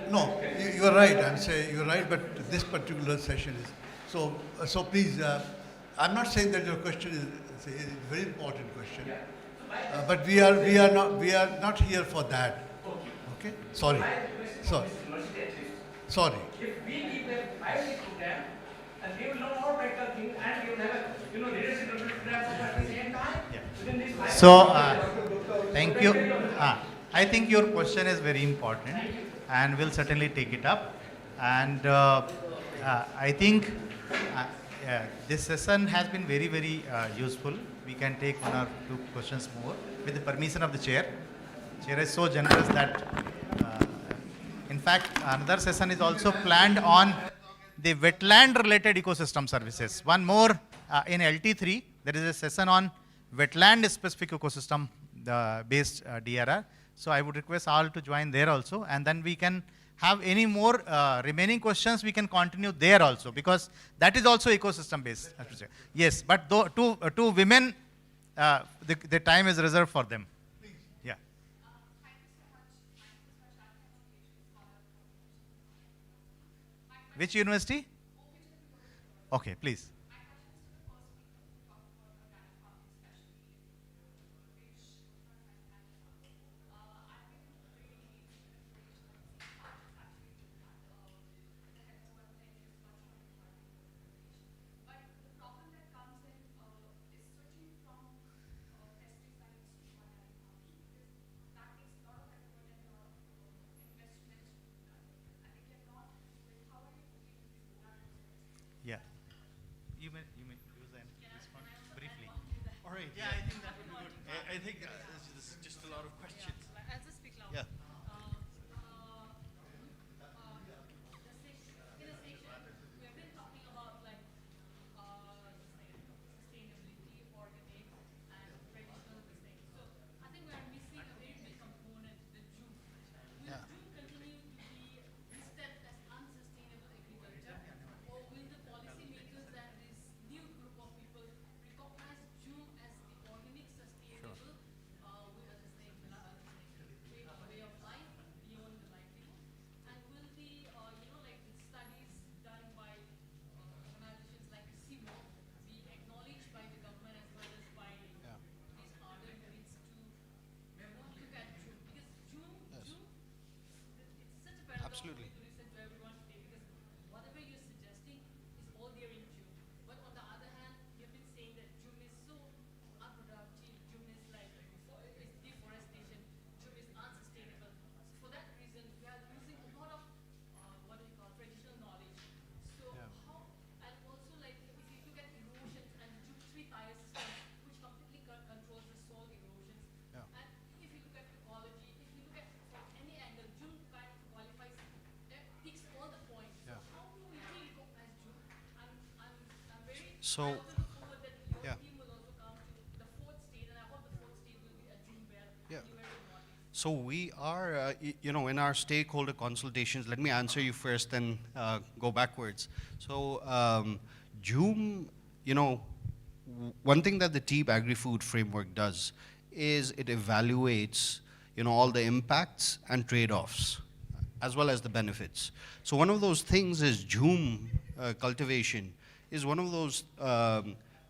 No, you are right. I'm saying you're right, but this particular session is so. So please, I'm not saying that your question is a very important question, but we are not here for that. Okay? Sorry. Sorry. If we keep a 5-week program, and they will learn more practical things, and they will have a leadership program at the same time. Within these 5 So, thank you. I think your question is very important, and we'll certainly take it up. And I think this session has been very, very useful. We can take 1 or 2 questions more with the permission of the chair. Chair is so generous that, in fact, another session is also planned on the wetland-related ecosystem services. One more in LT3, there is a session on wetland-specific ecosystem based DRR. So I would request all to join there also, and then we can have any more remaining questions, we can continue there also, because that is also ecosystem based. Yes, but two women, the time is reserved for them. Yeah. Which university? Okay, please. Yeah. You may use and respond briefly. All right. Yeah, I think that would be good. I think this is just a lot of questions. I'll just speak loud. Yeah. In the station, we have been talking about like sustainability, organic, and traditional things. So I think we are missing a very big component, the June. Will June continue to be listed as unsustainable agriculture, or will the policymakers and this new group of people recognize June as the organic, sustainable, way of life beyond the livelihood? And will the like the studies done by organizations like CIMO be acknowledged by the government as well as by these other units to look at June? Because June, it's such a paradox to listen to everyone today, because whatever you're suggesting is all there in June. But on the other hand, you've been saying that June is so unproductive, June is like it's deforestation, June is unsustainable. So for that reason, we are losing a lot of traditional knowledge. So how, and also like if you look at erosions and June 3-tier system, which completely controls the soil erosions. And if you look at ecology, if you look at from any angle, June kind of qualifies, ticks all the points. So how do we really recognize June? I'm very So- I also look forward that your Yeah. team will also come to the 4th state, and I hope the 4th state will be a June where Yeah. you very important. So we are, in our stakeholder consultations, let me answer you first, then go backwards. So Joom, one thing that the TEEB Agri-Food Framework does is it evaluates, all the impacts and trade-offs, as well as the benefits. So one of those things is Joom cultivation is one of those,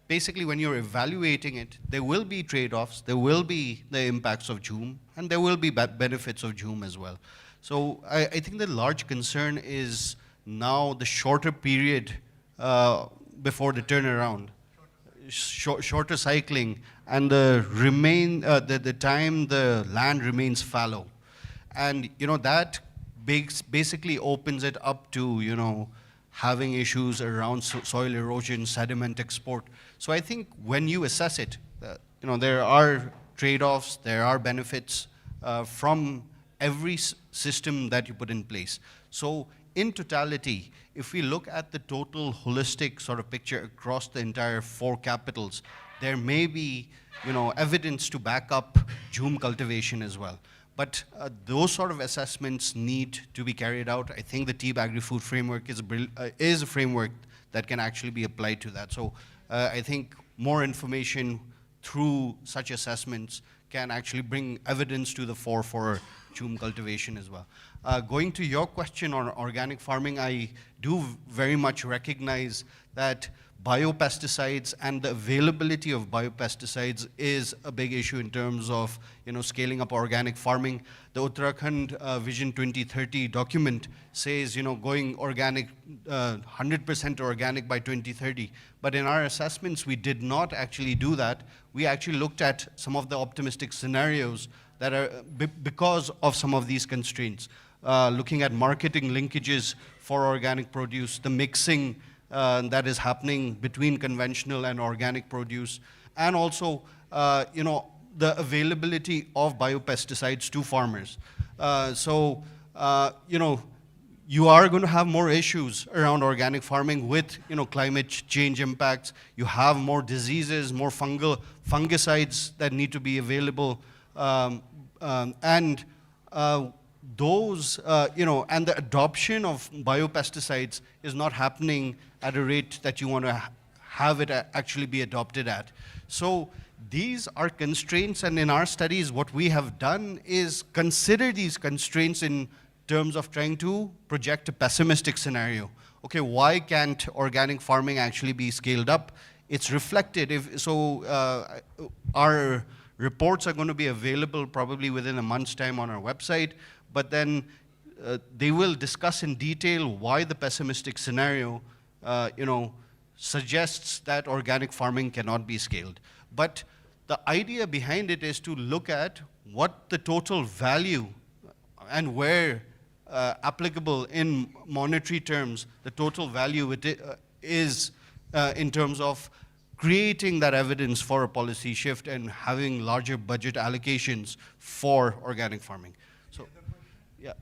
basically when you're evaluating it, there will be trade-offs, there will be the impacts of Joom, and there will be benefits of Joom as well. So I think the large concern is now the shorter period before the turnaround, shorter cycling, and the time the land remains fallow. And that basically opens it up to, having issues around soil erosion, sediment export. So I think when you assess it, there are trade-offs, there are benefits from every system that you put in place. So in totality, if we look at the total holistic sort of picture across the entire 4 capitals, there may be, evidence to back up Joom cultivation as well. But those sort of assessments need to be carried out. I think the TEEB Agri-Food Framework is a framework that can actually be applied to that. So I think more information through such assessments can actually bring evidence to the fore for chum cultivation as well. Going to your question on organic farming, I do very much recognize that biopesticides and the availability of biopesticides is a big issue in terms of scaling up organic farming. The Uttarakhand Vision 2030 document says going organic, 100% organic by 2030. But in our assessments, we did not actually do that. We actually looked at some of the optimistic scenarios that are because of some of these constraints. Looking at marketing linkages for organic produce, the mixing that is happening between conventional and organic produce, and also, the availability of biopesticides to farmers. You are going to have more issues around organic farming with, climate change impacts. You have more diseases, more fungicides that need to be available, and the adoption of biopesticides is not happening at a rate that you want to have it actually be adopted at. So these are constraints, and in our studies, what we have done is consider these constraints in terms of trying to project a pessimistic scenario. Okay, why can't organic farming actually be scaled up? It's reflected. Our reports are going to be available probably within a month's time on our website, but then they will discuss in detail why the pessimistic scenario suggests that organic farming cannot be scaled. But the idea behind it is to look at what the total value and where applicable in monetary terms, the total value is in terms of creating that evidence for a policy shift and having larger budget allocations for organic farming. So, yeah.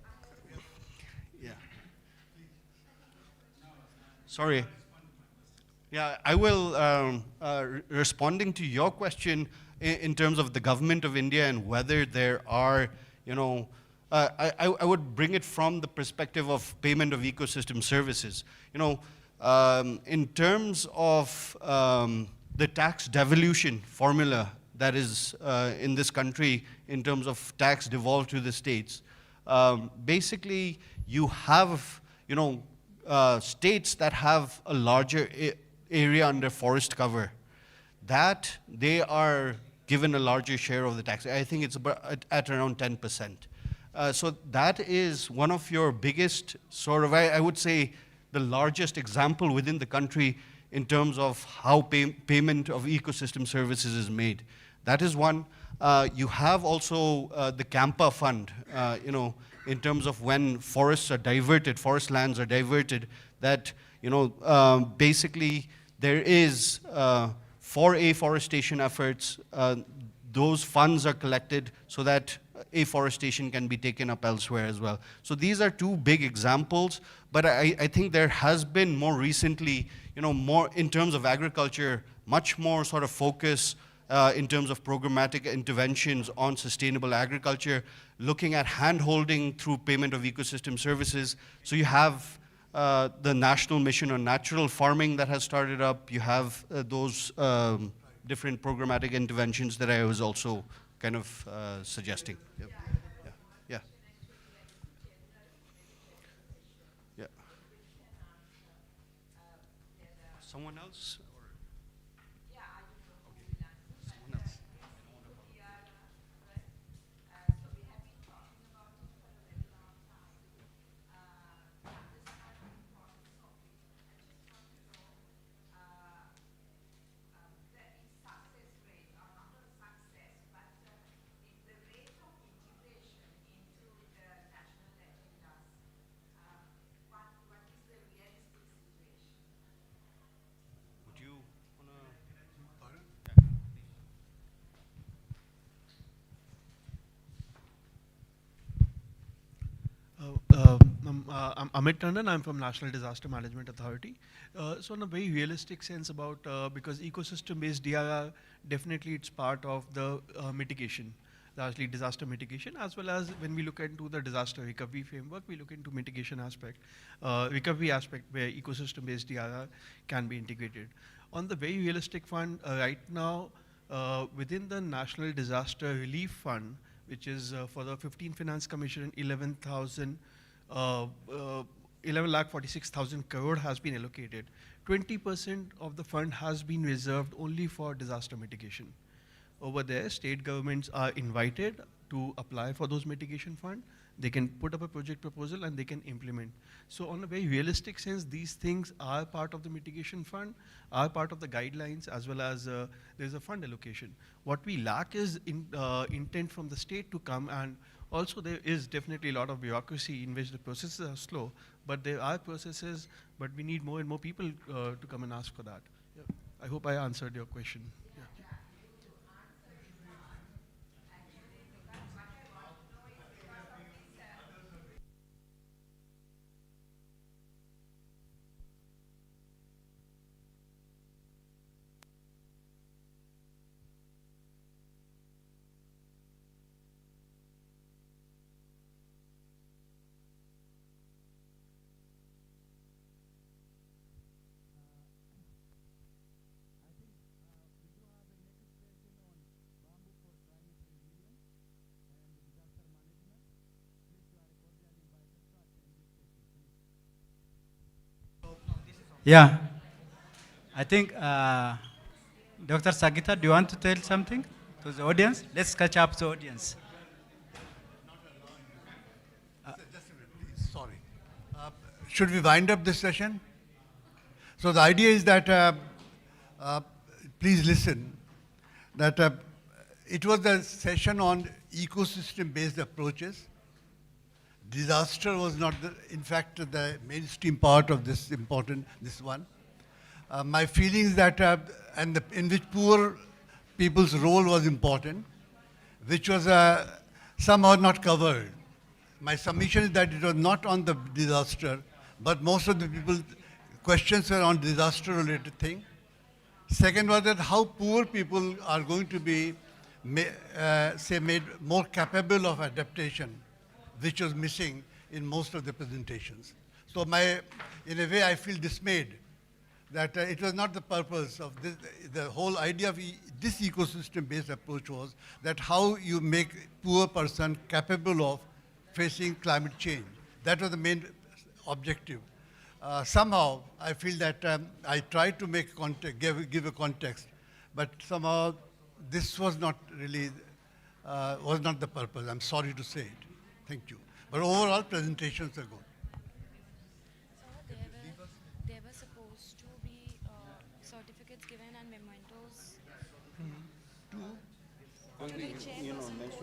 Yeah. Sorry. Yeah, I will, responding to your question in terms of the government of India and whether there are, I would bring it from the perspective of payment of ecosystem services. In terms of the tax devolution formula that is in this country in terms of tax devolved to the states, basically you have, states that have a larger area under forest cover, that they are given a larger share of the tax. I think it's about at around 10%. So that is one of your biggest sort of, I would say, the largest example within the country in terms of how payment of ecosystem services is made. That is one. You have also the Campa fund, in terms of when forests are diverted, forest lands are diverted, that, basically there is, for afforestation efforts, those funds are collected so that afforestation can be taken up elsewhere as well. So these are two big examples, but I think there has been more recently, more in terms of agriculture, much more sort of focus in terms of programmatic interventions on sustainable agriculture, looking at hand-holding through payment of ecosystem services. So you have the National Mission on Natural Farming that has started up. You have those different programmatic interventions that I was also kind of suggesting. Yep. Yeah. Yeah. Someone else? Someone else. I'm Amit Tandon. I'm from National Disaster Management Authority. So in a very realistic sense about, because ecosystem-based DRR, definitely it's part of the mitigation, largely disaster mitigation, as well as when we look into the disaster recovery framework, we look into mitigation aspect, recovery aspect where ecosystem-based DRR can be integrated. On the very realistic fund, right now, within the National Disaster Relief Fund, which is for the 15 Finance Commission, 11,46,000 crore has been allocated. 20% of the fund has been reserved only for disaster mitigation. Over there, state governments are invited to apply for those mitigation fund. They can put up a project proposal and they can implement. So on a very realistic sense, these things are part of the mitigation fund, are part of the guidelines, as well as there's a fund allocation. What we lack is intent from the state to come, and also there is definitely a lot of bureaucracy in which the processes are slow, but there are processes, but we need more and more people to come and ask for that. Yeah. I hope I answered your question. Yeah. Yeah, I think Dr. Sagita, do you want to tell something to the audience? Let's catch up the audience. Sorry. Should we wind up this session? So the idea is that, please listen, that it was a session on ecosystem-based approaches. Disaster was not, in fact, the mainstream part of this one. My feeling is that, in which poor people's role was important, which was somehow not covered. My submission is that it was not on the disaster, but most of the people's questions were on disaster-related thing. Second was that how poor people are going to be, made more capable of adaptation, which was missing in most of the presentations. So in a way, I feel dismayed that it was not the purpose of this. The whole idea of this ecosystem-based approach was that how you make poor person capable of facing climate change. That was the main objective. Somehow, I feel that I tried to make give a context, but somehow this was not really, was not the purpose. I'm sorry to say it. Thank you. But overall, presentations are good. There were supposed to be certificates given and mementos. Ministry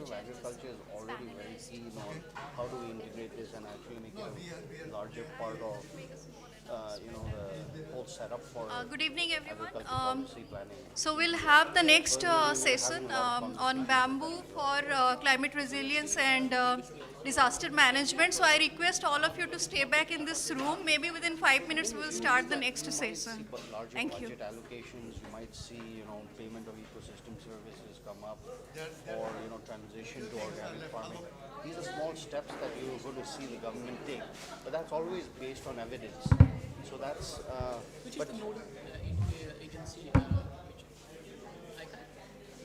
of Agriculture is already very keen on how do we integrate this and actually make it a larger part of, the whole setup for good evening, everyone. policy planning. So we'll have the next session on bamboo for climate resilience and disaster management. So I request all of you to stay back in this room. Maybe within 5 minutes we'll start the next session. Thank you. Budget allocations, you might see, payment of ecosystem services come up, or transition to organic farming. These are small steps that you're going to see the government take, but that's always based on evidence. So that's. Which is the nodal agency?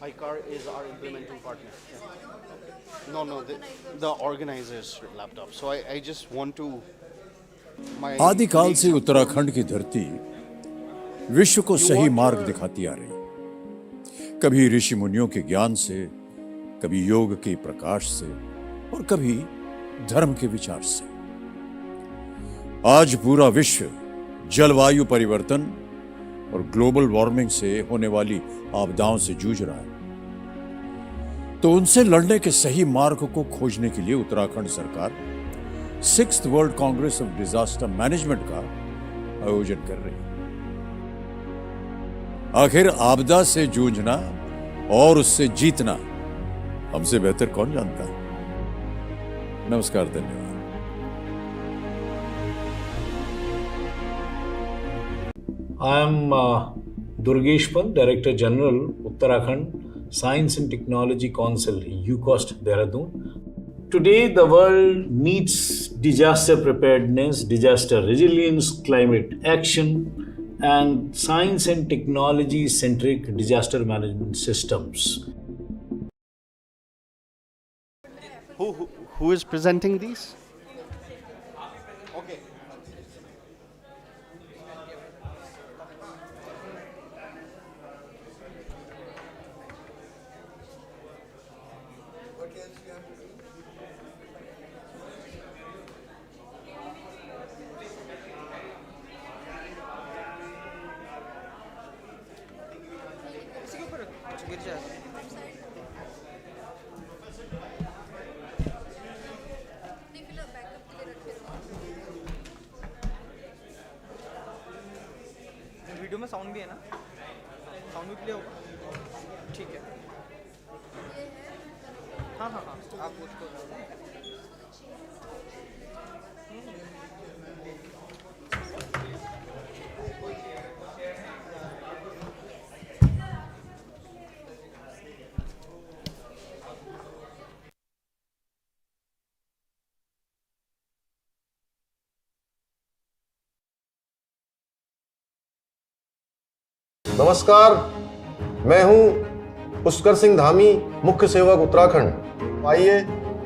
ICAR is our implementing partner. Yeah. No, the organizer's laptop. So I just want to. आदिकाल से उत्तराखंड की धरती विश्व को सही मार्ग दिखाती आ रही, कभी ऋषि मुनियों के ज्ञान से, कभी योग के प्रकाश से और कभी धर्म के विचार से। आज पूरा विश्व जलवायु परिवर्तन और ग्लोबल वार्मिंग से होने वाली आपदाओं से जूझ रहा है, तो उनसे लड़ने के सही मार्ग को खोजने के लिए उत्तराखंड सरकार 6th world Congress of disaster management का आयोजन कर रही है। आखिर आपदा से जूझना और उससे जीतना हमसे बेहतर कौन जानता है। नमस्कार, धन्यवाद। I am Durgesh Pant, Director General, Uttarakhand Science and Technology Council, UCOST, Dehradun. Today, the world needs disaster preparedness, disaster resilience, climate action, and science and technology centric disaster management systems. Who is presenting these? Okay. Video में sound भी है ना, sound भी play होगा, ठीक है। हाँ हाँ हाँ, आप उसको नमस्कार, मैं हूं पुष्कर सिंह धामी, मुख्य सेवक उत्तराखंड। आइए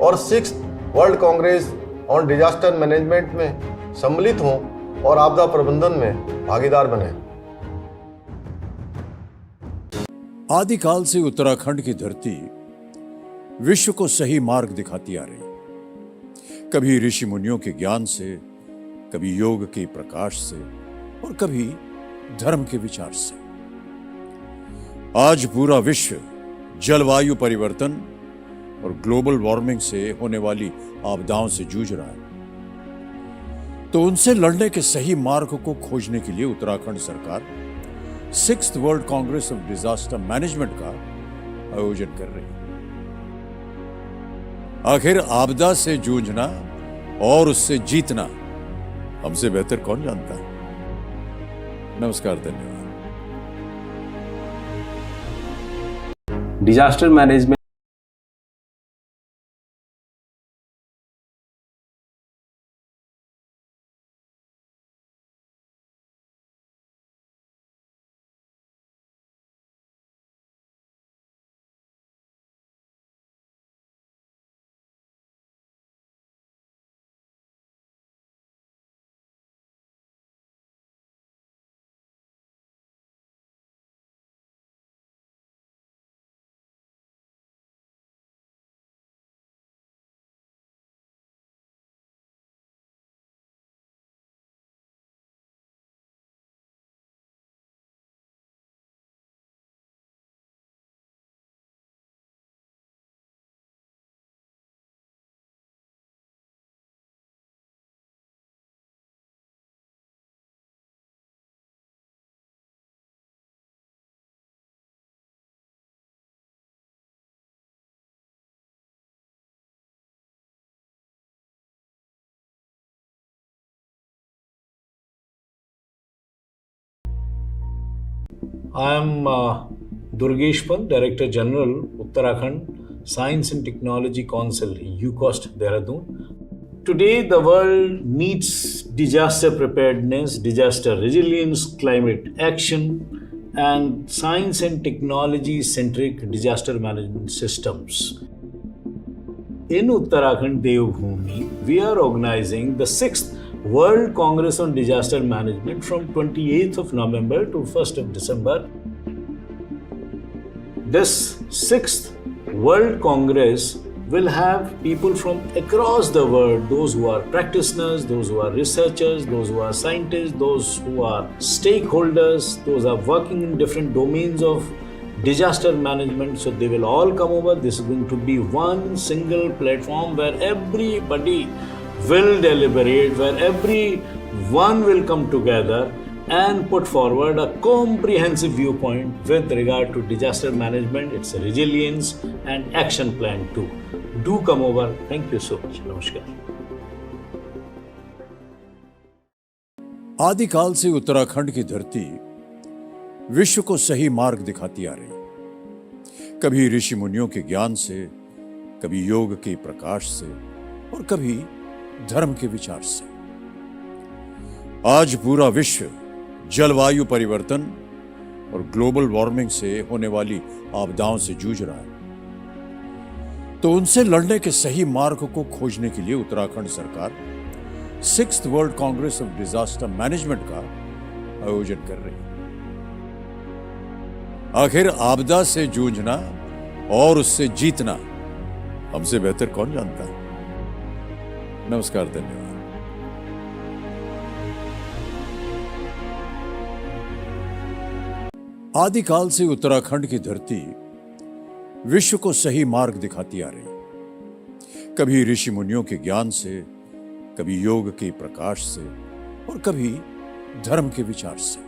और 6th world Congress on disaster management में सम्मिलित हों और आपदा प्रबंधन में भागीदार बने। आदिकाल से उत्तराखंड की धरती विश्व को सही मार्ग दिखाती आ रही। कभी ऋषि मुनियों के ज्ञान से, कभी योग के प्रकाश से और कभी धर्म के विचार से। आज पूरा विश्व जलवायु परिवर्तन और ग्लोबल वार्मिंग से होने वाली आपदाओं से जूझ रहा है। तो उनसे लड़ने के सही मार्ग को खोजने के लिए उत्तराखंड सरकार 6th world Congress of disaster management का आयोजन कर रही है। आखिर आपदा से जूझना और उससे जीतना हमसे बेहतर कौन जानता है। नमस्कार, धन्यवाद। Disaster management I am Durgesh Pant, Director General, Uttarakhand Science and Technology Council, UCOST, Dehradun. Today, the world needs disaster preparedness, disaster resilience, climate action, and science and technology centric disaster management systems. In Uttarakhand Devbhoomi, we are organizing the 6th World Congress on Disaster Management from 28th of November to 1st of December. This 6th World Congress will have people from across the world, those who are practitioners, those who are researchers, those who are scientists, those who are stakeholders, those who are working in different domains of disaster management. So they will all come over. This is going to be one single platform where everybody will deliberate, where everyone will come together and put forward a comprehensive viewpoint with regard to disaster management, its resilience and action plan too. Do come over. Thank you so much. Namaskar. आदिकाल से उत्तराखंड की धरती विश्व को सही मार्ग दिखाती आ रही। कभी ऋषि मुनियों के ज्ञान से, कभी योग के प्रकाश से और कभी धर्म के विचार से। आज पूरा विश्व जलवायु परिवर्तन और ग्लोबल वार्मिंग से होने वाली आपदाओं से जूझ रहा है, तो उनसे लड़ने के सही मार्ग को खोजने के लिए उत्तराखंड सरकार 6th world Congress of disaster management का आयोजन कर रही है। आखिर आपदा से जूझना और उससे जीतना हमसे बेहतर कौन जानता है। नमस्कार, धन्यवाद। आदिकाल से उत्तराखंड की धरती विश्व को सही मार्ग दिखाती आ रही है, कभी ऋषि मुनियों के ज्ञान से, कभी योग के प्रकाश से और कभी धर्म के विचार से।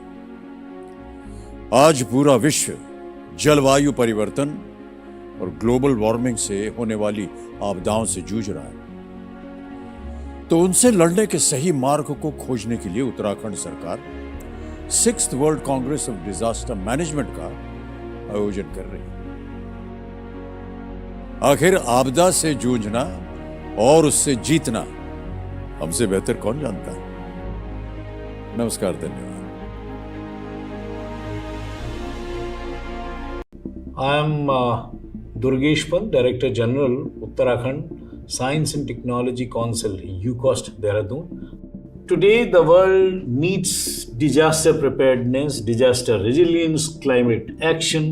आज पूरा विश्व जलवायु परिवर्तन और ग्लोबल वार्मिंग से होने वाली आपदाओं से जूझ रहा है, तो उनसे लड़ने के सही मार्ग को खोजने के लिए उत्तराखंड सरकार 6th world Congress of disaster management का आयोजन कर रही है। आखिर आपदा से जूझना और उससे जीतना हमसे बेहतर कौन जानता है। नमस्कार, धन्यवाद। I am Durgesh Pant, Director General, Uttarakhand Science and Technology Council, UCOST, Dehradun. Today, the world needs disaster preparedness, disaster resilience, climate action,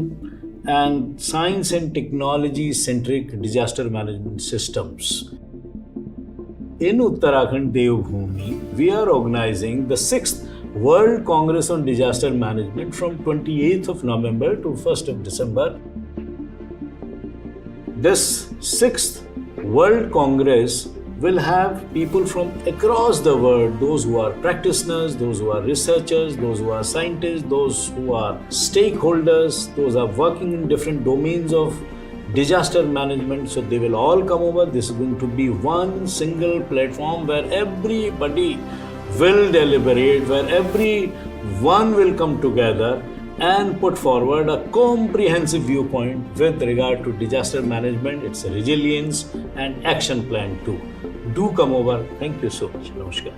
and science and technology-centric disaster management systems. In Uttarakhand Devbhoomi, we are organizing the 6th World Congress on Disaster Management from 28th of November to 1st of December. This 6th World Congress will have people from across the world, those who are practitioners, those who are researchers, those who are scientists, those who are stakeholders, those who are working in different domains of disaster management. So they will all come over. This is going to be one single platform where everybody will deliberate, where everyone will come together and put forward a comprehensive viewpoint with regard to disaster management, its resilience and action plan too. Do come over. Thank you so much. Namaskar.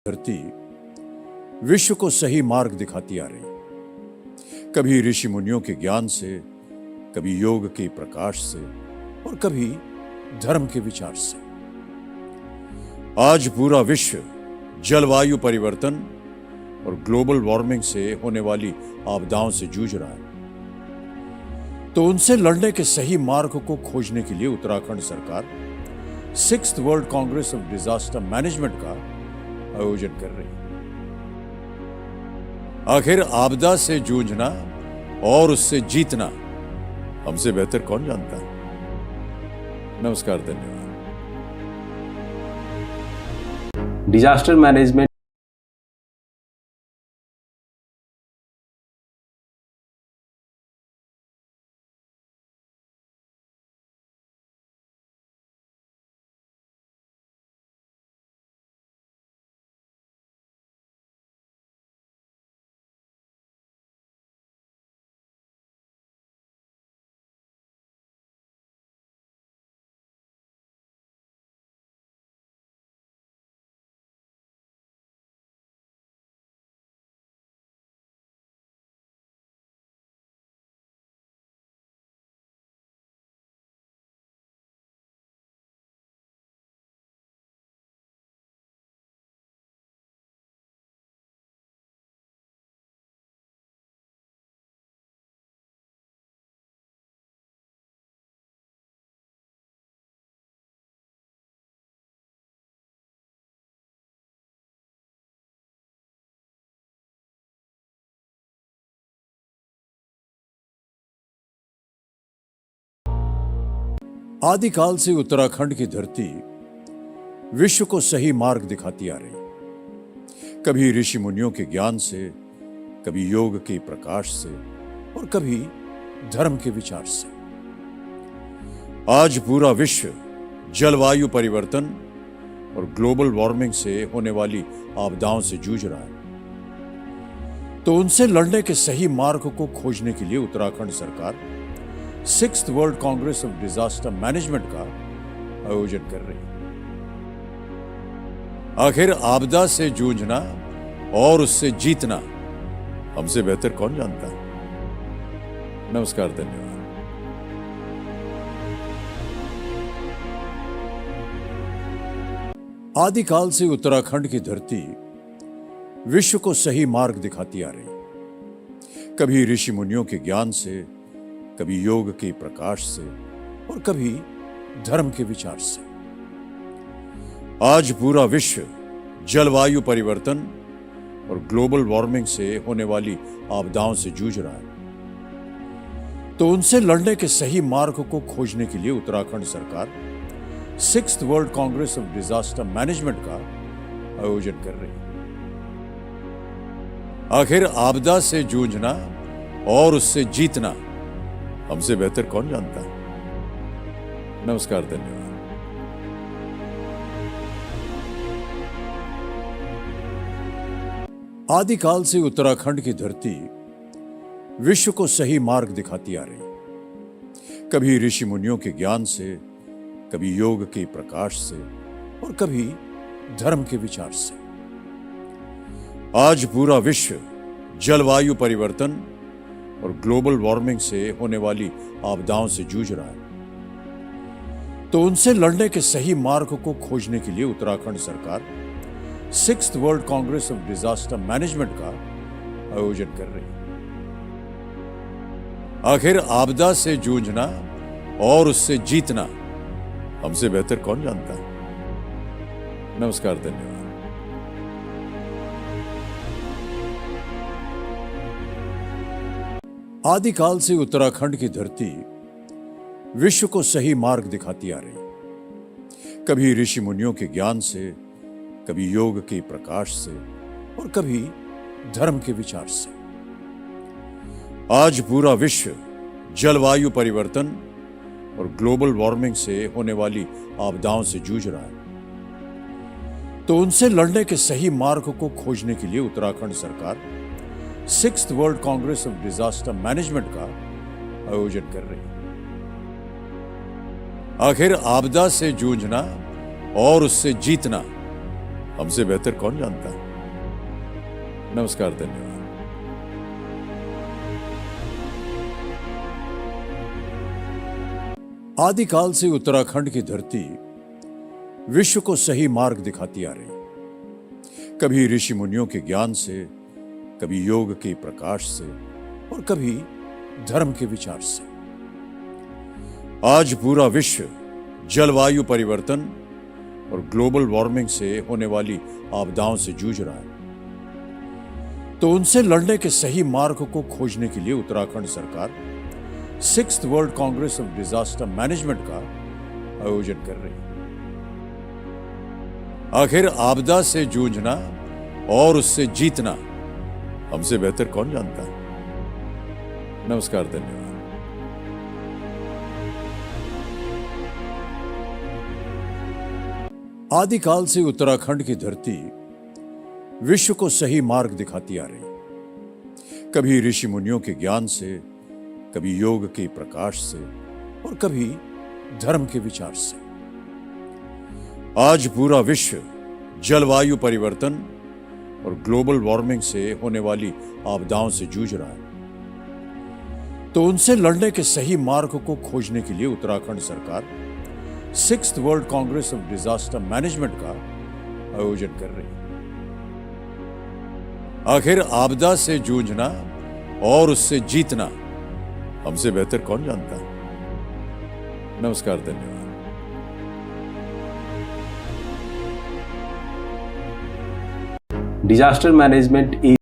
धरती विश्व को सही मार्ग दिखाती आ रही। कभी ऋषि मुनियों के ज्ञान से, कभी योग के प्रकाश से और कभी धर्म के विचार से। आज पूरा विश्व जलवायु परिवर्तन और ग्लोबल वार्मिंग से होने वाली आपदाओं से जूझ रहा है। तो उनसे लड़ने के सही मार्ग को खोजने के लिए उत्तराखंड सरकार 6th world Congress of disaster management का आयोजन कर रही है। आखिर आपदा से जूझना और उससे जीतना हमसे बेहतर कौन जानता है। नमस्कार, धन्यवाद। डिजास्टर मैनेजमेंट आदिकाल से उत्तराखंड की धरती विश्व को सही मार्ग दिखाती आ रही। कभी ऋषि मुनियों के ज्ञान से, कभी योग के प्रकाश से और कभी धर्म के विचार से। आज पूरा विश्व जलवायु परिवर्तन और ग्लोबल वार्मिंग से होने वाली आपदाओं से जूझ रहा है। तो उनसे लड़ने के सही मार्ग को खोजने के लिए उत्तराखंड सरकार 6th world Congress of disaster management का आयोजन कर रही है। आखिर आपदा से जूझना और उससे जीतना हमसे बेहतर कौन जानता है। नमस्कार, धन्यवाद। आदिकाल से उत्तराखंड की धरती विश्व को सही मार्ग दिखाती आ रही। कभी ऋषि मुनियों के ज्ञान से, कभी योग के प्रकाश से और कभी धर्म के विचार से। आज पूरा विश्व जलवायु परिवर्तन और ग्लोबल वार्मिंग से होने वाली आपदाओं से जूझ रहा है। तो उनसे लड़ने के सही मार्ग को खोजने के लिए उत्तराखंड सरकार 6th world Congress of disaster management का आयोजन कर रही है। आखिर आपदा से जूझना और उससे जीतना हमसे बेहतर कौन जानता है। नमस्कार, धन्यवाद। आदिकाल से उत्तराखंड की धरती विश्व को सही मार्ग दिखाती आ रही। कभी ऋषि मुनियों के ज्ञान से, कभी योग के प्रकाश से और कभी धर्म के विचार से। आज पूरा विश्व जलवायु परिवर्तन और ग्लोबल वार्मिंग से होने वाली आपदाओं से जूझ रहा है। तो उनसे लड़ने के सही मार्ग को खोजने के लिए उत्तराखंड सरकार 6th world Congress of disaster management का आयोजन कर रही है। आखिर आपदा से जूझना और उससे जीतना हमसे बेहतर कौन जानता है। नमस्कार, धन्यवाद। आदिकाल से उत्तराखंड की धरती विश्व को सही मार्ग दिखाती आ रही। कभी ऋषि मुनियों के ज्ञान से, कभी योग के प्रकाश से और कभी धर्म के विचार से। आज पूरा विश्व जलवायु परिवर्तन और ग्लोबल वार्मिंग से होने वाली आपदाओं से जूझ रहा है। तो उनसे लड़ने के सही मार्ग को खोजने के लिए उत्तराखंड सरकार 6th world Congress of disaster management का आयोजन कर रही है। आखिर आपदा से जूझना और उससे जीतना हमसे बेहतर कौन जानता है। नमस्कार, धन्यवाद। आदिकाल से उत्तराखंड की धरती विश्व को सही मार्ग दिखाती आ रही। कभी ऋषि मुनियों के ज्ञान से, कभी योग के प्रकाश से और कभी धर्म के विचार से। आज पूरा विश्व जलवायु परिवर्तन और ग्लोबल वार्मिंग से होने वाली आपदाओं से जूझ रहा है। तो उनसे लड़ने के सही मार्ग को खोजने के लिए उत्तराखंड सरकार 6th world Congress of disaster management का आयोजन कर रही है। आखिर आपदा से जूझना और उससे जीतना हमसे बेहतर कौन जानता है। नमस्कार, धन्यवाद। आदिकाल से उत्तराखंड की धरती विश्व को सही मार्ग दिखाती आ रही। कभी ऋषि मुनियों के ज्ञान से, कभी योग के प्रकाश से और कभी धर्म के विचार से। आज पूरा विश्व जलवायु परिवर्तन और ग्लोबल वार्मिंग से होने वाली आपदाओं से जूझ रहा है। तो उनसे लड़ने के सही मार्ग को खोजने के लिए उत्तराखंड सरकार 6th world Congress of disaster management का आयोजन कर रही है। आखिर आपदा से जूझना और उससे जीतना हमसे बेहतर कौन जानता है। नमस्कार, धन्यवाद। Disaster management is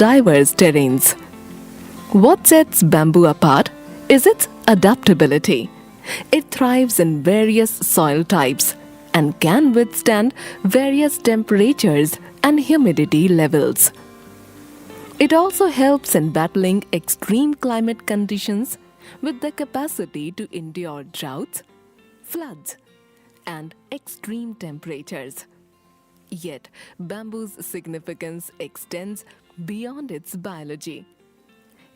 diverse terrains. What sets bamboo apart is its adaptability. It thrives in various soil types and can withstand various temperatures and humidity levels. It also helps in battling extreme climate conditions with the capacity to endure droughts, floods, and extreme temperatures. Yet, bamboo's significance extends beyond its biology.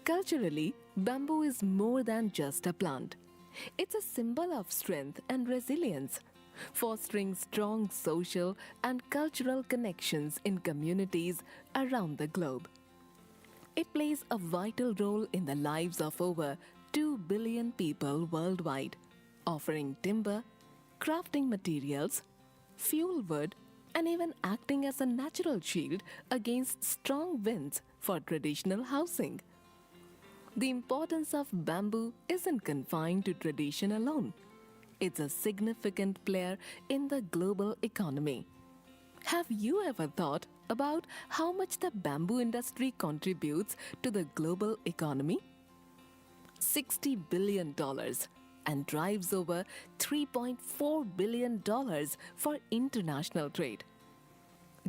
Culturally, bamboo is more than just a plant. It's a symbol of strength and resilience, fostering strong social and cultural connections in communities around the globe. It plays a vital role in the lives of over 2 billion people worldwide, offering timber, crafting materials, fuel wood, and even acting as a natural shield against strong winds for traditional housing. The importance of bamboo isn't confined to tradition alone. it's a significant player in the global economy. Have you ever thought about how much the bamboo industry contributes to the global economy? $60 billion and drives over $3.4 billion for international trade.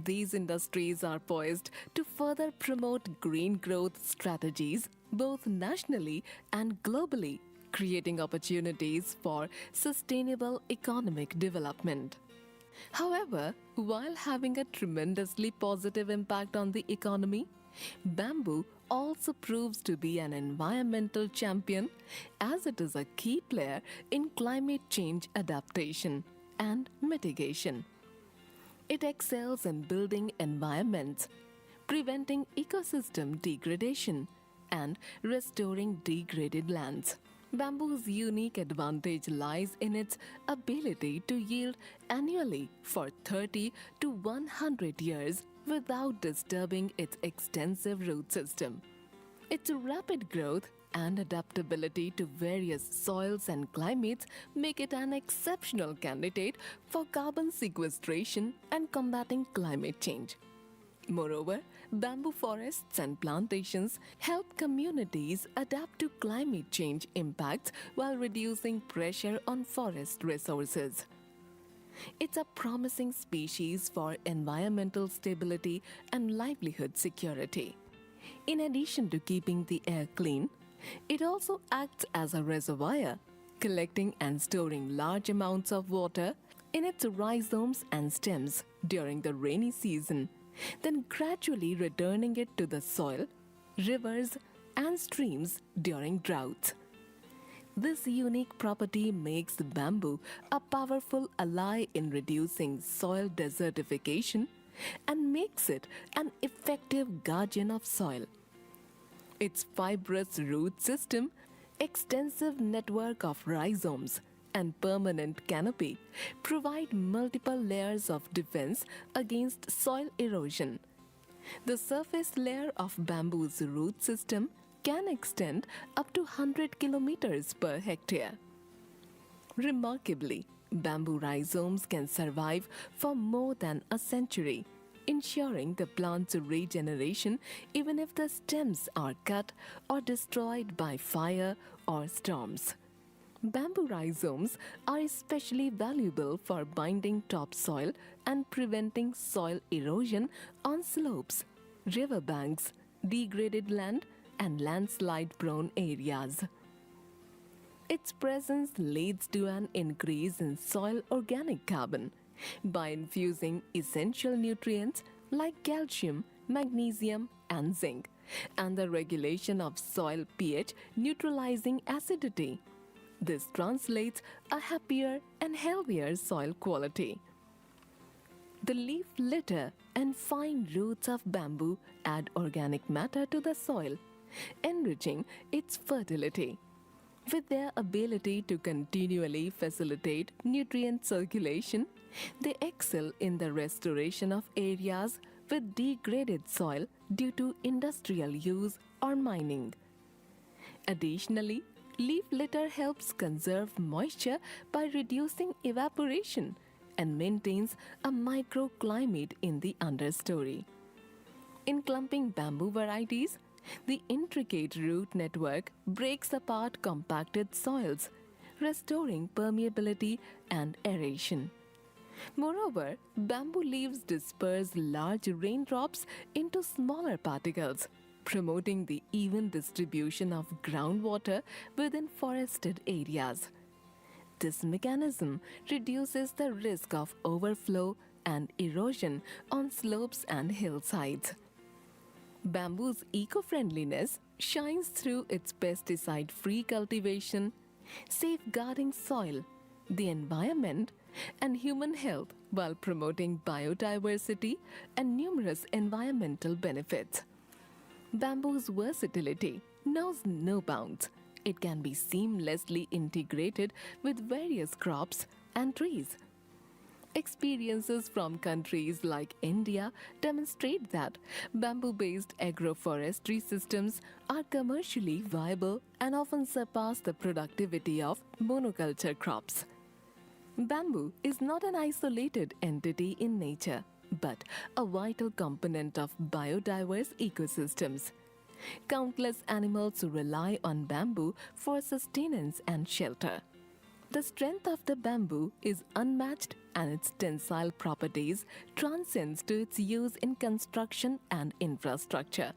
These industries are poised to further promote green growth strategies both nationally and globally, creating opportunities for sustainable economic development. However, while having a tremendously positive impact on the economy, bamboo also proves to be an environmental champion as it is a key player in climate change adaptation and mitigation. It excels in building environments, preventing ecosystem degradation, and restoring degraded lands. Bamboo's unique advantage lies in its ability to yield annually for 30 to 100 years without disturbing its extensive root system. Its rapid growth and adaptability to various soils and climates make it an exceptional candidate for carbon sequestration and combating climate change. Moreover, bamboo forests and plantations help communities adapt to climate change impacts while reducing pressure on forest resources. It's a promising species for environmental stability and livelihood security. In addition to keeping the air clean, it also acts as a reservoir, collecting and storing large amounts of water in its rhizomes and stems during the rainy season, then gradually returning it to the soil, rivers, and streams during droughts. This unique property makes bamboo a powerful ally in reducing soil desertification and makes it an effective guardian of soil. Its fibrous root system, extensive network of rhizomes, and permanent canopy provide multiple layers of defense against soil erosion. The surface layer of bamboo's root system can extend up to 100 kilometers per hectare. Remarkably, bamboo rhizomes can survive for more than a century, ensuring the plant's regeneration even if the stems are cut or destroyed by fire or storms. Bamboo rhizomes are especially valuable for binding topsoil and preventing soil erosion on slopes, riverbanks, degraded land, and landslide-prone areas. Its presence leads to an increase in soil organic carbon by infusing essential nutrients like calcium, magnesium, and zinc, and the regulation of soil pH, neutralizing acidity. This translates a happier and healthier soil quality. The leaf litter and fine roots of bamboo add organic matter to the soil, enriching its fertility. With their ability to continually facilitate nutrient circulation, they excel in the restoration of areas with degraded soil due to industrial use or mining. Additionally, leaf litter helps conserve moisture by reducing evaporation and maintains a microclimate in the understory. In clumping bamboo varieties, the intricate root network breaks apart compacted soils, restoring permeability and aeration. Moreover, bamboo leaves disperse large raindrops into smaller particles, promoting the even distribution of groundwater within forested areas. This mechanism reduces the risk of overflow and erosion on slopes and hillsides. Bamboo's eco-friendliness shines through its pesticide-free cultivation, safeguarding soil, the environment, and human health while promoting biodiversity and numerous environmental benefits. Bamboo's versatility knows no bounds. It can be seamlessly integrated with various crops and trees. Experiences from countries like India demonstrate that bamboo-based agroforestry systems are commercially viable and often surpass the productivity of monoculture crops. Bamboo is not an isolated entity in nature, but a vital component of biodiverse ecosystems. Countless animals rely on bamboo for sustenance and shelter. The strength of the bamboo is unmatched and its tensile properties transcends to its use in construction and infrastructure.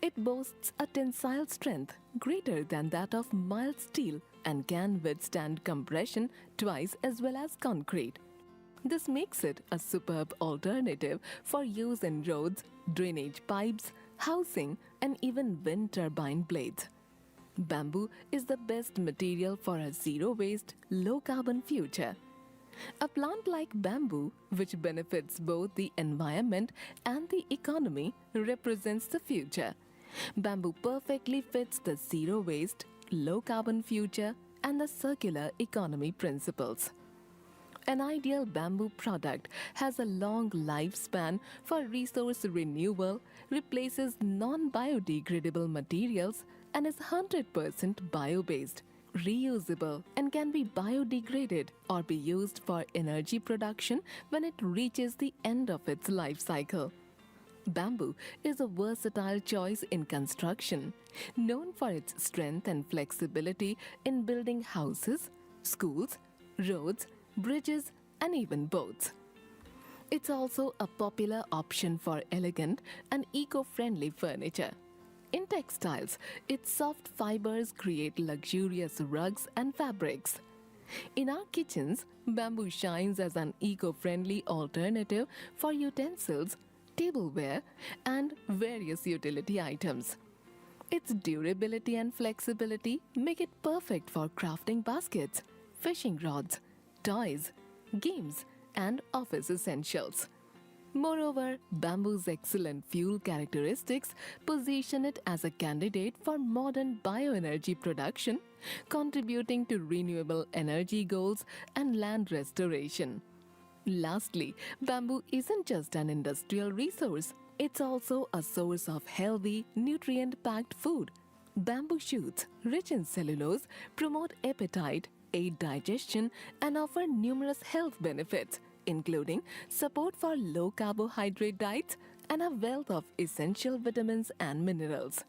It boasts a tensile strength greater than that of mild steel and can withstand compression twice as well as concrete. This makes it a superb alternative for use in roads, drainage pipes, housing, and even wind turbine blades. Bamboo is the best material for a zero-waste, low-carbon future. A plant like bamboo, which benefits both the environment and the economy, represents the future. Bamboo perfectly fits the zero-waste, low-carbon future and the circular economy principles. An ideal bamboo product has a long lifespan for resource renewal, replaces non-biodegradable materials, and is 100% bio-based, reusable, and can be biodegraded or be used for energy production when it reaches the end of its life cycle. Bamboo is a versatile choice in construction, known for its strength and flexibility in building houses, schools, roads, bridges, and even boats. It's also a popular option for elegant and eco-friendly furniture. In textiles, its soft fibers create luxurious rugs and fabrics. In our kitchens, bamboo shines as an eco-friendly alternative for utensils, tableware, and various utility items. Its durability and flexibility make it perfect for crafting baskets, fishing rods, toys, games, and office essentials. Moreover, bamboo's excellent fuel characteristics position it as a candidate for modern bioenergy production, contributing to renewable energy goals and land restoration. Lastly, bamboo isn't just an industrial resource, it's also a source of healthy, nutrient-packed food. Bamboo shoots, rich in cellulose, promote appetite, aid digestion, and offer numerous health benefits, including support for low-carbohydrate diets and a wealth of essential vitamins and minerals.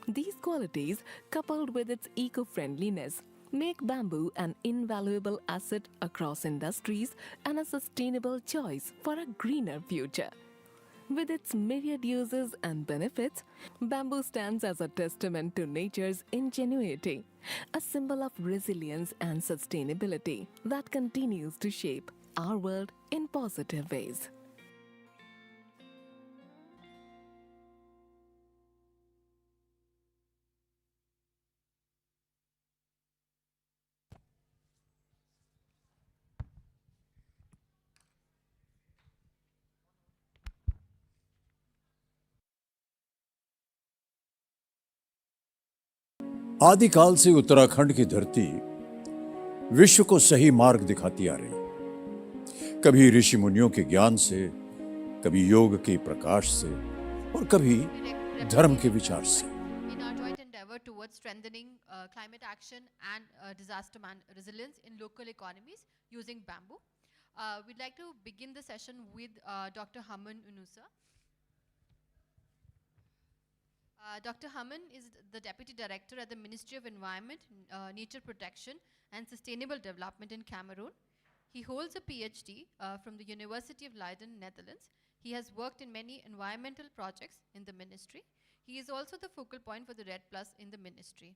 These qualities, coupled with its eco-friendliness, make bamboo an invaluable asset across industries and a sustainable choice for a greener future. With its myriad uses and benefits, bamboo stands as a testament to nature's ingenuity, a symbol of resilience and sustainability that continues to shape our world in positive ways. आदिकाल से उत्तराखंड की धरती विश्व को सही मार्ग दिखाती आ रही। कभी ऋषि मुनियों के ज्ञान से, कभी योग के प्रकाश से और कभी धर्म के विचार से। In our joint endeavor towards strengthening climate action and disaster resilience in local economies using bamboo, we'd like to begin the session with Dr. Haman Unusa. Dr. Haman is the Deputy Director at the Ministry of Environment, Nature Protection and Sustainable Development in Cameroon. He holds a PhD from the University of Leiden, Netherlands. He has worked in many environmental projects in the ministry. He is also the focal point for the Red Plus in the ministry.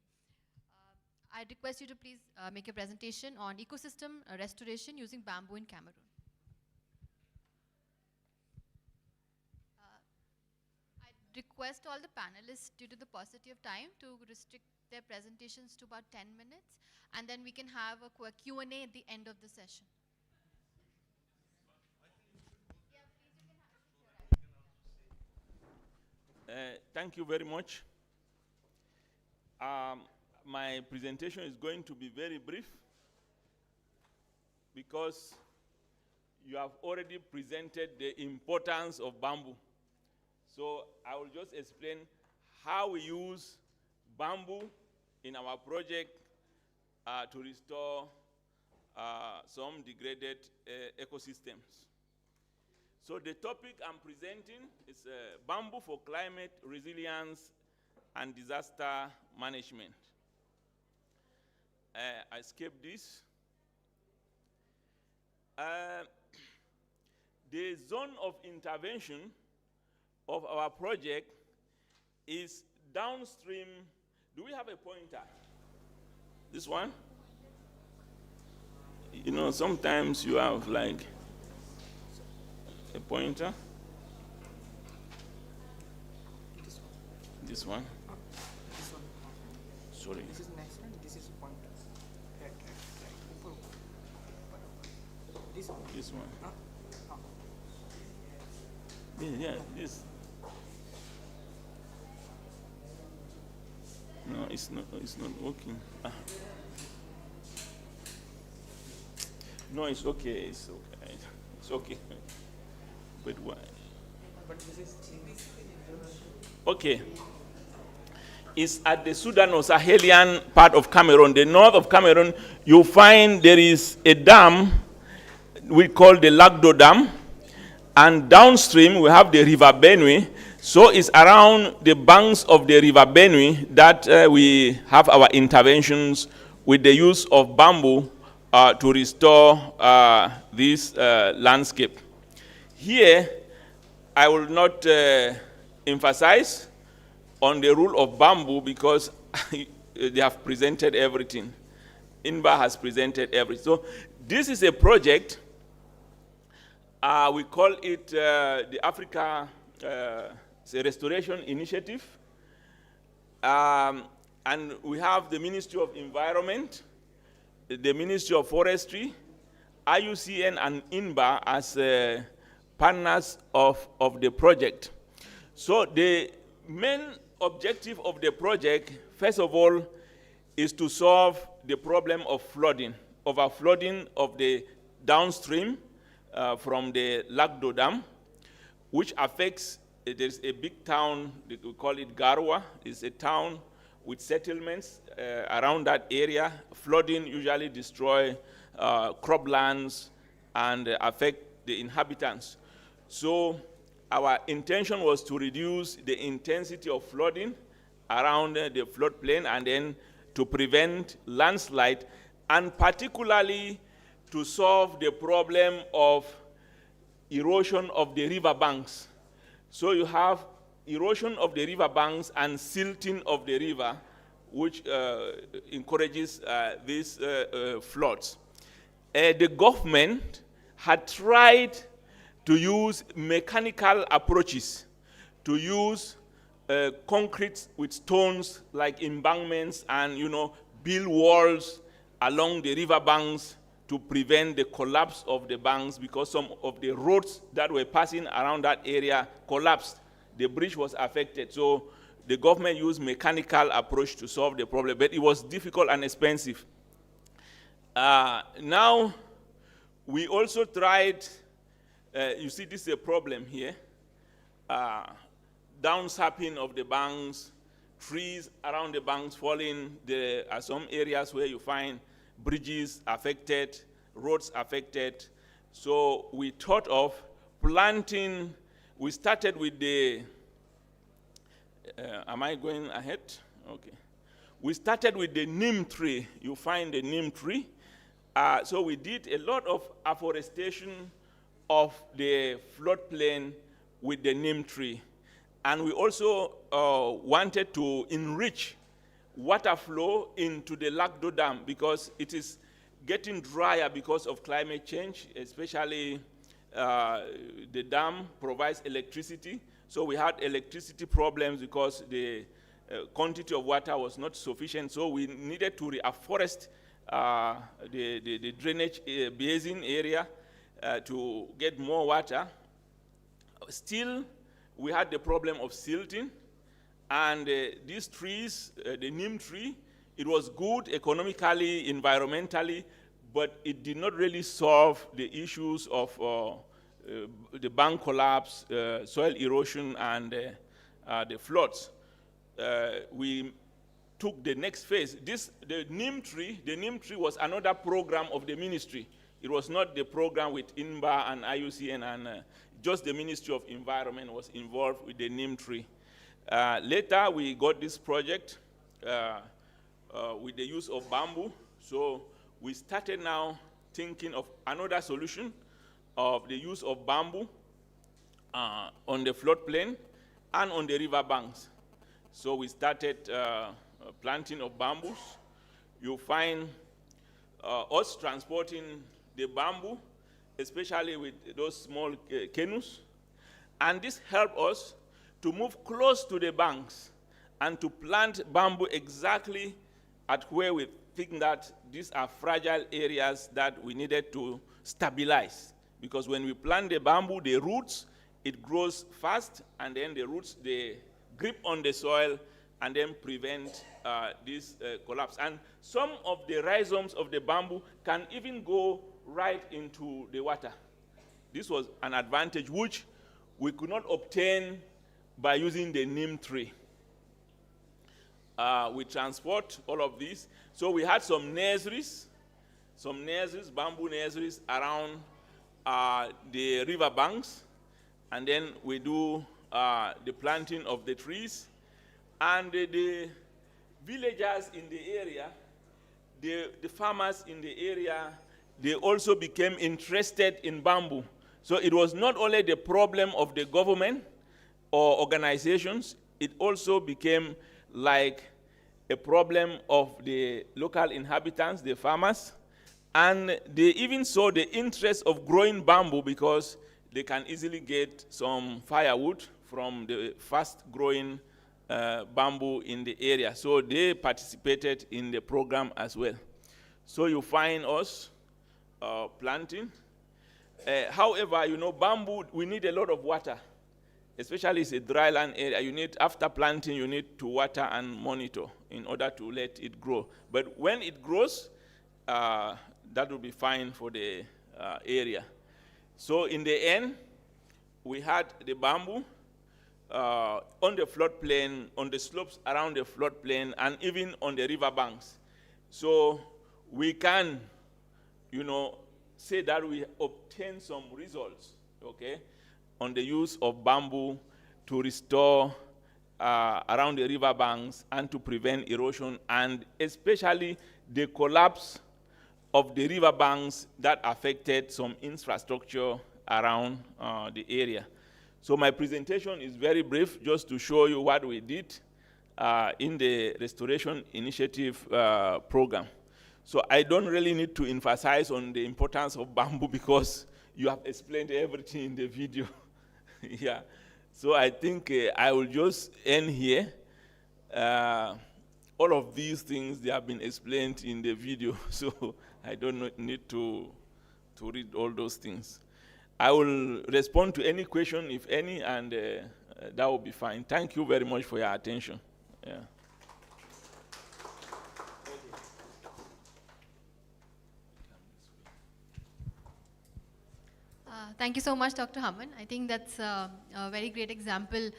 I request you to please make a presentation on ecosystem restoration using bamboo in Cameroon. Request all the panelists, due to the paucity of time, to restrict their presentations to about 10 minutes, and then we can have a Q&A at the end of the session. Thank you very much. My presentation is going to be very brief because you have already presented the importance of bamboo. So I will just explain how we use bamboo in our project to restore some degraded ecosystems. So the topic I'm presenting is bamboo for climate resilience and disaster management. I skipped this. The zone of intervention of our project is downstream. Do we have a pointer? This one? You know, sometimes you have like a pointer. This one? Sorry. This is next one, this is pointer. Right. This one. This one. Yeah, this. No, it's not working. No, it's okay. It's okay. It's okay. But why? But this is okay. It's at the Sudan or Sahelian part of Cameroon. The north of Cameroon, you find there is a dam we call the Lagdo Dam. And downstream, we have the River Benue. So it's around the banks of the River Benue that we have our interventions with the use of bamboo to restore this landscape. Here, I will not emphasize on the rule of bamboo because they have presented everything. INBA has presented everything. So this is a project. We call it the Africa Restoration Initiative. And we have the Ministry of Environment, the Ministry of Forestry, IUCN and INBA as partners of the project. So the main objective of the project, first of all, is to solve the problem of flooding, overflooding of the downstream from the Lagdo Dam, which affects, there's a big town, we call it Garwa. It's a town with settlements around that area. Flooding usually destroy croplands and affect the inhabitants. So our intention was to reduce the intensity of flooding around the floodplain and then to prevent landslide, and particularly to solve the problem of erosion of the river banks. So you have erosion of the river banks and silting of the river, which encourages these floods. The government had tried to use mechanical approaches, to use concrete with stones like embankments and, build walls along the river banks to prevent the collapse of the banks, because some of the roads that were passing around that area collapsed. The bridge was affected. So the government used mechanical approach to solve the problem, but it was difficult and expensive. Now, we also tried, you see this is a problem here, downsapping of the banks, trees around the banks falling. There are some areas where you find bridges affected, roads affected. So we thought of planting. We started with the, am I going ahead? Okay. We started with the neem tree. You find the neem tree. So we did a lot of afforestation of the floodplain with the neem tree. And we also wanted to enrich water flow into the Lagdo Dam because it is getting drier because of climate change, especially the dam provides electricity. So we had electricity problems because the quantity of water was not sufficient. So we needed to reforest the drainage basin area to get more water. Still, we had the problem of silting. And these trees, the neem tree, it was good economically, environmentally, but it did not really solve the issues of the bank collapse, soil erosion, and the floods. We took the next phase. The neem tree was another program of the ministry. It was not the program with INBA and IUCN, and just the Ministry of Environment was involved with the neem tree. Later, we got this project with the use of bamboo. So we started now thinking of another solution of the use of bamboo on the floodplain and on the river banks. So we started planting of bamboos. You find us transporting the bamboo, especially with those small canoes. And this helped us to move close to the banks and to plant bamboo exactly at where we think that these are fragile areas that we needed to stabilize. Because when we plant the bamboo, the roots, it grows fast, and then the roots, they grip on the soil and then prevent this collapse. And some of the rhizomes of the bamboo can even go right into the water. This was an advantage which we could not obtain by using the neem tree. We transport all of these. So we had some nurseries, bamboo nurseries around the river banks, and then we do the planting of the trees. And the villagers in the area, the farmers in the area, they also became interested in bamboo. So it was not only the problem of the government or organizations, it also became like a problem of the local inhabitants, the farmers, and they even saw the interest of growing bamboo because they can easily get some firewood from the fast-growing bamboo in the area. So they participated in the program as well. So you find us planting. However, you know, bamboo, we need a lot of water, especially it's a dry land area. You need, after planting, you need to water and monitor in order to let it grow. But when it grows, that will be fine for the area. So in the end, we had the bamboo on the floodplain, on the slopes around the floodplain, and even on the river banks. So we can, you know, say that we obtain some results, okay, on the use of bamboo to restore around the river banks and to prevent erosion, and especially the collapse of the river banks that affected some infrastructure around the area. So my presentation is very brief, just to show you what we did in the Restoration Initiative program. So I don't really need to emphasize on the importance of bamboo because you have explained everything in the video. Yeah. So I think I will just end here. All of these things, they have been explained in the video, so I don't need to read all those things. I will respond to any question, if any, and that will be fine. Thank you very much for your attention. Yeah. Thank you so much, Dr. Haman. I think that's a very great example,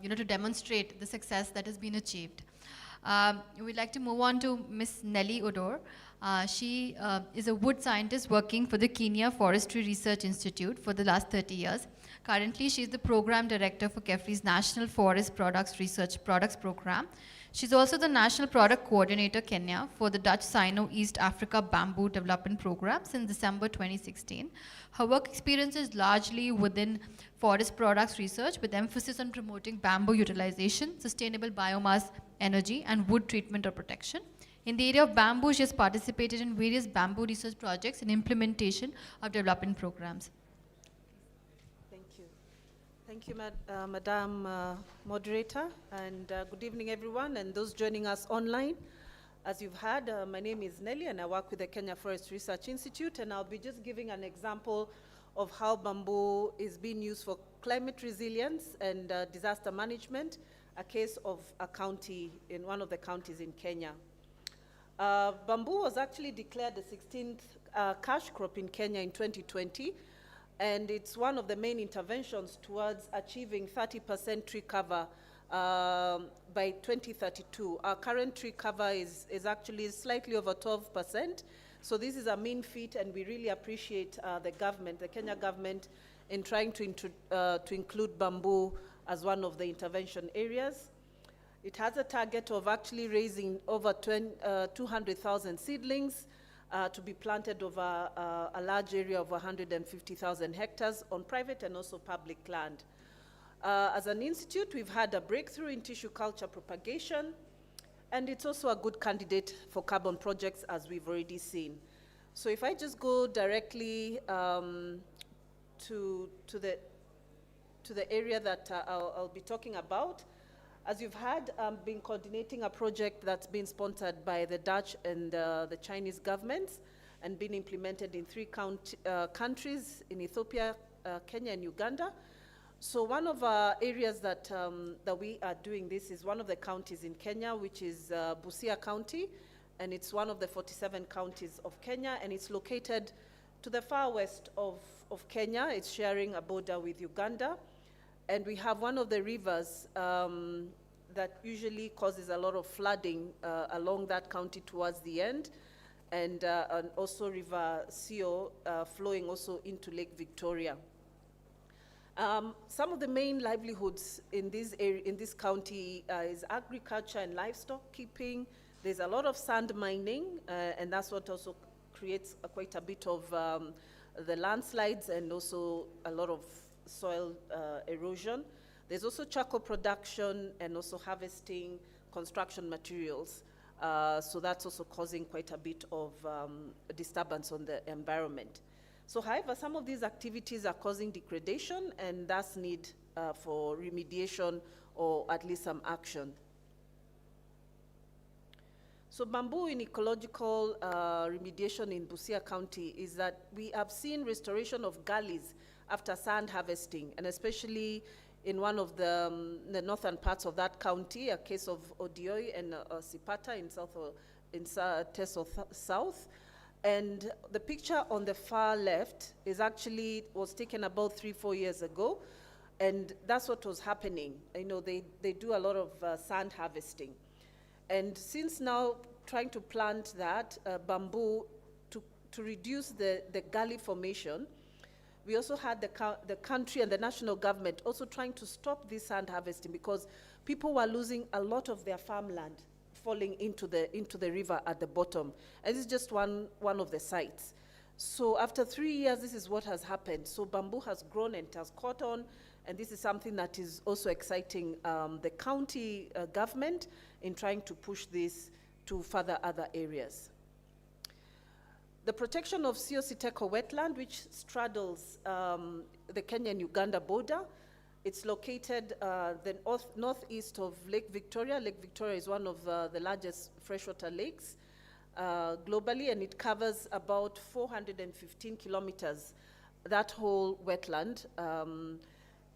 to demonstrate the success that has been achieved. We'd like to move on to Ms. Nelly Odor. She is a wood scientist working for the Kenya Forestry Research Institute for the last 30 years. Currently, she is the program director for KEFRI's National Forest Products Research Products Program. She's also the National Product Coordinator, Kenya, for the Dutch Sino-East Africa Bamboo Development Program since December 2016. Her work experience is largely within forest products research with emphasis on promoting bamboo utilization, sustainable biomass energy, and wood treatment or protection. In the area of bamboo, she has participated in various bamboo research projects and implementation of development programs. Thank you, Madam Moderator, and good evening, everyone, and those joining us online. As you've heard, my name is Nelly, and I work with the Kenya Forest Research Institute, and I'll be just giving an example of how bamboo is being used for climate resilience and disaster management, a case of a county, in one of the counties in Kenya. Bamboo was actually declared the 16th cash crop in Kenya in 2020, and it's one of the main interventions towards achieving 30% tree cover by 2032. Our current tree cover is actually slightly over 12%. So this is a mean feat, and we really appreciate the government, the Kenya government, in trying to include bamboo as one of the intervention areas. It has a target of actually raising over 200,000 seedlings to be planted over a large area of 150,000 hectares on private and also public land. As an institute, we've had a breakthrough in tissue culture propagation, and it's also a good candidate for carbon projects, as we've already seen. So if I just go directly to the area that I'll be talking about, as you've had, been coordinating a project that's been sponsored by the Dutch and the Chinese governments and been implemented in 3 countries, in Ethiopia, Kenya, and Uganda. So one of our areas that we are doing this is one of the counties in Kenya, which is Busia County, and it's one of the 47 counties of Kenya, and it's located to the far west of Kenya. It's sharing a border with Uganda, and we have one of the rivers that usually causes a lot of flooding along that county towards the end, and also River Sio flowing also into Lake Victoria. Some of the main livelihoods in this county is agriculture and livestock keeping. There's a lot of sand mining, and that's what also creates quite a bit of the landslides and also a lot of soil erosion. There's also charcoal production and also harvesting construction materials. So that's also causing quite a bit of disturbance on the environment. So however, some of these activities are causing degradation, and thus need for remediation or at least some action. So bamboo in ecological remediation in Busia County is that we have seen restoration of gullies after sand harvesting, and especially in one of the northern parts of that county, a case of Odioi and Sipata in Teso South. And the picture on the far left was taken about 3-4 years ago, and that's what was happening. You know, they do a lot of sand harvesting. And since now trying to plant that bamboo to reduce the gully formation, we also had the country and the national government also trying to stop this sand harvesting, because people were losing a lot of their farmland falling into the river at the bottom. And this is just one of the sites. So after 3 years, this is what has happened. So bamboo has grown and it has caught on, and this is something that is also exciting the county government in trying to push this to further other areas. The protection of Sio-Siteko wetland, which straddles the Kenya and Uganda border. It's located the northeast of Lake Victoria. Lake Victoria is one of the largest freshwater lakes globally, and it covers about 415 kilometers, that whole wetland.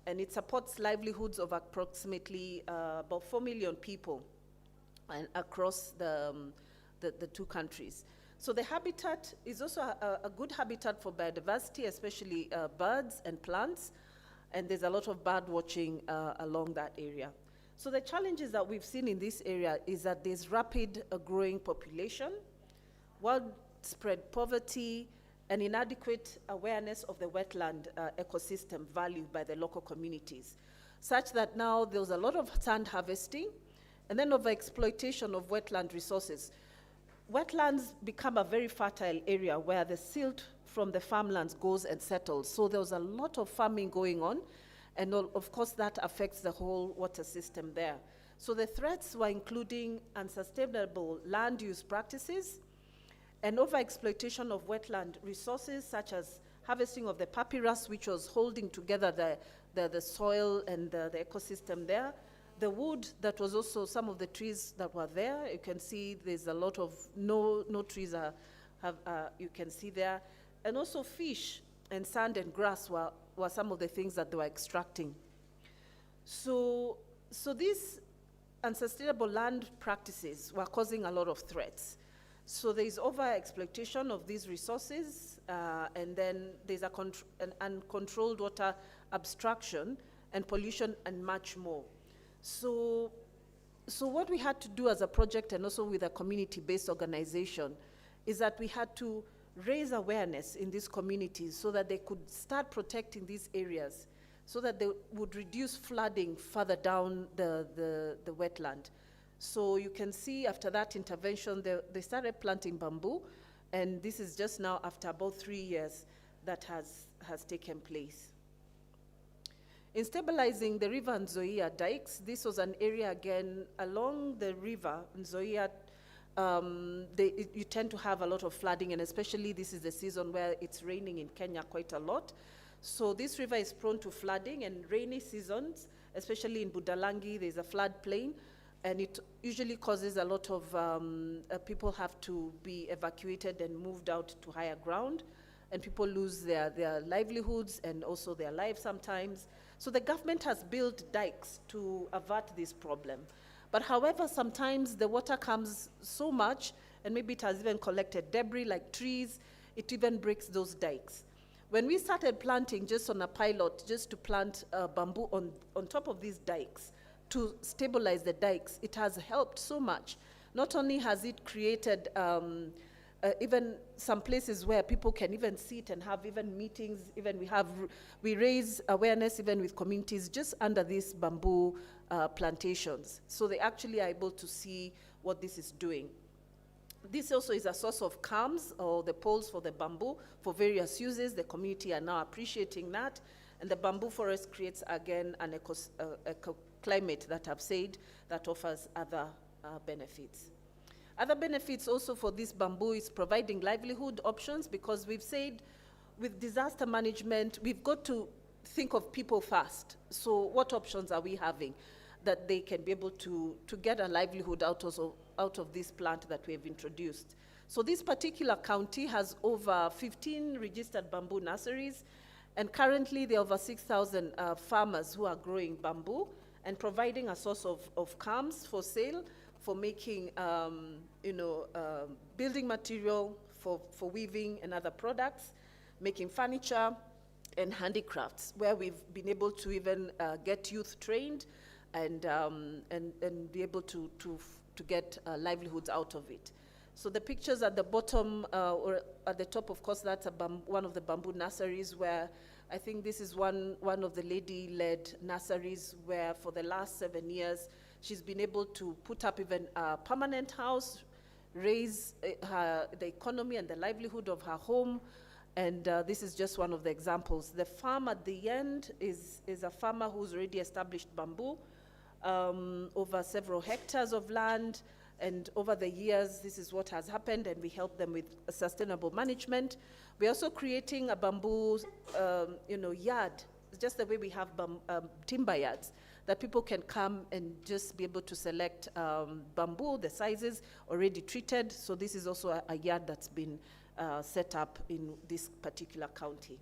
And it supports livelihoods of approximately about 4 million people and across the 2 countries. So the habitat is also a good habitat for biodiversity, especially birds and plants. And there's a lot of bird watching along that area. So the challenges that we've seen in this area is that there's rapid growing population, widespread poverty, and inadequate awareness of the wetland ecosystem value by the local communities, such that now there's a lot of sand harvesting and then overexploitation of wetland resources. Wetlands become a very fertile area where the silt from the farmlands goes and settles. So there was a lot of farming going on, and of course that affects the whole water system there. So the threats were including unsustainable land use practices and overexploitation of wetland resources, such as harvesting of the papyrus, which was holding together the soil and the ecosystem there. The wood, that was also some of the trees that were there. You can see there's a lot of no trees you can see there. And also fish and sand and grass were some of the things that they were extracting. So these unsustainable land practices were causing a lot of threats. So there's over-exploitation of these resources, and then there's an uncontrolled water abstraction and pollution and much more. So what we had to do as a project and also with a community-based organization is that we had to raise awareness in these communities so that they could start protecting these areas, so that they would reduce flooding further down the wetland. So you can see after that intervention, they started planting bamboo, and this is just now after about 3 years that has taken place. In stabilizing the river Nzoia dikes, this was an area again along the river Nzoia. You tend to have a lot of flooding, and especially this is the season where it's raining in Kenya quite a lot. So this river is prone to flooding, and rainy seasons, especially in Budalangi, there's a flood plain, and it usually causes a lot of people have to be evacuated and moved out to higher ground, and people lose their livelihoods and also their lives sometimes. So the government has built dikes to avert this problem. But however, sometimes the water comes so much, and maybe it has even collected debris like trees, it even breaks those dikes. When we started planting just on a pilot, just to plant bamboo on top of these dikes to stabilize the dikes, it has helped so much. Not only has it created even some places where people can even sit and have even meetings, even we raise awareness even with communities just under these bamboo plantations. So they actually are able to see what this is doing. This also is a source of calms, or the poles for the bamboo for various uses. The community are now appreciating that. And the bamboo forest creates again an climate that I've said that offers other benefits. Other benefits also for this bamboo is providing livelihood options, because we've said with disaster management, we've got to think of people first. So what options are we having that they can be able to get a livelihood out of this plant that we have introduced? So this particular county has over 15 registered bamboo nurseries, and currently there are over 6,000 farmers who are growing bamboo and providing a source of calms for sale, for making building material, for weaving and other products, making furniture and handicrafts, where we've been able to even get youth trained and be able to get livelihoods out of it. So the pictures at the bottom or at the top, of course, that's one of the bamboo nurseries, where I think this is one of the lady-led nurseries, where for the last 7 years, she's been able to put up even a permanent house, raise the economy and the livelihood of her home. And this is just one of the examples. The farm at the end is a farmer who's already established bamboo over several hectares of land. And over the years, this is what has happened, and we help them with sustainable management. We're also creating a bamboo yard, just the way we have timber yards, that people can come and just be able to select bamboo, the sizes already treated. So this is also a yard that's been set up in this particular county.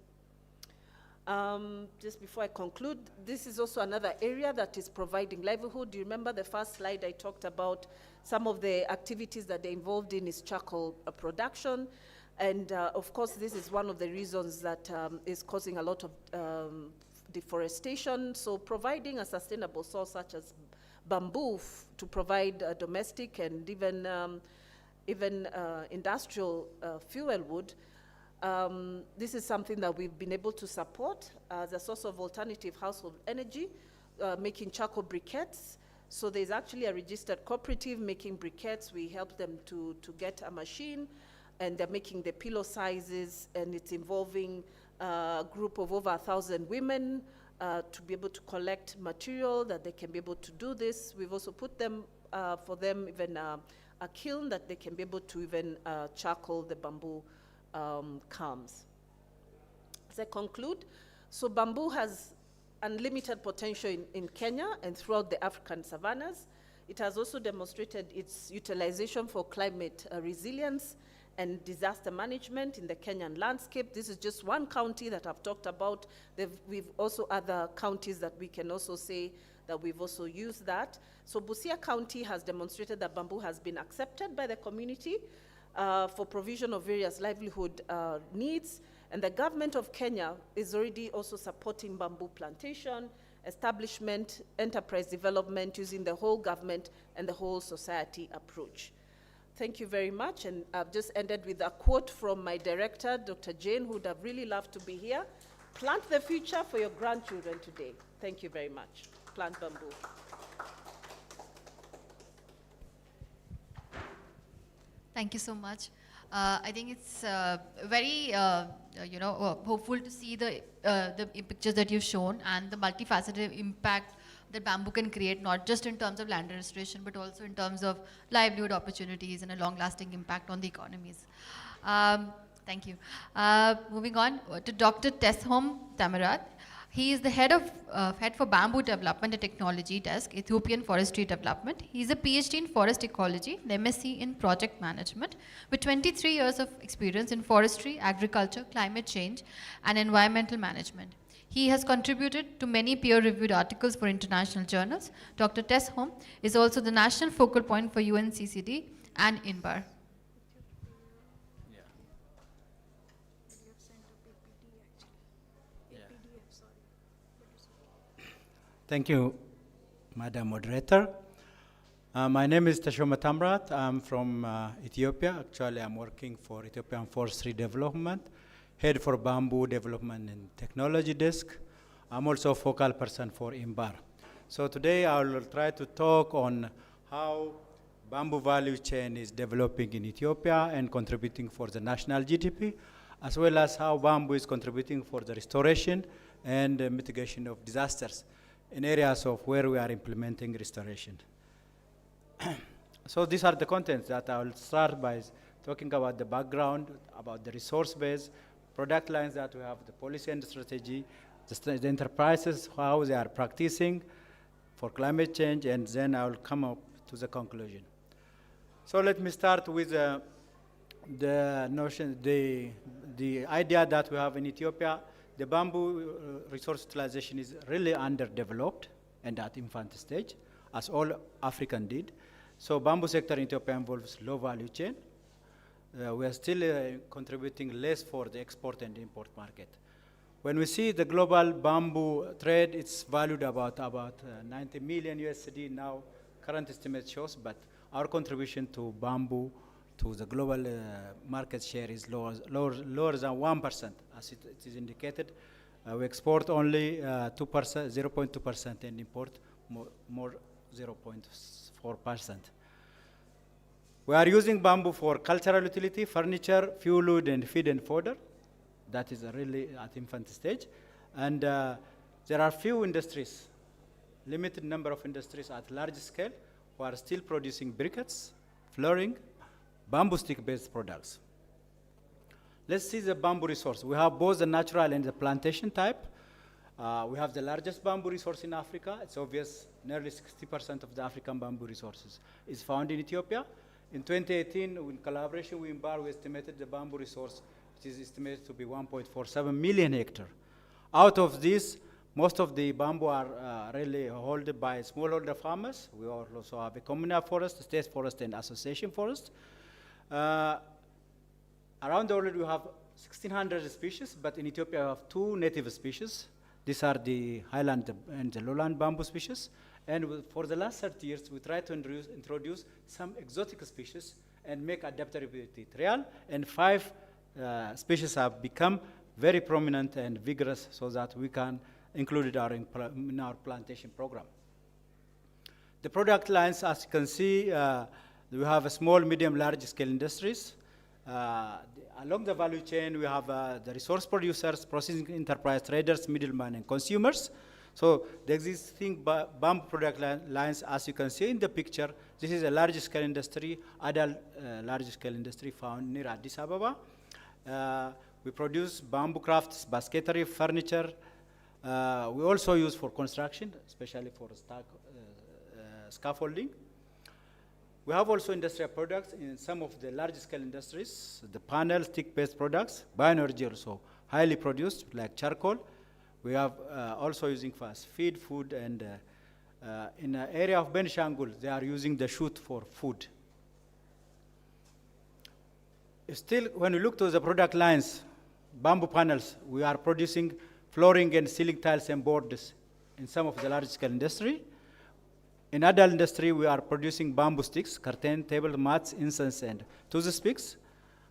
Just before I conclude, this is also another area that is providing livelihood. Do you remember the first slide I talked about some of the activities that they're involved in is charcoal production. And of course, this is one of the reasons that is causing a lot of deforestation. So providing a sustainable source such as bamboo to provide domestic and even industrial fuel wood, this is something that we've been able to support as a source of alternative household energy, making charcoal briquettes. So there's actually a registered cooperative making briquettes. We help them to get a machine, and they're making the pillow sizes, and it's involving a group of over 1,000 women to be able to collect material that they can be able to do this. We've also put them, for them, even a kiln that they can be able to even charcoal the bamboo calms. As I conclude, so bamboo has unlimited potential in Kenya and throughout the African savannas. It has also demonstrated its utilization for climate resilience and disaster management in the Kenyan landscape. This is just one county that I've talked about. We've also other counties that we can also say that we've also used that. So Busia County has demonstrated that bamboo has been accepted by the community for provision of various livelihood needs. And the government of Kenya is already also supporting bamboo plantation establishment, enterprise development using the whole government and the whole society approach. Thank you very much, and I've just ended with a quote from my director, Dr. Jane, who would have really loved to be here. Plant the future for your grandchildren today. Thank you very much. Plant bamboo. Thank you so much. I think it's very, hopeful to see the pictures that you've shown and the multifaceted impact that bamboo can create, not just in terms of land restoration, but also in terms of livelihood opportunities and a long-lasting impact on the economies. Thank you. Moving on to Dr. Tesshom Tamarat. He is the head for Bamboo Development and Technology Desk, Ethiopian Forestry Development. He is a PhD in Forest Ecology, an MSc in Project Management, with 23 years of experience in forestry, agriculture, climate change, and environmental management. He has contributed to many peer-reviewed articles for international journals. Dr. Tesshom is also the national focal point for UNCCD and INBAR. Thank you, Madam Moderator. My name is Tesshom Tamarat. I'm from Ethiopia. Actually, I'm working for Ethiopian Forestry Development, head for Bamboo Development and Technology Desk. I'm also a focal person for INBAR. So today I will try to talk on how bamboo value chain is developing in Ethiopia and contributing for the national GDP, as well as how bamboo is contributing for the restoration and mitigation of disasters in areas of where we are implementing restoration. So these are the contents that I will start by talking about the background, about the resource base, product lines that we have, the policy and strategy, the enterprises, how they are practicing for climate change, and then I will come up to the conclusion. So let me start with the notion, the idea that we have in Ethiopia. The bamboo resource utilization is really underdeveloped and at infant stage, as all African did. So bamboo sector in Ethiopia involves low value chain. We are still contributing less for the export and import market. When we see the global bamboo trade, it's valued about 90 million USD now, current estimate shows, but our contribution to bamboo to the global market share is lower than 1%, as it is indicated. We export only 0.2% and import more 0.4%. We are using bamboo for cultural utility, furniture, fuel wood, and feed and fodder. That is really at infant stage. And there are few industries, limited number of industries at large scale, who are still producing briquettes, flooring, bamboo stick-based products. Let's see the bamboo resource. We have both the natural and the plantation type. We have the largest bamboo resource in Africa. It's obvious, nearly 60% of the African bamboo resources is found in Ethiopia. In 2018, in collaboration with INBAR, we estimated the bamboo resource, which is estimated to be 1.47 million hectares. Out of this, most of the bamboo are really held by smallholder farmers. We also have a communal forest, state forest, and association forest. Around the world, we have 1,600 species, but in Ethiopia, we have 2 native species. These are the highland and the lowland bamboo species. And for the last 30 years, we tried to introduce some exotic species and make adaptability trial. And 5 species have become very prominent and vigorous so that we can include it in our plantation program. The product lines, as you can see, we have a small, medium, large scale industries. Along the value chain, we have the resource producers, processing enterprise, traders, middlemen, and consumers. So the existing bamboo product lines, as you can see in the picture, this is a large scale industry, adult large scale industry found near Addis Ababa. We produce bamboo crafts, basketry, furniture. We also use for construction, especially for scaffolding. We have also industrial products in some of the large-scale industries, the panel, stick-based products, bioenergy also highly produced, like charcoal. We have also using fast feed, food, and in the area of Benishangul, they are using the shoot for food. Still, when we look to the product lines, bamboo panels, we are producing flooring and ceiling tiles and boards in some of the large-scale industry. In other industry, we are producing bamboo sticks, curtain, table mats, incense, and toothpicks.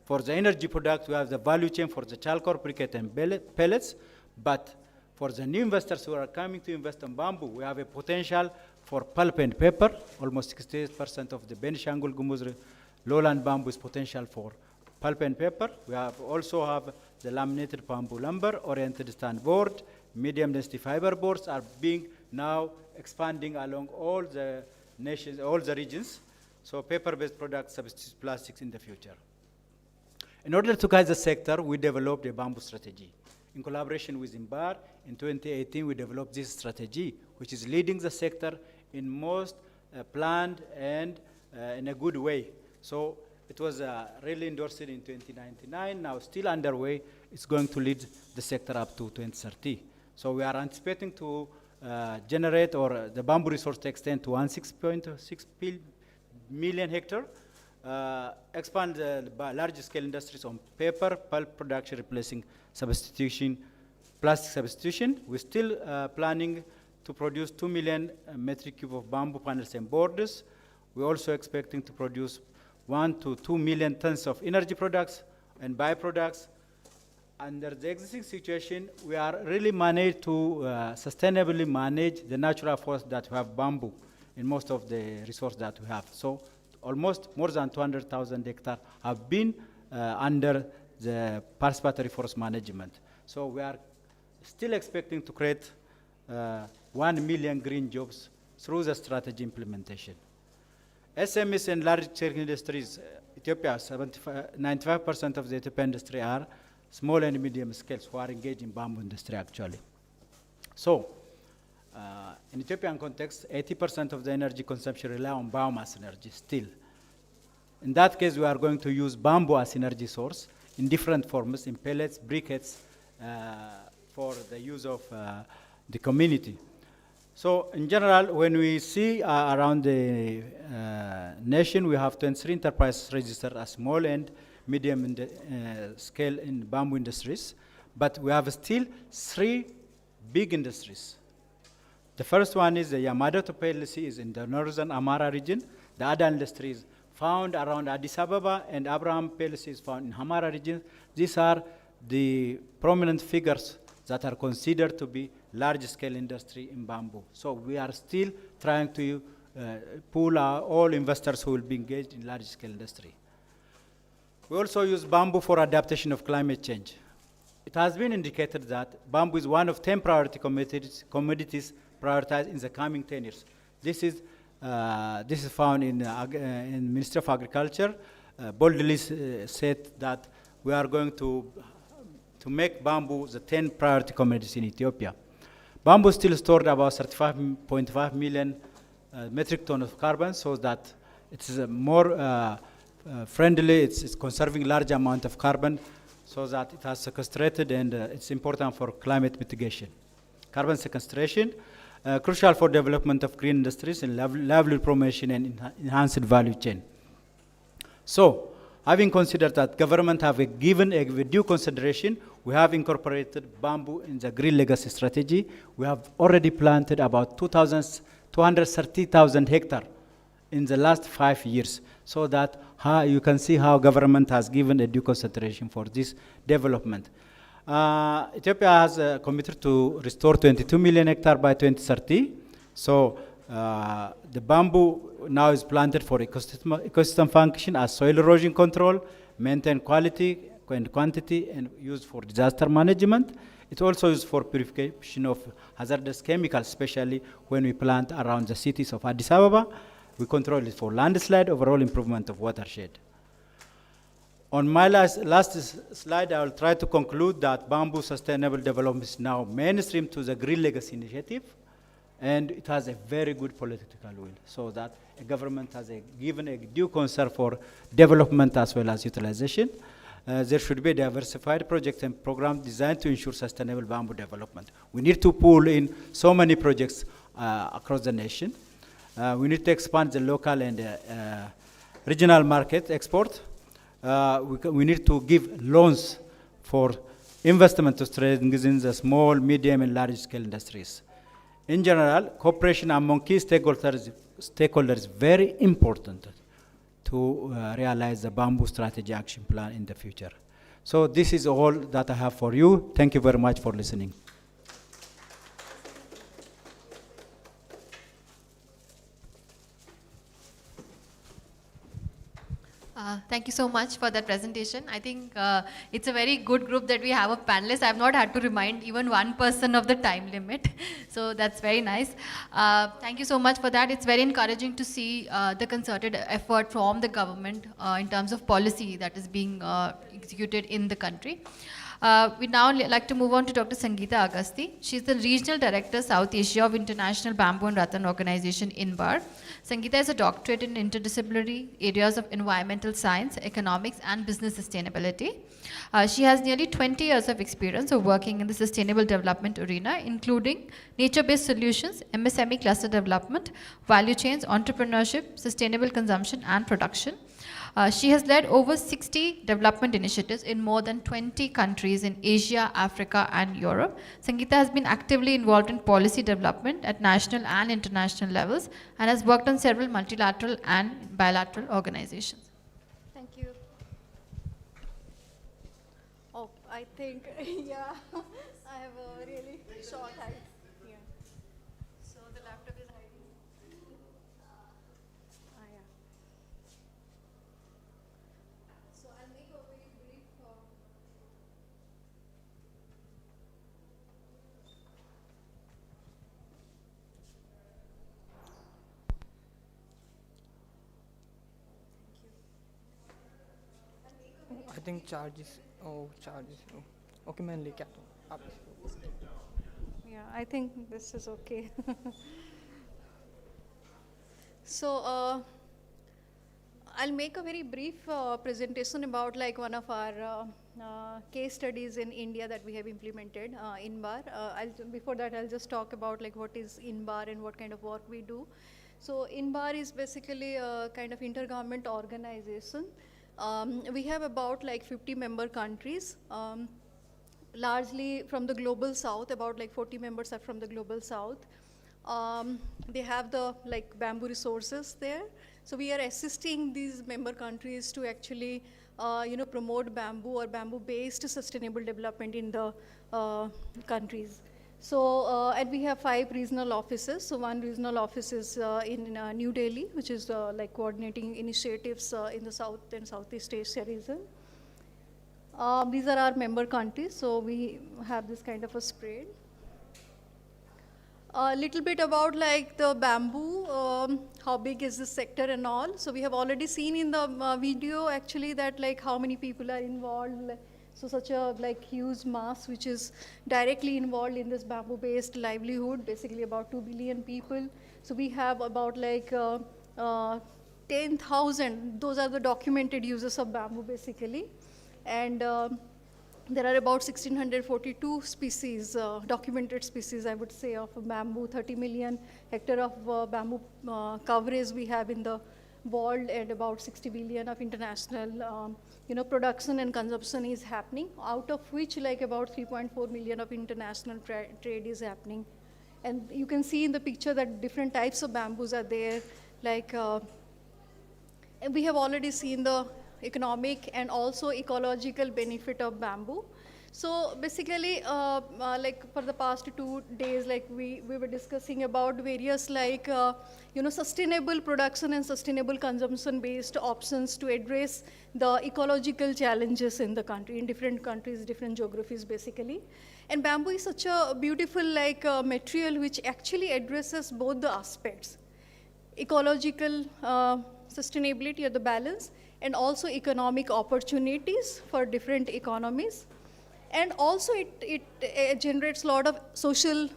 For the energy product, we have the value chain for the charcoal, briquette, and pellets. But for the new investors who are coming to invest in bamboo, we have a potential for pulp and paper. Almost 68% of the Benishangul Gumuz lowland bamboo is potential for pulp and paper. We also have the laminated bamboo lumber, oriented stand board, medium density fiber boards are being now expanding along all the nations, all the regions. So paper-based products substitute plastics in the future. In order to guide the sector, we developed a bamboo strategy. In collaboration with IMBAR, in 2018, we developed this strategy, which is leading the sector in most planned and in a good way. So it was really endorsed in 2099, now still underway. It's going to lead the sector up to 2030. So we are anticipating to generate, or the bamboo resource to extend to 6.6 million hectare, expand large-scale industries on paper, pulp production, replacing substitution, plastic substitution. We're still planning to produce 2 million metric cube of bamboo panels and borders. We're also expecting to produce 1 to 2 million tons of energy products and byproducts. Under the existing situation, we are really managed to sustainably manage the natural forest that we have bamboo in most of the resources that we have. So almost more than 200,000 hectares have been under the participatory forest management. So we are still expecting to create 1 million green jobs through the strategy implementation. SMEs and large-scale industries, Ethiopia, 95% of the Ethiopian industry are small and medium scales who are engaged in bamboo industry actually. So, in Ethiopian context, 80% of the energy consumption rely on biomass energy still. In that case, we are going to use bamboo as energy source in different forms, in pellets, briquettes, for the use of the community. So in general, when we see around the nation, we have 23 enterprises registered as small and medium scale in bamboo industries, but we have still 3 big industries. The first one is the Yamamoto PLC is in the northern Amara region. The other industry is found around Addis Ababa, and Abraham PLC is found in Hamara region. These are the prominent figures that are considered to be large-scale industry in bamboo. So we are still trying to pull all investors who will be engaged in large-scale industry. We also use bamboo for adaptation of climate change. It has been indicated that bamboo is one of 10 priority commodities prioritized in the coming 10 years. This is found in Ministry of Agriculture. Boldly said that we are going to make bamboo the 10 priority commodities in Ethiopia. Bamboo still stored about 35.5 million metric ton of carbon, so that it's more friendly, it's conserving large amount of carbon, so that it has sequestrated, and it's important for climate mitigation. Carbon sequestration, crucial for development of green industries and livelihood promotion and enhanced value chain. So, having considered that government have given a due consideration, we have incorporated bamboo in the green legacy strategy. We have already planted about 230,000 hectares in the last 5 years, so that you can see how government has given a due consideration for this development. Ethiopia has committed to restore 22 million hectares by 2030. So the bamboo now is planted for ecosystem function as soil erosion control, maintain quality and quantity, and used for disaster management. It's also used for purification of hazardous chemicals, especially when we plant around the cities of Addis Ababa. We control it for landslide, overall improvement of watershed. On my last slide, I will try to conclude that bamboo sustainable development is now mainstream to the Green Legacy Initiative, and it has a very good political will, so that a government has given a due concern for development as well as utilization. There should be a diversified project and program designed to ensure sustainable bamboo development. We need to pull in so many projects across the nation. We need to expand the local and regional market export. We need to give loans for investment to strengthen the small, medium, and large-scale industries. in general, cooperation among key stakeholders is very important to realize the bamboo strategy action plan in the future. So this is all that I have for you. Thank you very much for listening. Thank you so much for that presentation. I think it's a very good group that we have of panelists. I've not had to remind even one person of the time limit. So that's very nice. Thank you so much for that. It's very encouraging to see the concerted effort from the government in terms of policy that is being executed in the country. We'd now like to move on to Dr. Sangeeta Agasti. She's the Regional Director, South Asia of International Bamboo and Rattan Organization, INBAR. Sangeeta is a doctorate in interdisciplinary areas of environmental science, economics, and business sustainability. She has nearly 20 years of experience of working in the sustainable development arena, including nature-based solutions, MSME cluster development, value chains, entrepreneurship, sustainable consumption, and production. She has led over 60 development initiatives in more than 20 countries in Asia, Africa, and Europe. Sangeeta has been actively involved in policy development at national and international levels and has worked on several multilateral and bilateral organizations. Thank you. Oh, I think, yeah, I have a really short height. Yeah. So the laptop is hiding. Yeah. So I'll make a very brief I think charges. Okay, मैं लेके आता हूँ आप इसको. Yeah, I think this is okay. So I'll make a very brief presentation about like one of our case studies in India that we have implemented, INBAR. Before that, I'll just talk about like what is INBAR and what kind of work we do. So INBAR is basically a kind of intergovernment organization. We have about like 50 member countries, largely from the global south. About like 40 members are from the global south. They have the like bamboo resources there. So we are assisting these member countries to actually promote bamboo or bamboo-based sustainable development in the countries. So, and we have 5 regional offices. So one regional office is in New Delhi, which is like coordinating initiatives in the South and Southeast Asia region. These are our member countries. So we have this kind of a spread. A little bit about like the bamboo, how big is this sector and all. So we have already seen in the video actually that like how many people are involved. So such a like huge mass which is directly involved in this bamboo-based livelihood, basically about 2 billion people. So we have about like 10,000, those are the documented users of bamboo basically. And there are about 1,642 species, documented species I would say of bamboo, 30 million hectare of bamboo coverage we have in the world, and about 60 billion of international production and consumption is happening, out of which like about 3.4 million of international trade is happening. And you can see in the picture that different types of bamboos are there. Like, and we have already seen the economic and also ecological benefit of bamboo. So basically, like for the past 2 days, like we were discussing about various like, sustainable production and sustainable consumption based options to address the ecological challenges in the country, in different countries, different geographies basically. And bamboo is such a beautiful like material which actually addresses both the aspects, ecological sustainability or the balance, and also economic opportunities for different economies. And also it generates a lot of social,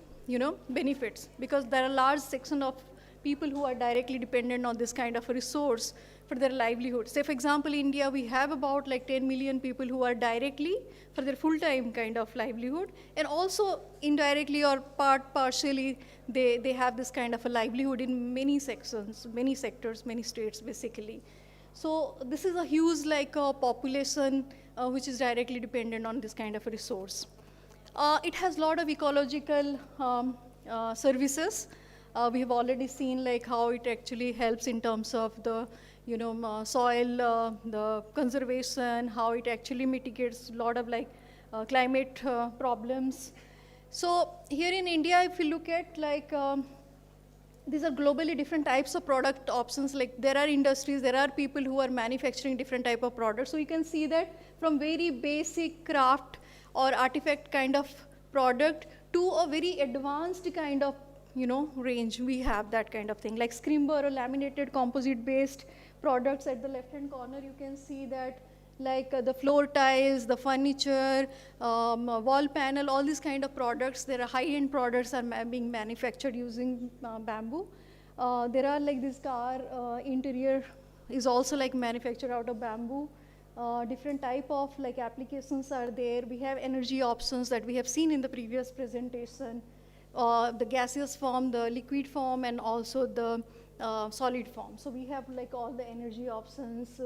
benefits, because there are a large section of people who are directly dependent on this kind of a resource for their livelihood. Say for example, India, we have about like 10 million people who are directly for their full-time kind of livelihood, and also indirectly or partially, they have this kind of a livelihood in many sections, many sectors, many states basically. So this is a huge like population which is directly dependent on this kind of a resource. It has a lot of ecological services. We have already seen like how it actually helps in terms of the soil, the conservation, how it actually mitigates a lot of like climate problems. So here in India, if you look at like these are globally different types of product options. Like there are industries, there are people who are manufacturing different type of products. So you can see that from very basic craft or artifact kind of product to a very advanced kind of range. We have that kind of thing, like scrimber or laminated composite based products. At the left hand corner you can see that like the floor tiles, the furniture, wall panel, all these kind of products. There are high-end products are being manufactured using bamboo. There are like this car interior is also like manufactured out of bamboo. Different type of like applications are there. We have energy options that we have seen in the previous presentation. The gaseous form, the liquid form, and also the solid form. So we have like all the energy options,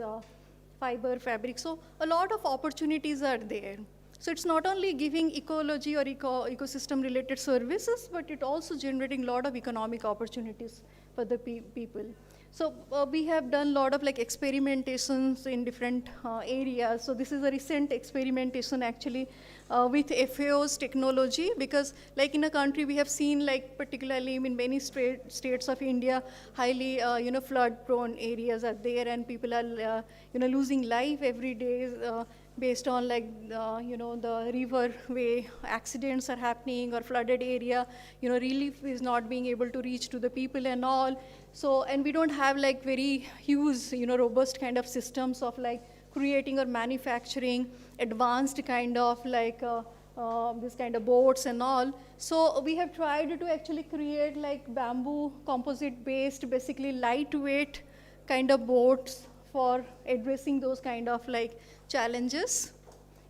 fiber, fabric. So a lot of opportunities are there. So it's not only giving ecology or ecosystem related services, but it also generating a lot of economic opportunities for the people. So we have done a lot of like experimentations in different areas. So this is a recent experimentation actually with FAO's technology, because like in a country we have seen like particularly in many states of India, highly flood prone areas are there, and people are losing life every day based on like the river way accidents are happening, or flooded area, relief is not being able to reach to the people and all. So, and we don't have like very huge, robust kind of systems of like creating or manufacturing advanced kind of like this kind of boats and all. So we have tried to actually create like bamboo composite based, basically lightweight kind of boats for addressing those kind of like challenges.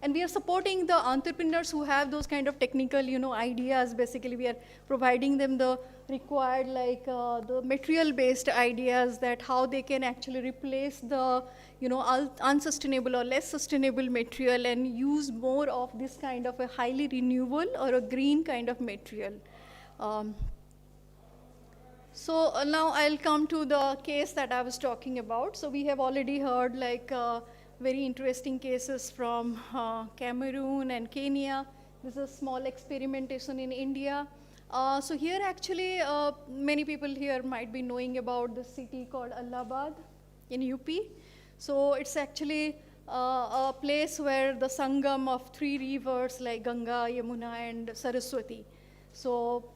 And we are supporting the entrepreneurs who have those kind of technical, ideas. Basically, we are providing them the required, like the material-based ideas that how they can actually replace the, unsustainable or less sustainable material and use more of this kind of a highly renewable or a green kind of material. So now I'll come to the case that I was talking about. So we have already heard like very interesting cases from Cameroon and Kenya. This is a small experimentation in India. So here actually, many people here might be knowing about the city called Allahabad in UP. So it's actually a place where the sangam of 3 rivers like Ganga, Yamuna, and Saraswati. So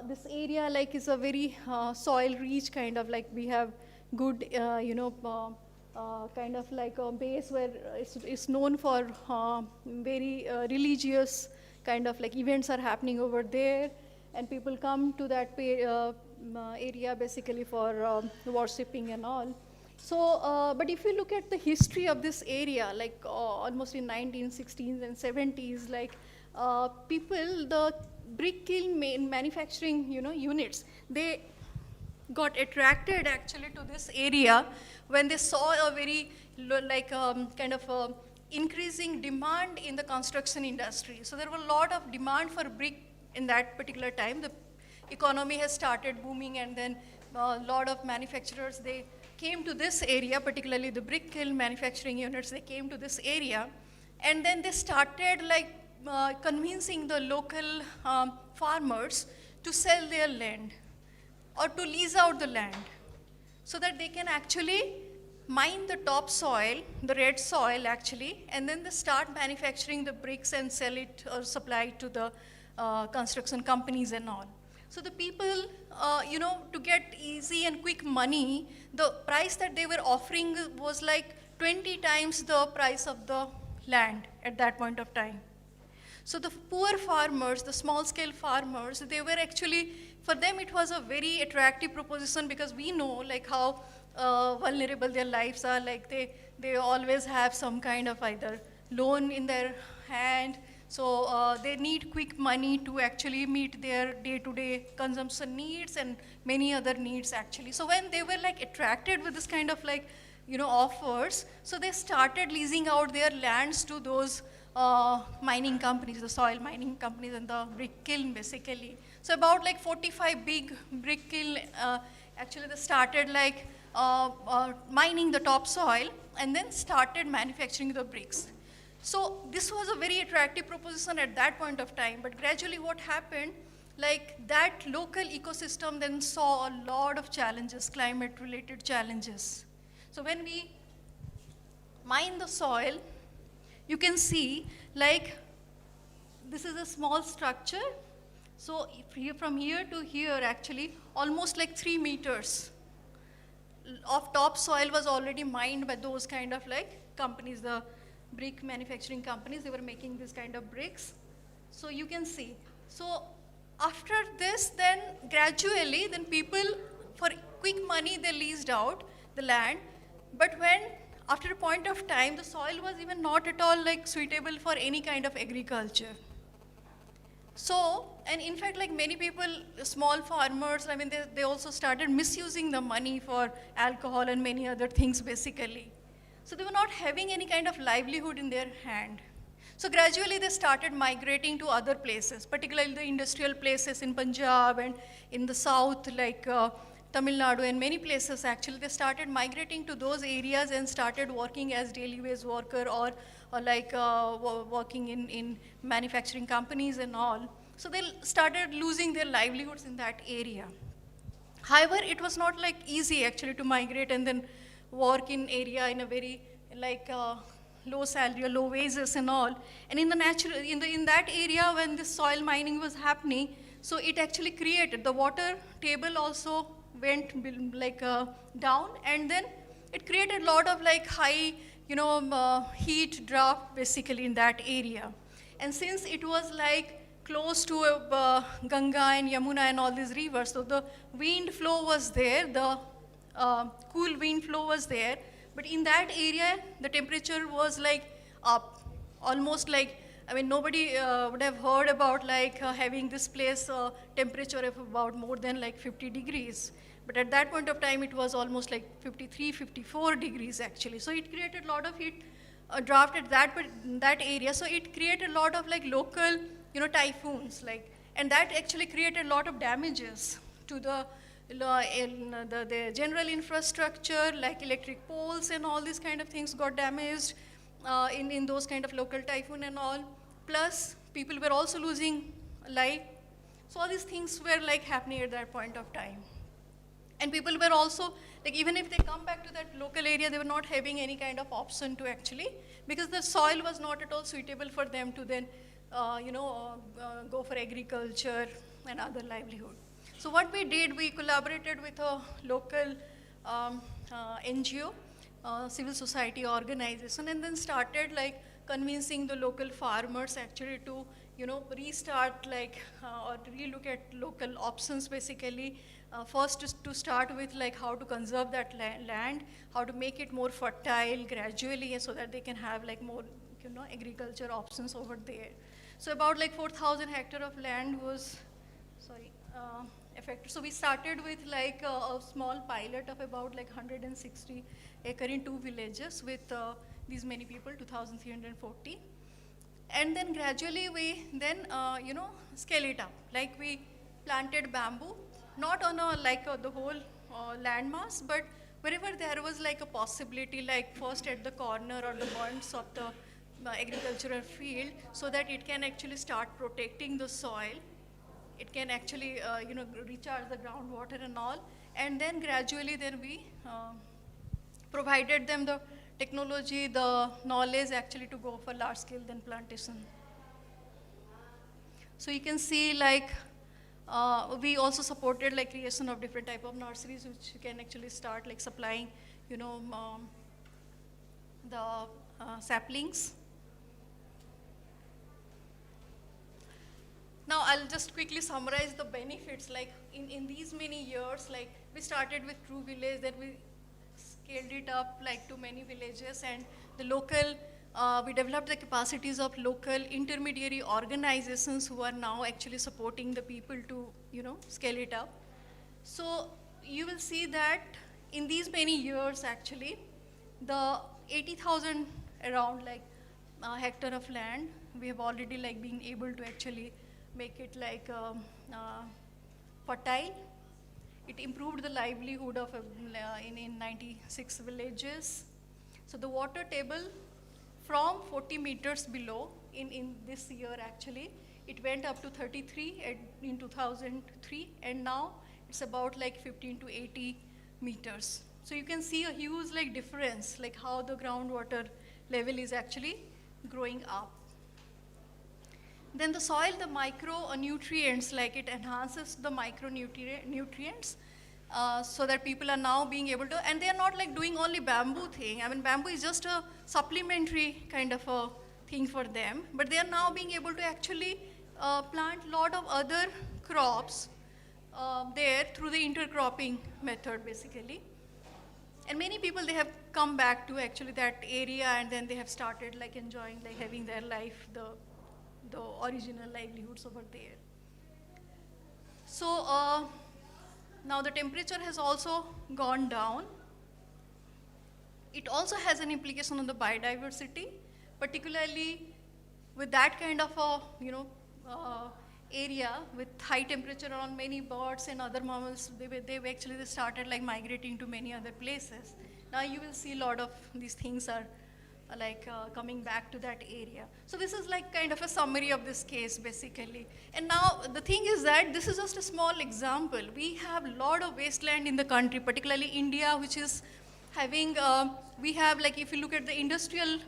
this area like is a very soil rich kind of like we have good, kind of like a base where it's known for very religious kind of like events are happening over there, and people come to that area basically for worshipping and all. So, but if you look at the history of this area, like almost in 1960s and 70s, like people, the brick kiln manufacturing, units, they got attracted actually to this area when they saw a very like kind of increasing demand in the construction industry. So there was a lot of demand for brick in that particular time. The economy has started booming, and then a lot of manufacturers, they came to this area, particularly the brick kiln manufacturing units, they came to this area, and then they started like convincing the local farmers to sell their land or to lease out the land so that they can actually mine the topsoil, the red soil actually, and then they start manufacturing the bricks and sell it or supply it to the construction companies and all. So the people, to get easy and quick money, the price that they were offering was like 20 times the price of the land at that point of time. So the poor farmers, the small scale farmers, they were actually, for them it was a very attractive proposition, because we know like how vulnerable their lives are. Like they always have some kind of either loan in their hand. So they need quick money to actually meet their day-to-day consumption needs and many other needs actually. So when they were like attracted with this kind of like, offers, so they started leasing out their lands to those mining companies, the soil mining companies and the brick kiln basically. So about like 45 big brick kiln, actually they started like mining the topsoil and then started manufacturing the bricks. So this was a very attractive proposition at that point of time, but gradually what happened, like that local ecosystem then saw a lot of challenges, climate related challenges. So when we mine the soil, you can see like this is a small structure. So from here to here actually almost like 3 meters of topsoil was already mined by those kind of like companies, the brick manufacturing companies, they were making this kind of bricks. So you can see. So after this, then gradually, then people, for quick money, they leased out the land. But when, after a point of time, the soil was even not at all like suitable for any kind of agriculture. So, and in fact, like many people, small farmers, I mean, they also started misusing the money for alcohol and many other things basically. So they were not having any kind of livelihood in their hand. So gradually they started migrating to other places, particularly the industrial places in Punjab and in the south, like Tamil Nadu and many places actually. They started migrating to those areas and started working as daily wage worker or like working in manufacturing companies and all. So they started losing their livelihoods in that area. However, it was not like easy actually to migrate and then work in area in a very like low salary or low wages and all. And in the natural, in that area when this soil mining was happening, so it actually created, the water table also went like down, and then it created a lot of like high, heat draft basically in that area. And since it was like close to Ganga and Yamuna and all these rivers, so the wind flow was there, the cool wind flow was there, but in that area, the temperature was like up, almost like, I mean, nobody would have heard about like having this place temperature of about more than like 50 degrees. But at that point of time, it was almost like 53, 54 degrees actually. So it created a lot of heat draft at that area. So it created a lot of like local, typhoons, like, and that actually created a lot of damages to the general infrastructure, like electric poles and all these kind of things got damaged in those kind of local typhoon and all. Plus, people were also losing life. So all these things were like happening at that point of time. And people were also, like even if they come back to that local area, they were not having any kind of option to actually, because the soil was not at all suitable for them to then, go for agriculture and other livelihood. So what we did, we collaborated with a local NGO, civil society organization, and then started like convincing the local farmers actually to, restart like or relook at local options basically. First to start with like how to conserve that land, how to make it more fertile gradually so that they can have like more, agriculture options over there. So about like 4,000 hectares of land was, affected. So we started with like a small pilot of about like 160 acre in 2 villages with these many people, 2,340. And then gradually we then, scale it up. Like we planted bamboo, not on a, like the whole landmass, but wherever there was like a possibility, like first at the corner or the points of the agricultural field, so that it can actually start protecting the soil. It can actually, recharge the groundwater and all. And then gradually then we provided them the technology, the knowledge actually to go for large scale then plantation. So you can see like, we also supported like creation of different type of nurseries which can actually start like supplying, the saplings. Now I'll just quickly summarize the benefits. Like in these many years, like we started with True Village, then we scaled it up like to many villages, and the local, we developed the capacities of local intermediary organizations who are now actually supporting the people to, scale it up. So you will see that in these many years actually, the 80,000 around like hectare of land. We have already like been able to actually make it like fertile. It improved the livelihood of in 96 villages. So the water table from 40 meters below in this year actually, it went up to 33 in 2003, and now it's about like 15 to 80 meters. So you can see a huge like difference, like how the groundwater level is actually growing up. Then the soil, the micronutrients, like it enhances the micronutrients so that people are now being able to, and they are not like doing only bamboo thing. I mean, bamboo is just a supplementary kind of a thing for them, but they are now being able to actually plant a lot of other crops there through the intercropping method basically. And many people, they have come back to actually that area, and then they have started like enjoying, like having their life, the original livelihoods over there. So now the temperature has also gone down. It also has an implication on the biodiversity, particularly with that kind of a area with high temperature on many birds and other mammals. They started like migrating to many other places. Now you will see a lot of these things are like coming back to that area. So this is like kind of a summary of this case basically. And now the thing is that this is just a small example. We have a lot of wasteland in the country, particularly India, which is having, we have like, if you look at the industrial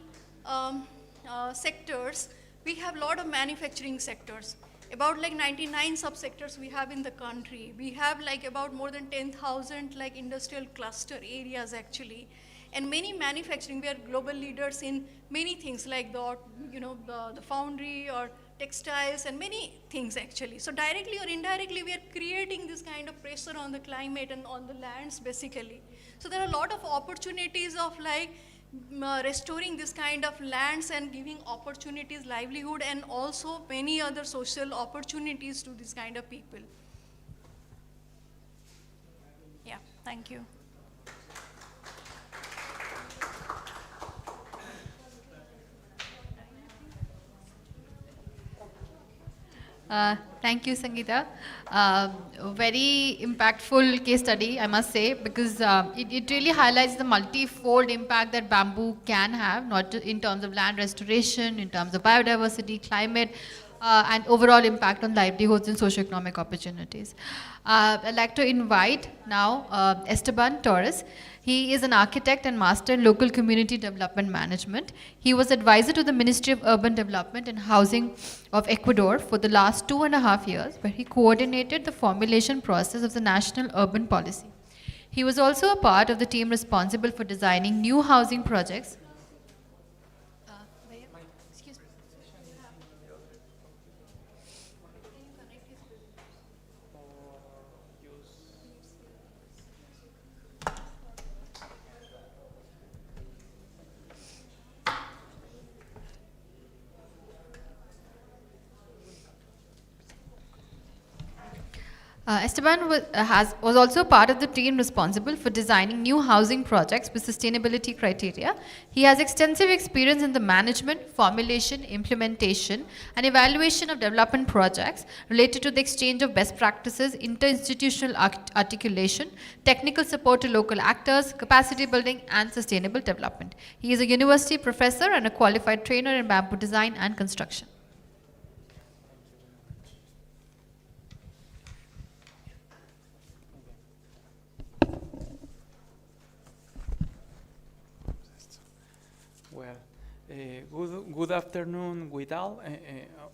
sectors, we have a lot of manufacturing sectors. About like 99 subsectors we have in the country. We have like about more than 10,000 like industrial cluster areas actually. And many manufacturing, we are global leaders in many things like the foundry or textiles and many things actually. So directly or indirectly, we are creating this kind of pressure on the climate and on the lands basically. So there are a lot of opportunities of like restoring this kind of lands and giving opportunities, livelihood, and also many other social opportunities to this kind of people. Yeah, thank you. Thank you, Sangeeta. Very impactful case study, I must say, because it really highlights the multi-fold impact that bamboo can have, not in terms of land restoration, in terms of biodiversity, climate, and overall impact on livelihoods and socioeconomic opportunities. I'd like to invite now Esteban Torres. He is an architect and master in local community development management. He was advisor to the Ministry of Urban Development and Housing of Ecuador for the last 2.5 years, where he coordinated the formulation process of the national urban policy. He was also a part of the team responsible for designing new housing projects. Excuse me. Esteban was also part of the team responsible for designing new housing projects with sustainability criteria. He has extensive experience in the management, formulation, implementation, and evaluation of development projects related to the exchange of best practices, interinstitutional articulation, technical support to local actors, capacity building, and sustainable development. He is a university professor and a qualified trainer in bamboo design and construction. Good afternoon with all.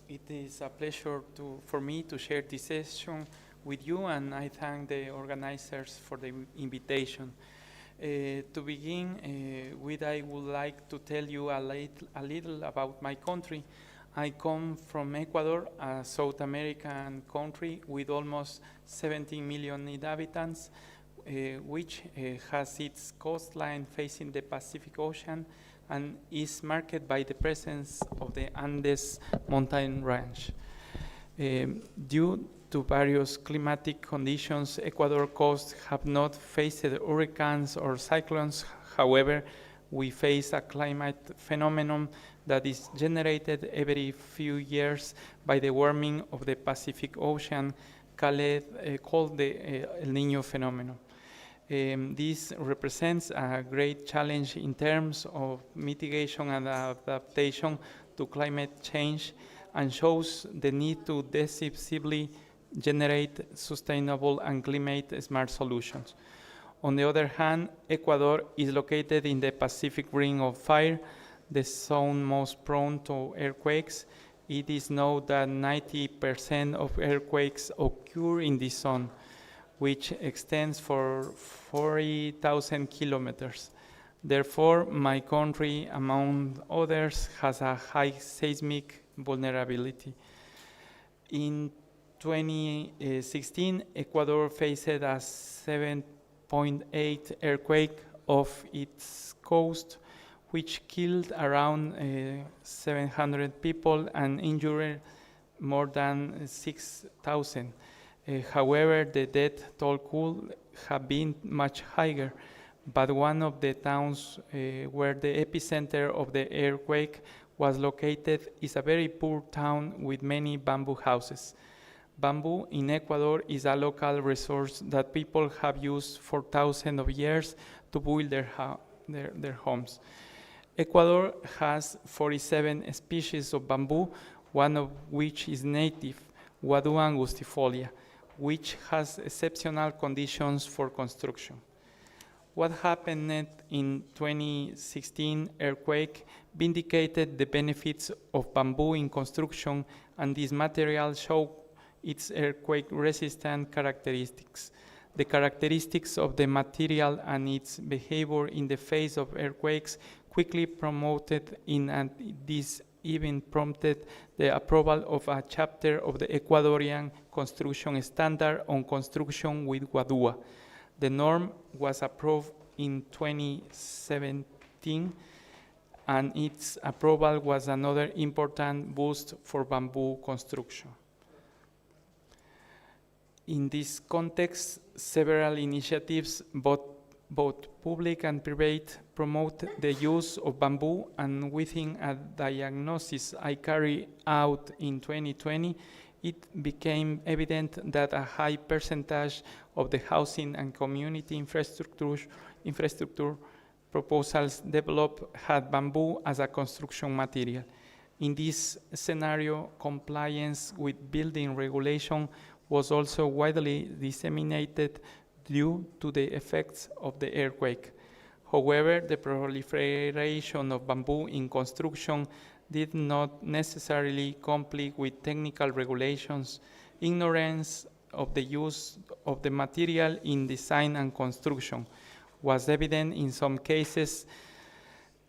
It is a pleasure for me to share this session with you, and I thank the organizers for the invitation. To begin with, I would like to tell you a little about my country. I come from Ecuador, a South American country with almost 17 million inhabitants, which has its coastline facing the Pacific Ocean and is marked by the presence of the Andes mountain range. Due to various climatic conditions, Ecuador coast have not faced hurricanes or cyclones. However, we face a climate phenomenon that is generated every few years by the warming of the Pacific Ocean, called the El Niño phenomenon. This represents a great challenge in terms of mitigation and adaptation to climate change, and shows the need to decisively generate sustainable and climate-smart solutions. On the other hand, Ecuador is located in the Pacific Ring of Fire, the zone most prone to earthquakes. It is known that 90% of earthquakes occur in this zone, which extends for 40,000 kilometers. Therefore, my country, among others, has a high seismic vulnerability. In 2016, Ecuador faced a 7.8 earthquake off its coast, which killed around 700 people and injured more than 6,000. However, the death toll could have been much higher, but one of the towns where the epicenter of the earthquake was located is a very poor town with many bamboo houses. Bamboo in Ecuador is a local resource that people have used for thousands of years to build their homes. Ecuador has 47 species of bamboo, one of which is native, Guadua angustifolia, which has exceptional conditions for construction. What happened in 2016 earthquake vindicated the benefits of bamboo in construction, and this material show its earthquake-resistant characteristics. The characteristics of the material and its behavior in the face of earthquakes quickly promoted and this even prompted the approval of a chapter of the Ecuadorian construction standard on construction with Guadua. The norm was approved in 2017, and its approval was another important boost for bamboo construction. In this context, several initiatives, both public and private, promote the use of bamboo, and within a diagnosis I carried out in 2020, it became evident that a high percentage of the housing and community infrastructure proposals developed had bamboo as a construction material. In this scenario, compliance with building regulation was also widely disseminated due to the effects of the earthquake. However, the proliferation of bamboo in construction did not necessarily comply with technical regulations. Ignorance of the use of the material in design and construction was evident in some cases.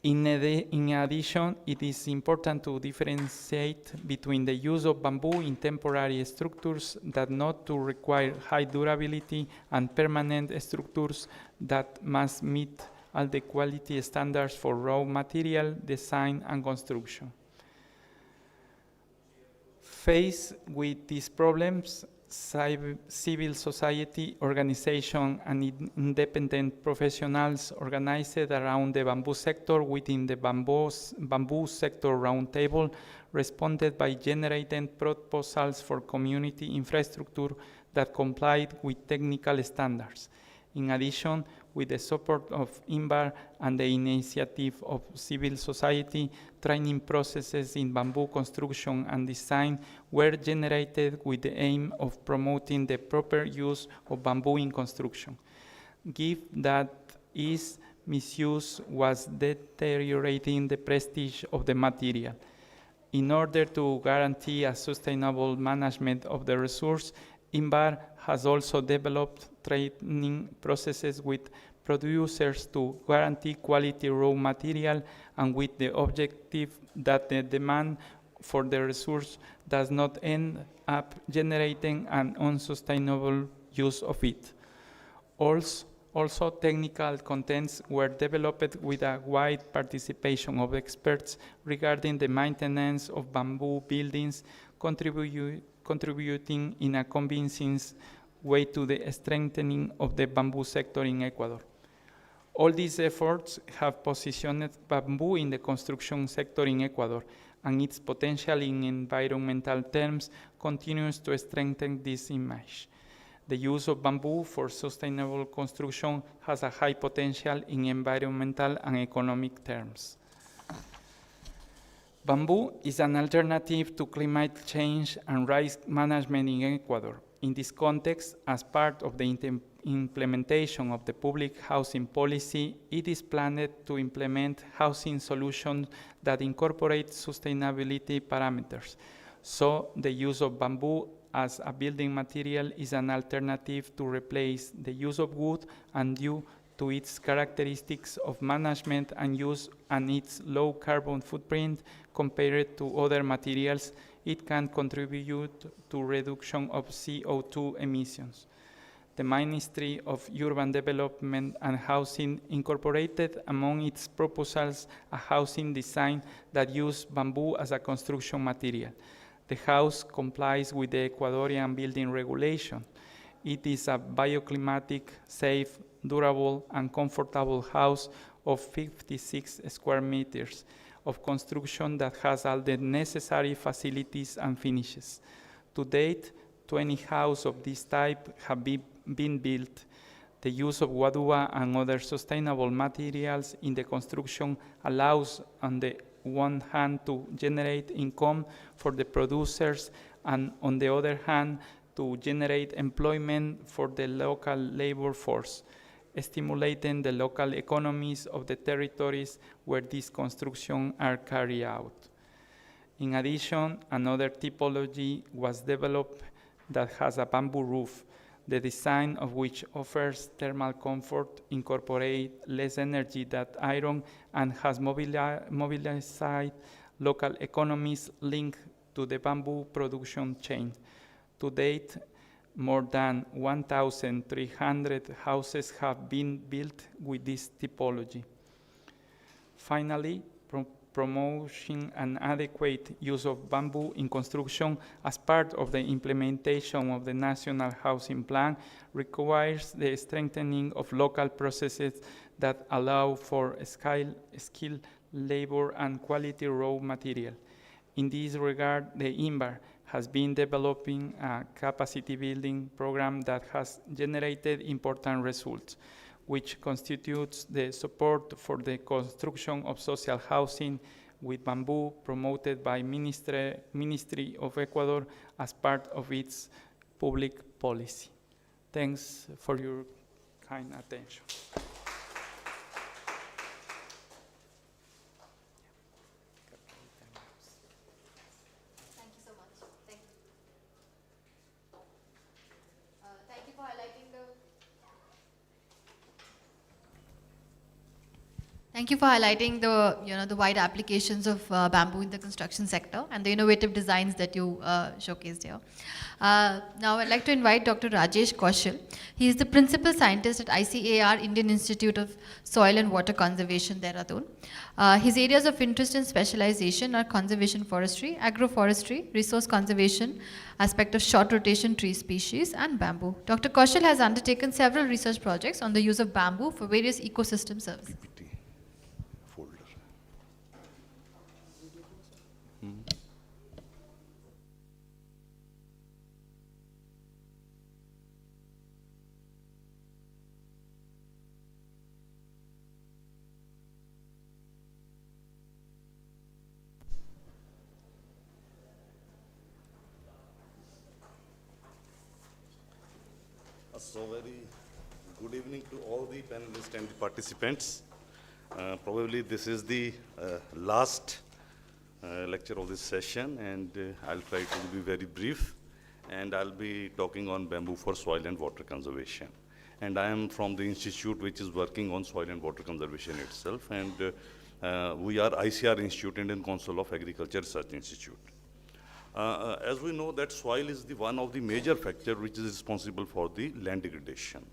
In addition, it is important to differentiate between the use of bamboo in temporary structures that not to require high durability and permanent structures that must meet all the quality standards for raw material, design, and construction. Faced with these problems, civil society organizations and independent professionals organized around the bamboo sector within the bamboo sector roundtable responded by generating proposals for community infrastructure that complied with technical standards. In addition, with the support of INVAR and the initiative of civil society, training processes in bamboo construction and design were generated with the aim of promoting the proper use of bamboo in construction. Given that its misuse was deteriorating the prestige of the material. In order to guarantee a sustainable management of the resource, INVAR has also developed training processes with producers to guarantee quality raw material, and with the objective that the demand for the resource does not end up generating an unsustainable use of it. Also, technical contents were developed with a wide participation of experts regarding the maintenance of bamboo buildings, contributing in a convincing way to the strengthening of the bamboo sector in Ecuador. All these efforts have positioned bamboo in the construction sector in Ecuador, and its potential in environmental terms continues to strengthen this image. The use of bamboo for sustainable construction has a high potential in environmental and economic terms. Bamboo is an alternative to climate change and risk management in Ecuador. In this context, as part of the implementation of the public housing policy, it is planned to implement housing solutions that incorporate sustainability parameters. So the use of bamboo as a building material is an alternative to replace the use of wood, and due to its characteristics of management and use and its low carbon footprint compared to other materials, it can contribute to reduction of CO2 emissions. The Ministry of Urban Development and Housing incorporated among its proposals a housing design that uses bamboo as a construction material. The house complies with the Ecuadorian building regulation. It is a bioclimatic, safe, durable, and comfortable house of 56 square meters of construction that has all the necessary facilities and finishes. To date, 20 houses of this type have been built. The use of guadua and other sustainable materials in the construction allows, on the one hand, to generate income for the producers, and on the other hand, to generate employment for the local labor force, stimulating the local economies of the territories where these constructions are carried out. In addition, another typology was developed that has a bamboo roof, the design of which offers thermal comfort, incorporates less energy than iron, and has mobilized local economies linked to the bamboo production chain. To date, more than 1,300 houses have been built with this typology. Finally, promoting an adequate use of bamboo in construction as part of the implementation of the National Housing Plan requires the strengthening of local processes that allow for skilled labor and quality raw material. In this regard, the INVAR has been developing a capacity building program that has generated important results, which constitutes the support for the construction of social housing with bamboo promoted by Ministry of Ecuador as part of its public policy. Thanks for your kind attention. Thank you so much. Thank you for highlighting the Thank you for highlighting the wide applications of bamboo in the construction sector and the innovative designs that you showcased here. Now I'd like to invite Dr. Rajesh Kaushal. He is the principal scientist at ICAR, Indian Institute of Soil and Water Conservation, Dehradun. His areas of interest and specialization are conservation forestry, agroforestry, resource conservation, aspect of short rotation tree species, and bamboo. Dr. Kaushal has undertaken several research projects on the use of bamboo for various ecosystem services. So very good evening to all the panelists and the participants. Probably this is the last lecture of this session, and I'll try to be very brief, and I'll be talking on bamboo for soil and water conservation. And I am from the institute which is working on soil and water conservation itself, and we are ICR Institute, Indian Council of Agriculture Research Institute. As we know that soil is one of the major factors which is responsible for the land degradation,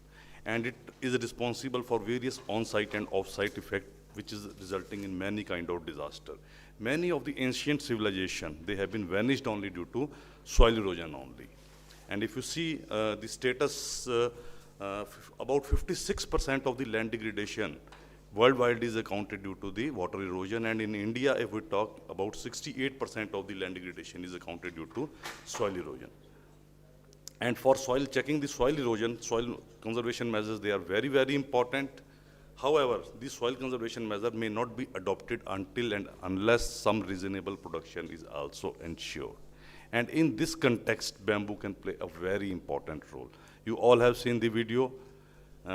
and it is responsible for various on-site and off-site effects which is resulting in many kind of disaster. Many of the ancient civilizations, they have been vanished only due to soil erosion only. And if you see the status about 56% of the land degradation worldwide is accounted due to the water erosion, and in India, if we talk, about 68% of the land degradation is accounted due to soil erosion. And for soil, checking the soil erosion, soil conservation measures, they are very, very important. However, the soil conservation measure may not be adopted until and unless some reasonable production is also ensured. And in this context, bamboo can play a very important role. You all have seen the video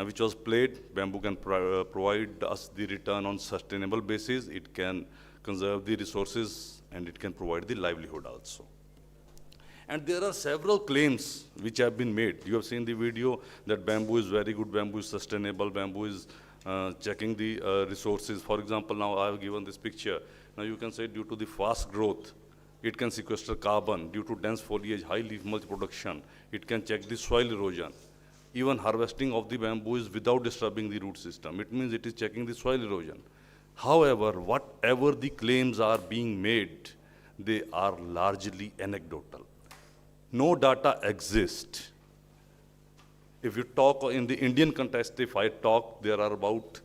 which was played. Bamboo can provide us the return on sustainable basis. It can conserve the resources, and it can provide the livelihood also. And there are several claims which have been made. You have seen the video that bamboo is very good, bamboo is sustainable, bamboo is checking the resources. For example, now I have given this picture. Now you can say due to the fast growth, it can sequester carbon. Due to dense foliage, high leaf mulch production, it can check the soil erosion. Even harvesting of the bamboo is without disturbing the root system. It means it is checking the soil erosion. However, whatever the claims are being made, they are largely anecdotal. No data exists. If you talk in the Indian context, if I talk, there are about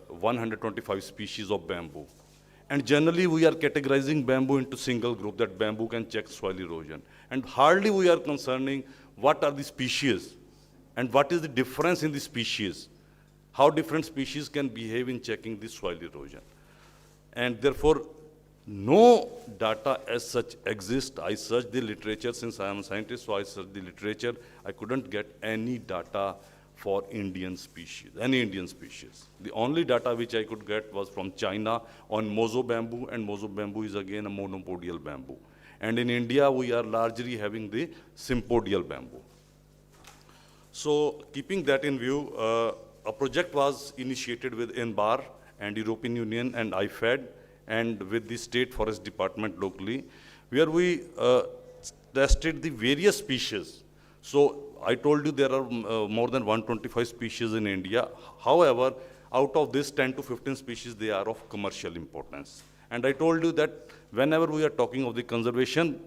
125 species of bamboo. And generally, we are categorizing bamboo into single group, that bamboo can check soil erosion. And hardly we are concerning what are the species and what is the difference in the species, how different species can behave in checking the soil erosion. And therefore, no data as such exists. I searched the literature. Since I am a scientist, so I searched the literature. I couldn't get any data for Indian species, any Indian species. The only data which I could get was from China on mozo bamboo, and mozo bamboo is again a monopodial bamboo. And in India, we are largely having the sympodial bamboo. So keeping that in view, a project was initiated with INBAR and European Union and IFAD, and with the State Forest Department locally, where we tested the various species. So I told you there are more than 125 species in India. However, out of this 10 to 15 species, they are of commercial importance. And I told you that whenever we are talking of the conservation,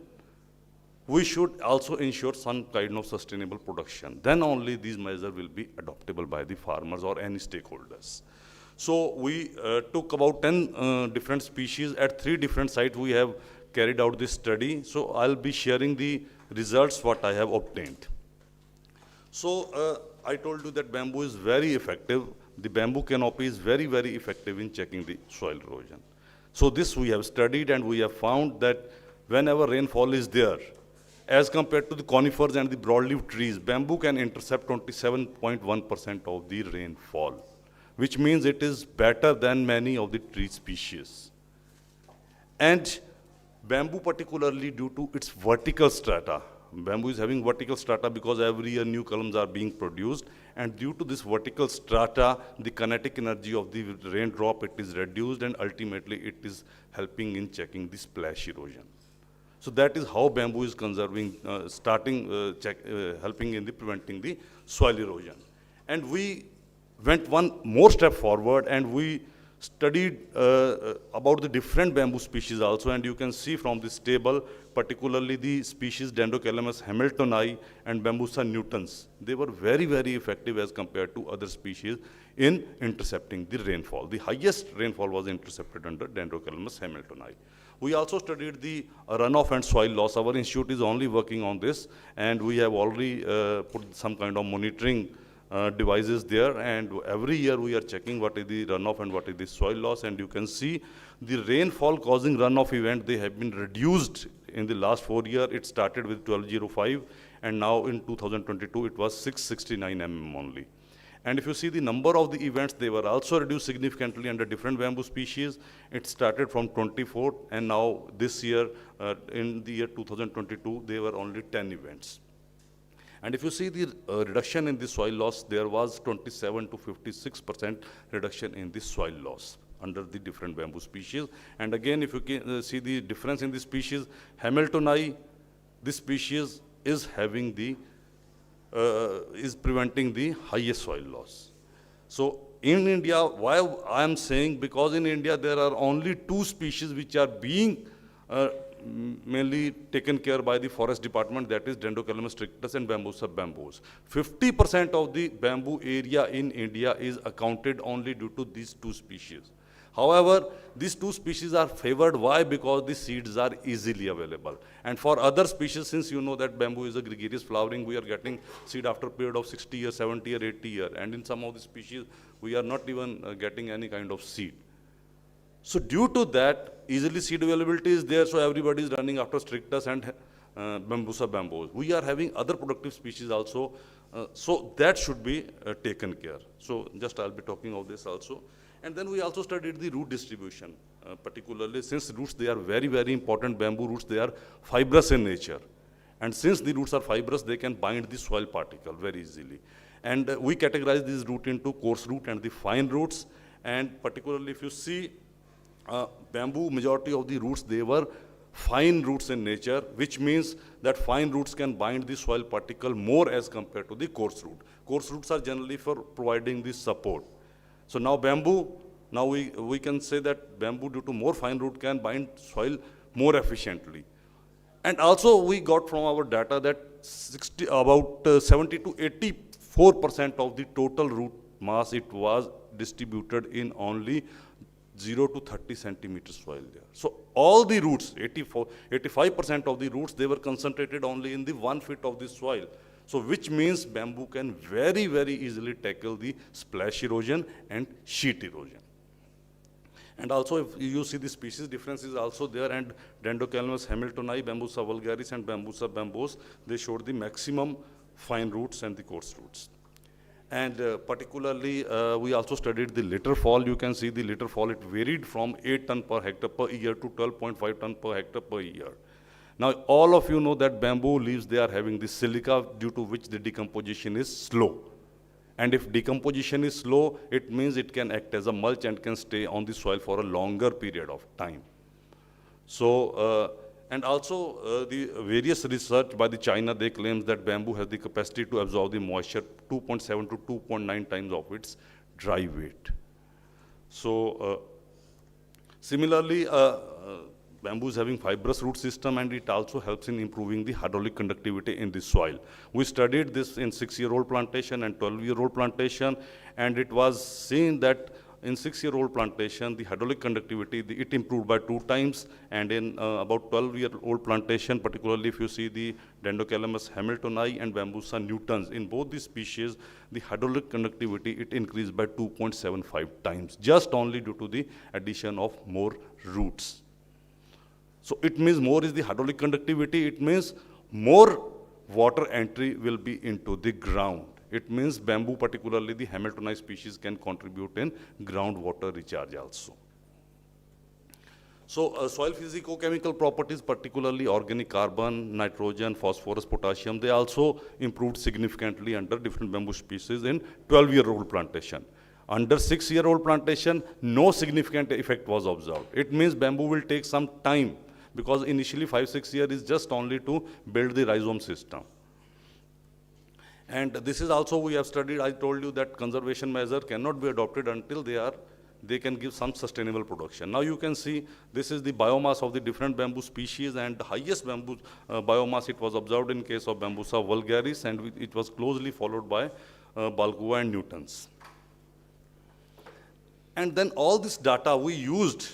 we should also ensure some kind of sustainable production. Then only these measures will be adoptable by the farmers or any stakeholders. So we took about 10 different species at 3 different sites. We have carried out this study. So I'll be sharing the results what I have obtained. So I told you that bamboo is very effective. The bamboo canopy is very, very effective in checking the soil erosion. So this we have studied, and we have found that whenever rainfall is there, as compared to the conifers and the broadleaf trees, bamboo can intercept 27.1% of the rainfall, which means it is better than many of the tree species. And bamboo, particularly due to its vertical strata, bamboo is having vertical strata because every year new columns are being produced, and due to this vertical strata, the kinetic energy of the raindrop, it is reduced, and ultimately it is helping in checking the splash erosion. So that is how bamboo is conserving, helping in the preventing the soil erosion. And we went one more step forward, and we studied about the different bamboo species also, and you can see from this table, particularly the species Dendrocalamus hamiltoni and Bambusa nutans. They were very, very effective as compared to other species in intercepting the rainfall. The highest rainfall was intercepted under Dendrocalamus hamiltoni. We also studied the runoff and soil loss. Our institute is only working on this, and we have already put some kind of monitoring devices there, and every year we are checking what is the runoff and what is the soil loss, and you can see the rainfall causing runoff event, they have been reduced in the last 4 years. It started with 1205, and now in 2022 it was 669 mm only. And if you see the number of the events, they were also reduced significantly under different bamboo species. It started from 24, and now this year, in the year 2022, there were only 10 events. And if you see the reduction in the soil loss, there was 27 to 56% reduction in the soil loss under the different bamboo species. And again, if you can see the difference in the species, Hamiltoni, this species is having the is preventing the highest soil loss. So in India, why I am saying, because in India there are only 2 species which are being mainly taken care by the forest department, that is Dendrocalamus strictus and Bambusa bamboos. 50% of the bamboo area in India is accounted only due to these two species. However, these two species are favored. Why? Because the seeds are easily available. And for other species, since you know that bamboo is a gregarious flowering, we are getting seed after a period of 60 years, 70 years, 80 years. And in some of the species, we are not even getting any kind of seed. So due to that, easily seed availability is there, so everybody is running after strictus and Bambusa bamboos. We are having other productive species also, so that should be taken care. So just I'll be talking of this also. And then we also studied the root distribution, particularly since roots, they are very, very important. Bamboo roots, they are fibrous in nature. And since the roots are fibrous, they can bind the soil particle very easily. And we categorize this root into coarse root and the fine roots. And particularly if you see bamboo, majority of the roots, they were fine roots in nature, which means that fine roots can bind the soil particle more as compared to the coarse root. Coarse roots are generally for providing the support. So now bamboo, now we can say that bamboo, due to more fine root, can bind soil more efficiently. And also we got from our data that about 70 to 84% of the total root mass, it was distributed in only 0 to 30 centimeter soil there. So all the roots, 85% of the roots, they were concentrated only in the 1 foot of the soil. So which means bamboo can very, very easily tackle the splash erosion and sheet erosion. And also if you see the species difference is also there, and Dendrocalamus hamiltoni, Bambusa vulgaris and Bambusa bamboos, they showed the maximum fine roots and the coarse roots. And particularly, we also studied the litter fall. You can see the litter fall, it varied from 8 ton per hectare per year to 12.5 ton per hectare per year. Now, all of you know that bamboo leaves, they are having the silica, due to which the decomposition is slow. And if decomposition is slow, it means it can act as a mulch and can stay on the soil for a longer period of time. So, and also the various research by the China, they claim that bamboo has the capacity to absorb the moisture 2.7 to 2.9 times of its dry weight. So, similarly, bamboo is having fibrous root system, and it also helps in improving the hydraulic conductivity in the soil. We studied this in 6-year-old plantation and 12-year-old plantation, and it was seen that in 6-year-old plantation, the hydraulic conductivity, it improved by 2 times, and in about 12-year-old plantation, particularly if you see the Dendrocalamus hamiltoni and Bambusa nutans, in both these species, the hydraulic conductivity, it increased by 2.75 times, just only due to the addition of more roots. So it means more is the hydraulic conductivity, it means more water entry will be into the ground. It means bamboo, particularly the hamiltonized species, can contribute in groundwater recharge also. So soil physico-chemical properties, particularly organic carbon, nitrogen, phosphorus, potassium, they also improved significantly under different bamboo species in 12-year-old plantation. Under 6-year-old plantation, no significant effect was observed. It means bamboo will take some time, because initially 5-6 years is just only to build the rhizome system. And this is also we have studied. I told you that conservation measure cannot be adopted until they can give some sustainable production. Now you can see this is the biomass of the different bamboo species, and the highest bamboo biomass it was observed in case of Bambusa vulgaris, and it was closely followed by Balgua and nutans. And then all this data we used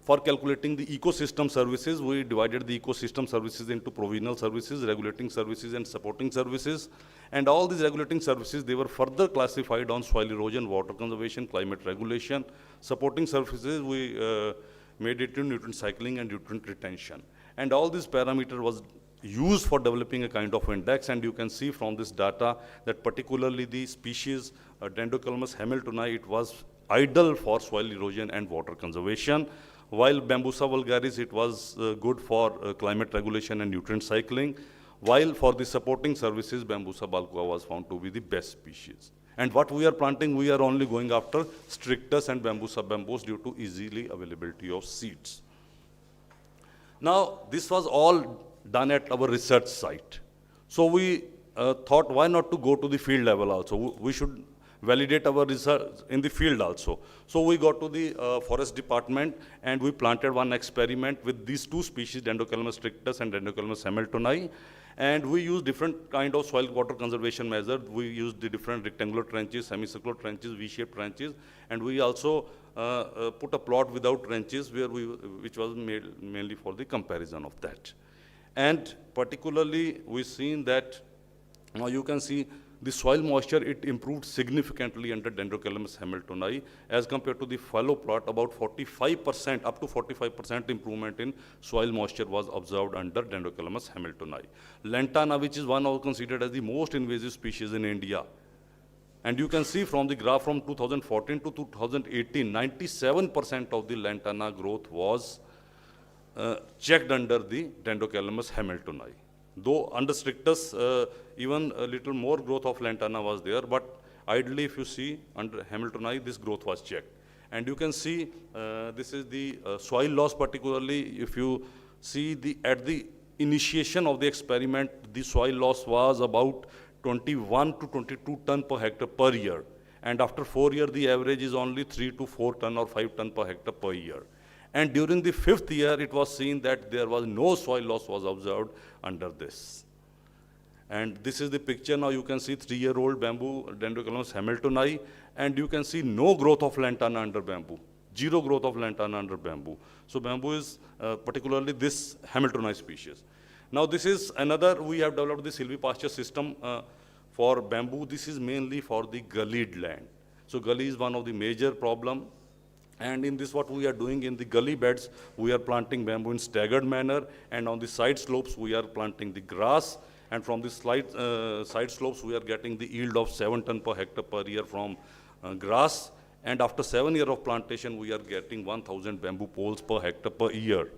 for calculating the ecosystem services. We divided the ecosystem services into provisional services, regulating services, and supporting services. And all these regulating services, they were further classified on soil erosion, water conservation, climate regulation. Supporting services, we made it to nutrient cycling and nutrient retention. And all these parameters was used for developing a kind of index. And you can see from this data that particularly the species Dendrocalamus hamiltoni, it was ideal for soil erosion and water conservation, while Bambusa vulgaris, it was good for climate regulation and nutrient cycling, while for the supporting services, Bambusa balgua was found to be the best species. And what we are planting, we are only going after strictus and Bambusa bamboos due to easily availability of seeds. Now, this was all done at our research site. So we thought, why not to go to the field level also? We should validate our research in the field also. So we got to the forest department and we planted one experiment with these two species, Dendrocalamus strictus and Dendrocalamus hamiltoni. And we use different kind of soil water conservation measures. We use the different rectangular trenches, semicircular trenches, V-shaped trenches, and we also put a plot without trenches which was made mainly for the comparison of that. And particularly we seen that, now you can see the soil moisture, it improved significantly under Dendrocalamus hamiltoni as compared to the fallow plot. About 45%, up to 45% improvement in soil moisture was observed under Dendrocalamus hamiltoni. Lantana, which is one of considered as the most invasive species in India. And you can see from the graph from 2014 to 2018, 97% of the Lantana growth was checked under the Dendrocalamus hamiltoni. Though under strictus, even a little more growth of Lantana was there, but ideally if you see under hamiltoni, this growth was checked. And you can see this is the soil loss, particularly if you see at the initiation of the experiment, the soil loss was about 21 to 22 ton per hectare per year. And after 4 years, the average is only 3 to 4 ton or 5 ton per hectare per year. And during the 5th year, it was seen that there was no soil loss was observed under this. And this is the picture. Now you can see 3-year-old bamboo, Dendrocalamus hamiltoni, and you can see no growth of lantana under bamboo, zero growth of lantana under bamboo. So bamboo is particularly this hamiltoni species. Now this is another, we have developed the silvipasture system for bamboo. This is mainly for the gullied land. So gully is one of the major problem. And in this, what we are doing in the gully beds, we are planting bamboo in staggered manner, and on the side slopes, we are planting the grass, and from the side slopes, we are getting the yield of 7 ton per hectare per year from grass, and after 7 years of plantation, we are getting 1,000 bamboo poles per hectare per year,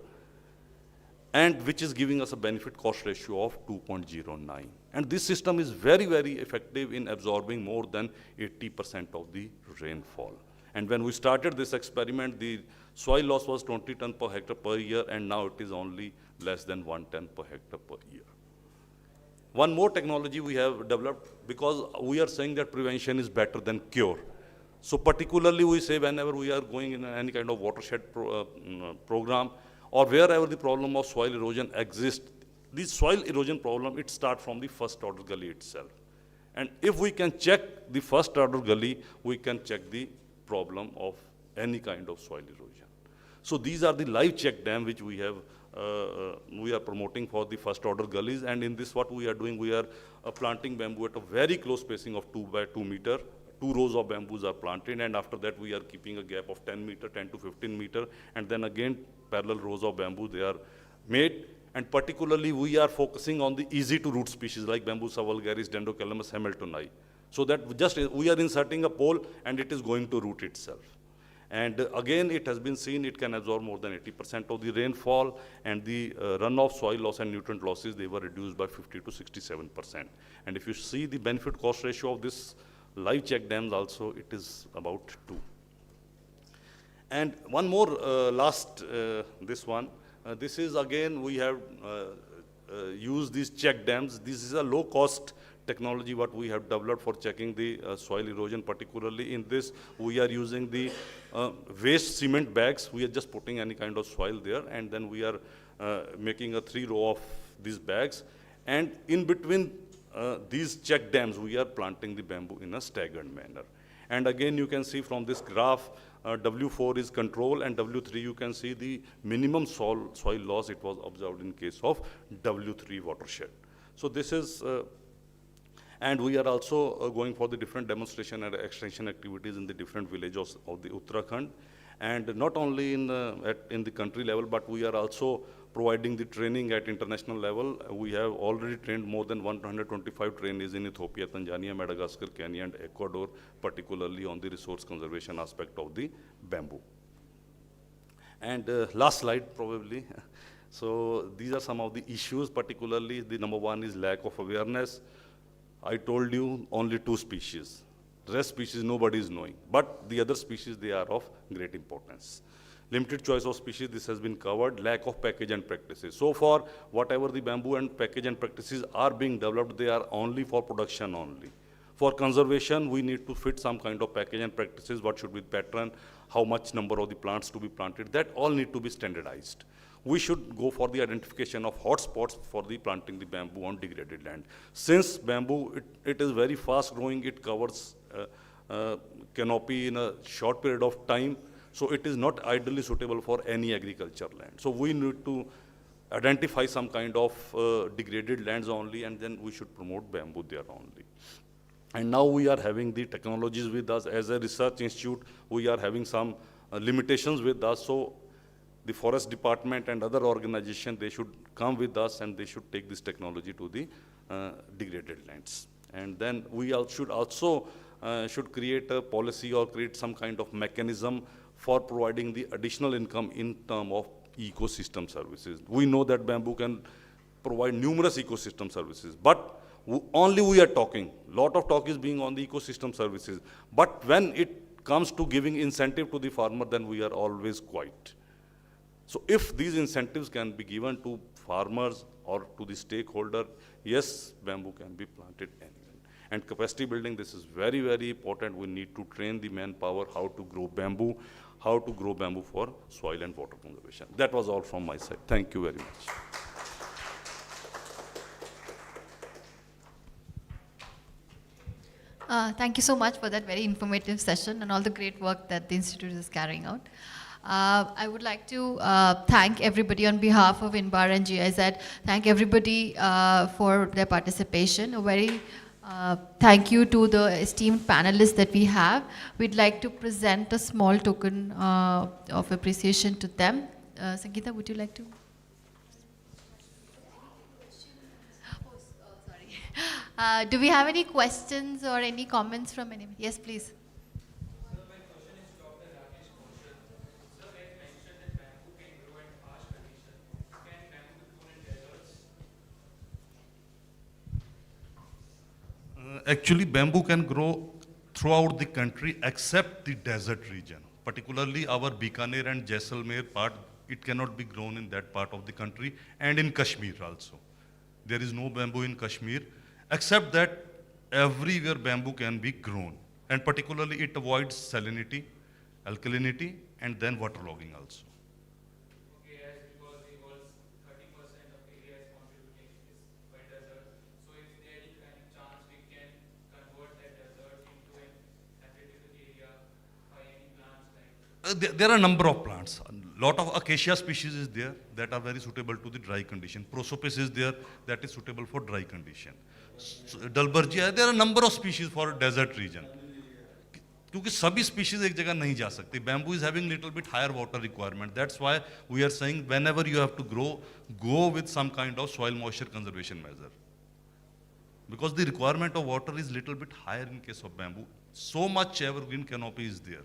and which is giving us a benefit cost ratio of 2.09. And this system is very, very effective in absorbing more than 80% of the rainfall. And when we started this experiment, the soil loss was 20 ton per hectare per year, and now it is only less than 1 ton per hectare per year. One more technology we have developed, because we are saying that prevention is better than cure. So particularly we say whenever we are going in any kind of watershed program, or wherever the problem of soil erosion exists, this soil erosion problem, it starts from the first order gully itself. And if we can check the first order gully, we can check the problem of any kind of soil erosion. So these are the live check dam which we have, we are promoting for the first order gullies, and in this what we are doing, we are planting bamboo at a very close spacing of 2 by 2 meter. 2 rows of bamboos are planted, and after that we are keeping a gap of 10 meter, 10 to 15 meter, and then again parallel rows of bamboo they are made. And particularly we are focusing on the easy to root species like Bambusa vulgaris, Dendrocalamus hamiltoni. So that just we are inserting a pole and it is going to root itself. And again, it has been seen it can absorb more than 80% of the rainfall, and the runoff, soil loss and nutrient losses, they were reduced by 50 to 67%. And if you see the benefit cost ratio of this live check dams also, it is about 2. And one more this one. This is again, we have used these check dams. This is a low cost technology what we have developed for checking the soil erosion. Particularly in this, we are using the waste cement bags. We are just putting any kind of soil there, and then we are making a 3 row of these bags. And in between these check dams, we are planting the bamboo in a staggered manner. And again, you can see from this graph, W4 is control, and W3 you can see the minimum soil loss it was observed in case of W3 watershed. So this is, and we are also going for the different demonstration and extension activities in the different villages of the Uttarakhand. And not only in the country level, but we are also providing the training at international level. We have already trained more than 125 trainees in Ethiopia, Tanzania, Madagascar, Kenya, and Ecuador, particularly on the resource conservation aspect of the bamboo. And last slide, probably. So these are some of the issues, particularly the number one is lack of awareness. I told you only 2 species. The rest species nobody is knowing, but the other species, they are of great importance. Limited choice of species, this has been covered. Lack of package and practices. So far, whatever the bamboo and package and practices are being developed, they are only for production only. For conservation, we need to fit some kind of package and practices, what should be the pattern, how much number of the plants to be planted, that all need to be standardized. We should go for the identification of hotspots for the planting the bamboo on degraded land. Since bamboo, it is very fast growing, it covers canopy in a short period of time, so it is not ideally suitable for any agriculture land. So we need to identify some kind of degraded lands only, and then we should promote bamboo there only. And now we are having the technologies with us. As a research institute, we are having some limitations with us. So the forest department and other organizations, they should come with us and they should take this technology to the degraded lands. And then we should also should create a policy or create some kind of mechanism for providing the additional income in terms of ecosystem services. We know that bamboo can provide numerous ecosystem services, but only we are talking. Lot of talk is being on the ecosystem services. But when it comes to giving incentive to the farmer, then we are always quiet. So if these incentives can be given to farmers or to the stakeholder, yes, bamboo can be planted anywhere. And capacity building, this is very, very important. We need to train the manpower how to grow bamboo for soil and water conservation. That was all from my side. Thank you very much. Thank you so much for that very informative session and all the great work that the Institute is carrying out. I would like to thank everybody on behalf of INBAR and GIZ. Thank everybody for their participation. A very thank you to the esteemed panelists that we have. We'd like to present a small token of appreciation to them. Sangeeta, would you like to? Do we have any questions or any comments from anyone? Yes, please. Actually, bamboo can grow throughout the country except the desert region. Particularly our Bikaner and Jaisalmer part, it cannot be grown in that part of the country, and in Kashmir also. There is no bamboo in Kashmir, except that everywhere bamboo can be grown. And particularly it avoids salinity, alkalinity, and then waterlogging also. Okay, as because it was 30% of area is contributing is by desert. So if there is any chance we can convert that desert into an habitable area by any plants like? There are a number of plants. A lot of acacia species is there that are very suitable to the dry condition. Prosopis is there that is suitable for dry condition. Dalbergia, there are a number of species for desert region. क्योंकि सभी species एक जगह नहीं जा सकती. Bamboo is having little bit higher water requirement. That's why we are saying whenever you have to grow, go with some kind of soil moisture conservation measure. Because the requirement of water is little bit higher in case of bamboo. So much evergreen canopy is there.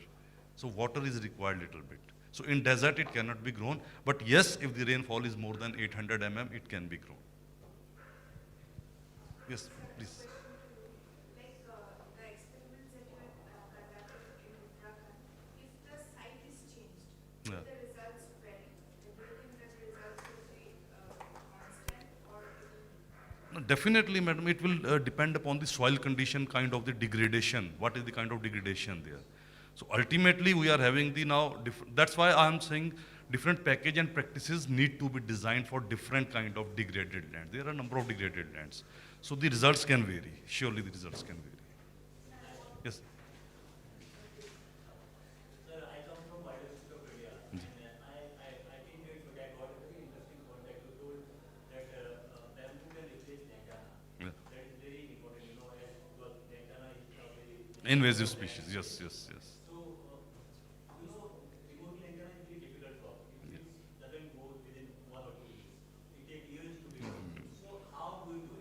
So water is required little bit. So in desert it cannot be grown. But yes, if the rainfall is more than 800 mm, it can be grown. Yes, please. Like the experiments that you have conducted in Uttarakhand, if the site is changed, will the results vary? Do you think that the results will be constant or it will? Definitely, madam, it will depend upon the soil condition, kind of the degradation. What is the kind of degradation there? So ultimately, we are having the now, that's why I am saying different package and practices need to be designed for different kind of degraded land. There are a number of degraded lands. So the results can vary. Surely the results can vary. Yes. Sir, I come from Biodiversity of India. I think I got a very interesting point that you told that bamboo can replace lantana. Yeah. That is very important, you know, because lantana is a very Invasive species, yes, yes, yes. So, you know, removing lantana is very difficult job. It doesn't go within 1 or 2 years. It takes years to do it. So how do you do it?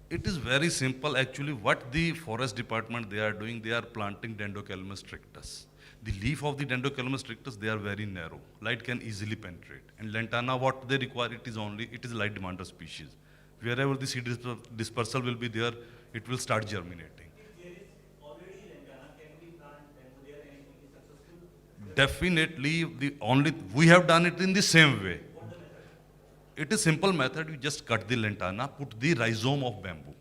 It is very simple. Actually, what the forest department they are doing, they are planting Dendrocalamus strictus. The leaf of the Dendrocalamus strictus, they are very narrow. Light can easily penetrate. And lantana, what they require, it is light demander species. Wherever the seed dispersal will be there, it will start germinating. If there is already lantana, can we plant bamboo there and it is successful? Definitely, we have done it in the same way. It is simple method. You just cut the lantana, put the rhizome of bamboo.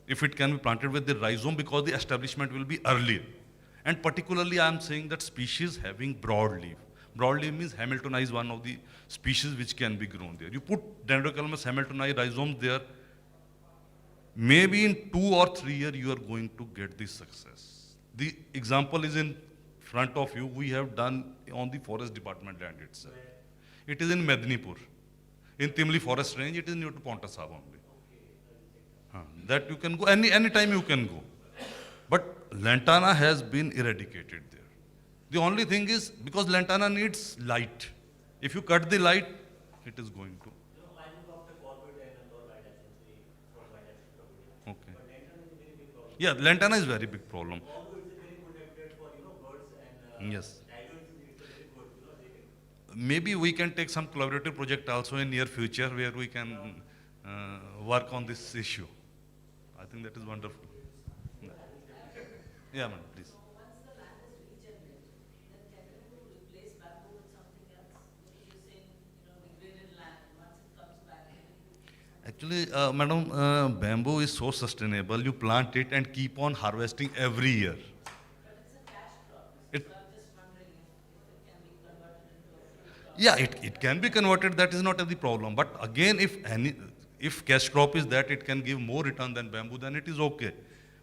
if it can be planted with the rhizome, because the establishment will be earlier. And particularly I am saying that species having broadleaf. Broadleaf means Hamiltoni is one of the species which can be grown there. You put Dendrocalamus Hamiltoni rhizomes there, maybe in 2 or 3 years you are going to get this success. The example is in front of you. We have done on the forest department land itself. It is in Mednipur. In Timli forest range, it is near to Ponta Sahib only. That you can go, any time you can go. But lantana has been eradicated there. The only thing is, because lantana needs light. If you cut the light, it is going to. Okay. Yeah, lantana is very big problem. Yes. Maybe we can take some collaborative project also in near future where we can work on this issue. I think that is wonderful. Yeah, man, please. Actually, madam, bamboo is so sustainable. You plant it and keep on harvesting every year. Yeah, it can be converted. That is not the problem. But again, if cash crop is that it can give more return than bamboo, then it is okay.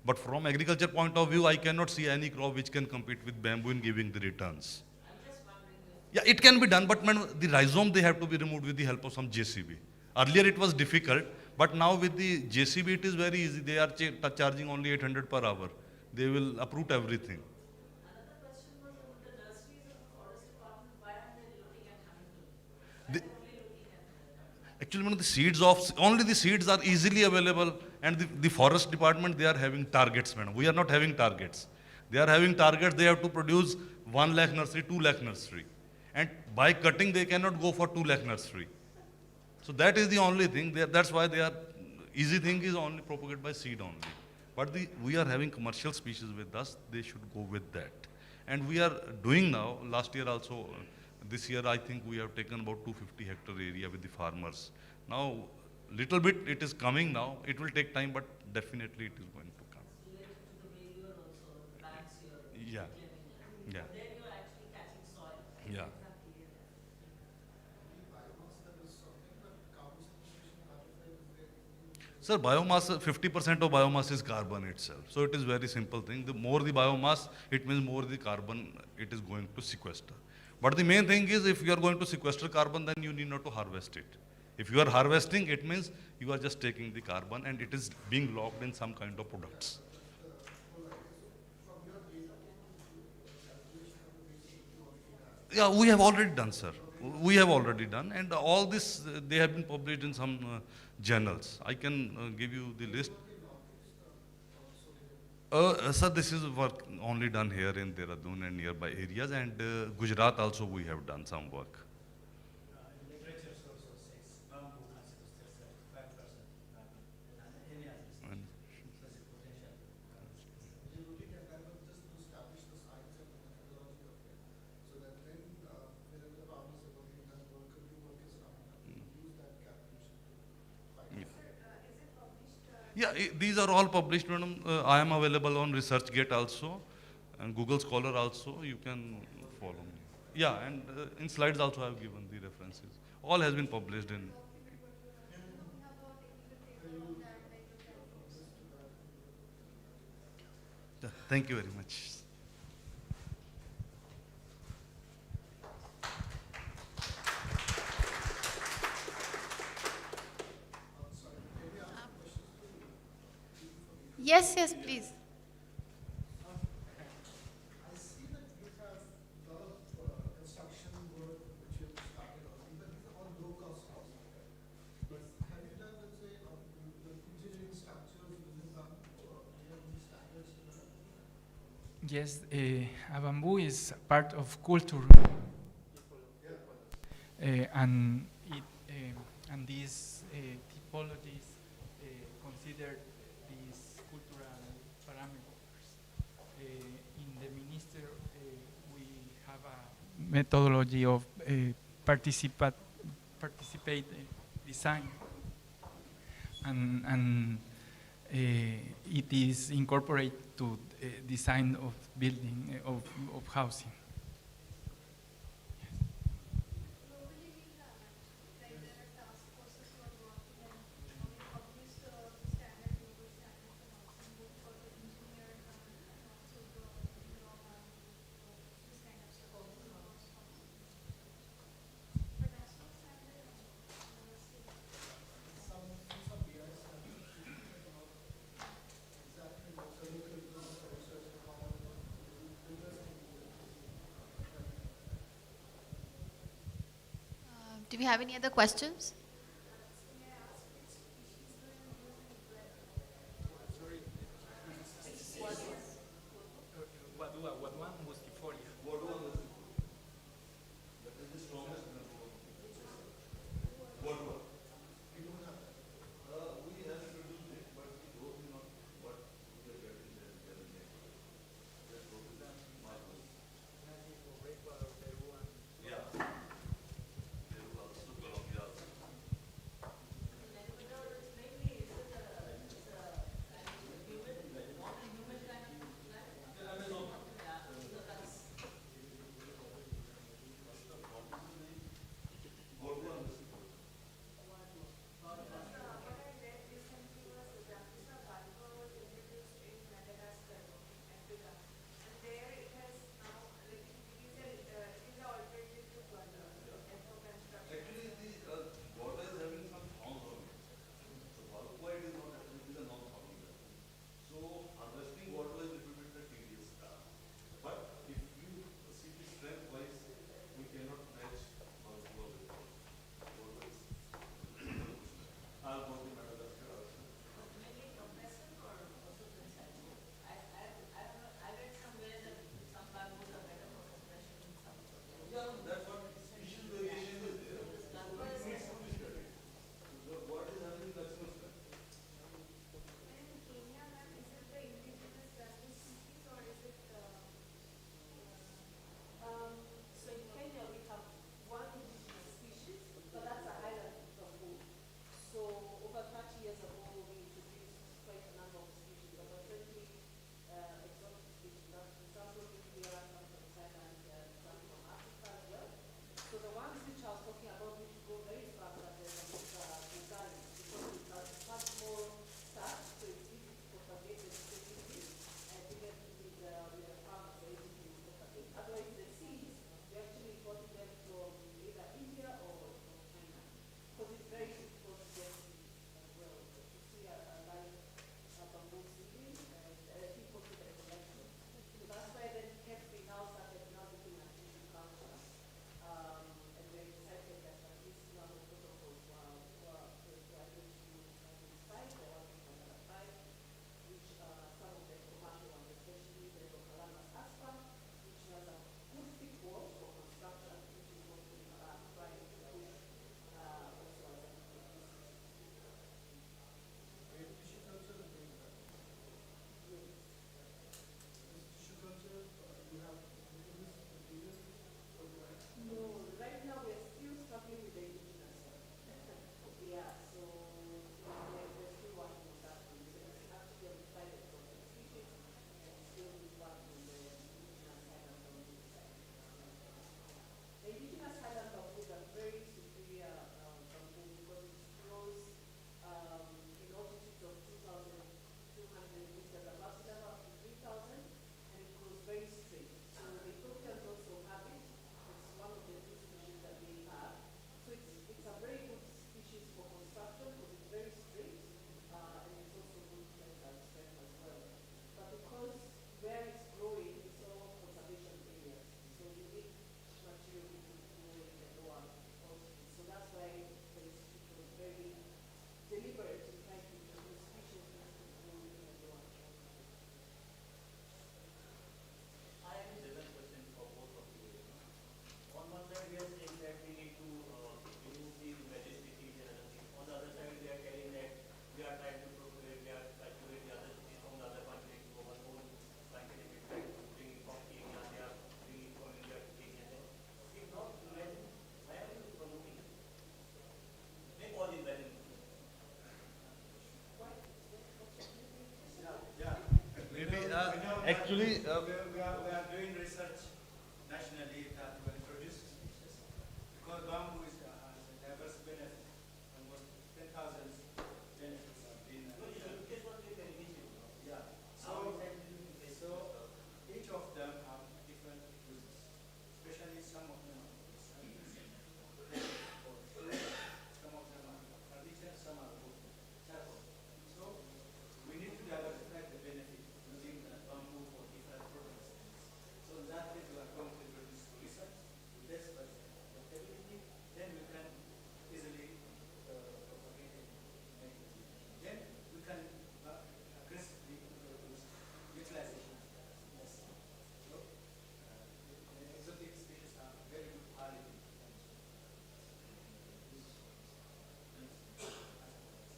But from agriculture point of view, I cannot see any crop which can compete with bamboo in giving the returns. Yeah, it can be done, but the rhizome, they have to be removed with the help of some JCB. Earlier it was difficult, but now with the JCB it is very easy. They are charging only 800 per hour. They will uproot everything. Actually, the seeds only the seeds are easily available, and the forest department, they are having targets, madam. We are not having targets. They are having targets. They have to produce 1 lakh nursery, 2 lakh nursery. And by cutting, they cannot go for 2 lakh nursery. So that is the only thing. That's why they are, easy thing is only propagated by seed only. But we are having commercial species with us. They should go with that. And we are doing now, last year also, this year I think we have taken about 250 hectare area with the farmers. Now, little bit it is coming now. It will take time, but definitely it is going to come. Yeah. Yeah. Yeah. Sir, biomass, 50% of biomass is carbon itself. So it is very simple thing. The more the biomass, it means more the carbon it is going to sequester. But the main thing is, if you are going to sequester carbon, then you need not to harvest it. If you are harvesting, it means you are just taking the carbon and it is being locked in some kind of products. Yeah, we have already done, sir. We have already done, and all this, they have been published in some journals. I can give you the list. Sir, this is work only done here in Dehradun and nearby areas, and Gujarat also we have done some work. Yeah, these are all published, madam. I am available on ResearchGate also, and Google Scholar also. You can follow me. Yeah, and in slides also I have given the references. All has been published in. Thank you very much. Yes, yes, please. I see that you have a lot of construction work which you have started on, but these are all low-cost houses. But have you done, let's say, the engineering structures within bamboo, or do you have any standards to that? Yes, a bamboo is part of culture, and these typologies consider these cultural parameters. In the minister, we have a methodology of participate design, and it is incorporated to design of building, of housing. Do we have any other questions? actually, we are doing research nationally that will introduce species because bamboo is, has a diverse benefit. Almost 10,000 benefits have been. Yeah. So each of them have different uses, especially some of them are for science, for food, some of them are for furniture, some are for charcoal. So we need to diversify the benefit using bamboo for different purposes. So in that case, we are going to introduce research, test adaptability, then we can easily propagate it, make it. Then we can aggressively introduce utilization of that. Yes. So exotic species are very good quality.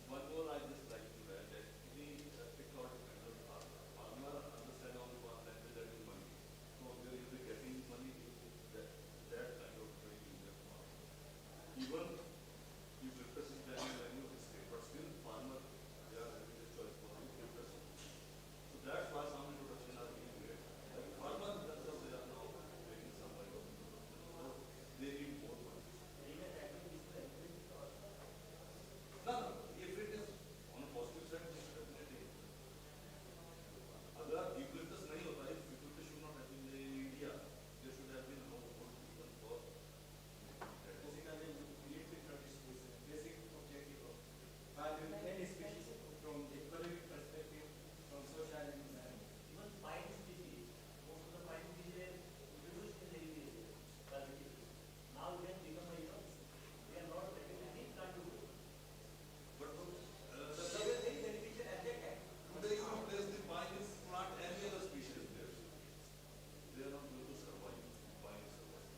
one more I just like to add that any technological farmer understand only one language, that is money. So they will be getting money that kind of trade in their farm. Even if request is value of state, but still farmer they are having the choice for the request. So that's why some introduction are being made. Like farmers themselves they are now making some money. So they need more money. No, if it is on a positive side, definitely. अगर eucalyptus नहीं होता, if eucalyptus should not have been in India, there should have been no wood even for. Basically, we need to introduce this basic objective of valuing any species from the economic perspective, from social and environmental. Even pine species, most of the pine species introduced in the India. Now we have become we are not technically trying to do. But today if you place the pine, if plant any other species there, they are not going to survive. Pine survive.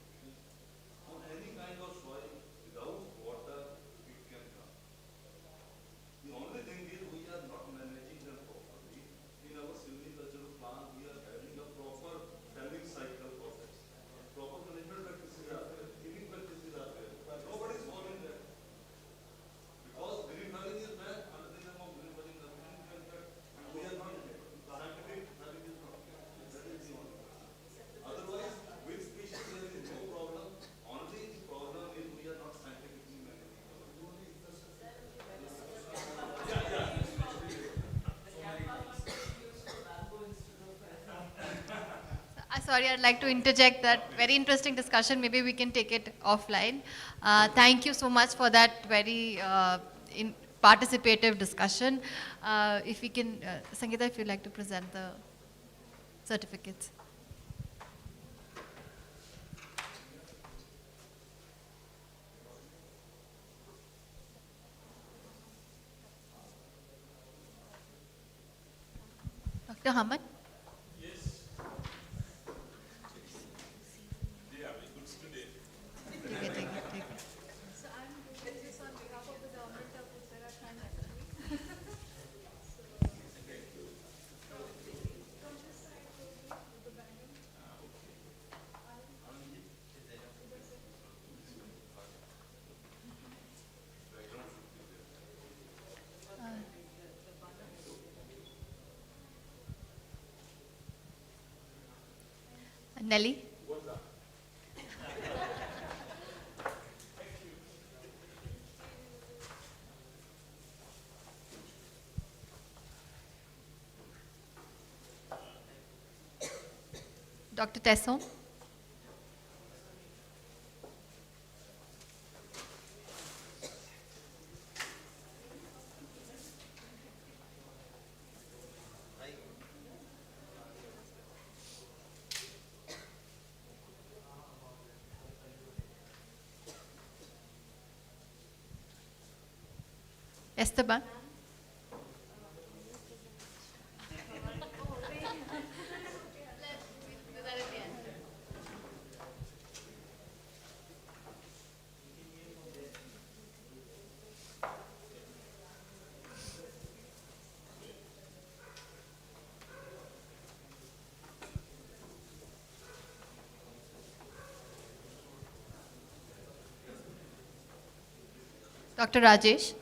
On any kind of soil, without water, it can come. The only thing is we are not managing them properly. In our silvicultural plan, we are having a proper felling cycle process. Proper management practices are there, killing practices are there. Nobody is following that. Because green felling is bad, under the name of green felling, nothing can cut. And we are not scientific felling is not. That is the only question. Otherwise, with species there is no problem. Only the problem is we are not scientifically managing. Sorry, I'd like to interject that very interesting discussion. Maybe we can take it offline. Thank you so much for that very participative discussion. If we can, Sangeeta, if you'd like to present the certificates. Dr. Hamad? Yes. Yeah, good student. Take it. So I'm doing this on behalf of the government of Uttarakhand actually. From this side, the background. Nelly? Dr. Tesson? Esteban? Dr. Rajesh?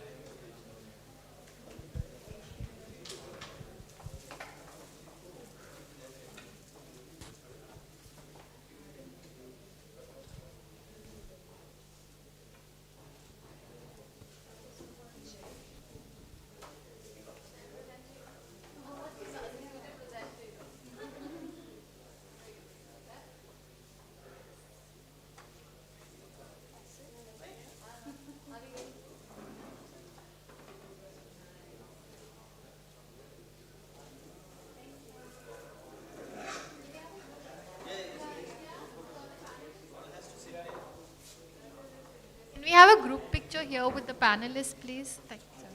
here with the panelists, please. Thank you, sir.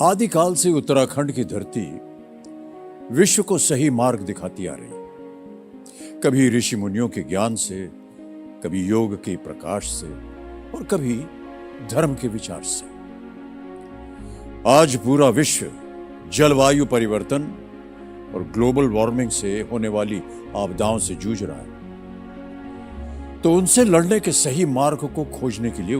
आदिकाल से उत्तराखंड की धरती विश्व को सही मार्ग दिखाती आ रही। कभी ऋषि मुनियों के ज्ञान से, कभी योग के प्रकाश से और कभी धर्म के विचार से। आज पूरा विश्व जलवायु परिवर्तन और ग्लोबल वार्मिंग से होने वाली आपदाओं से जूझ रहा है। तो उनसे लड़ने के सही मार्ग को खोजने के लिए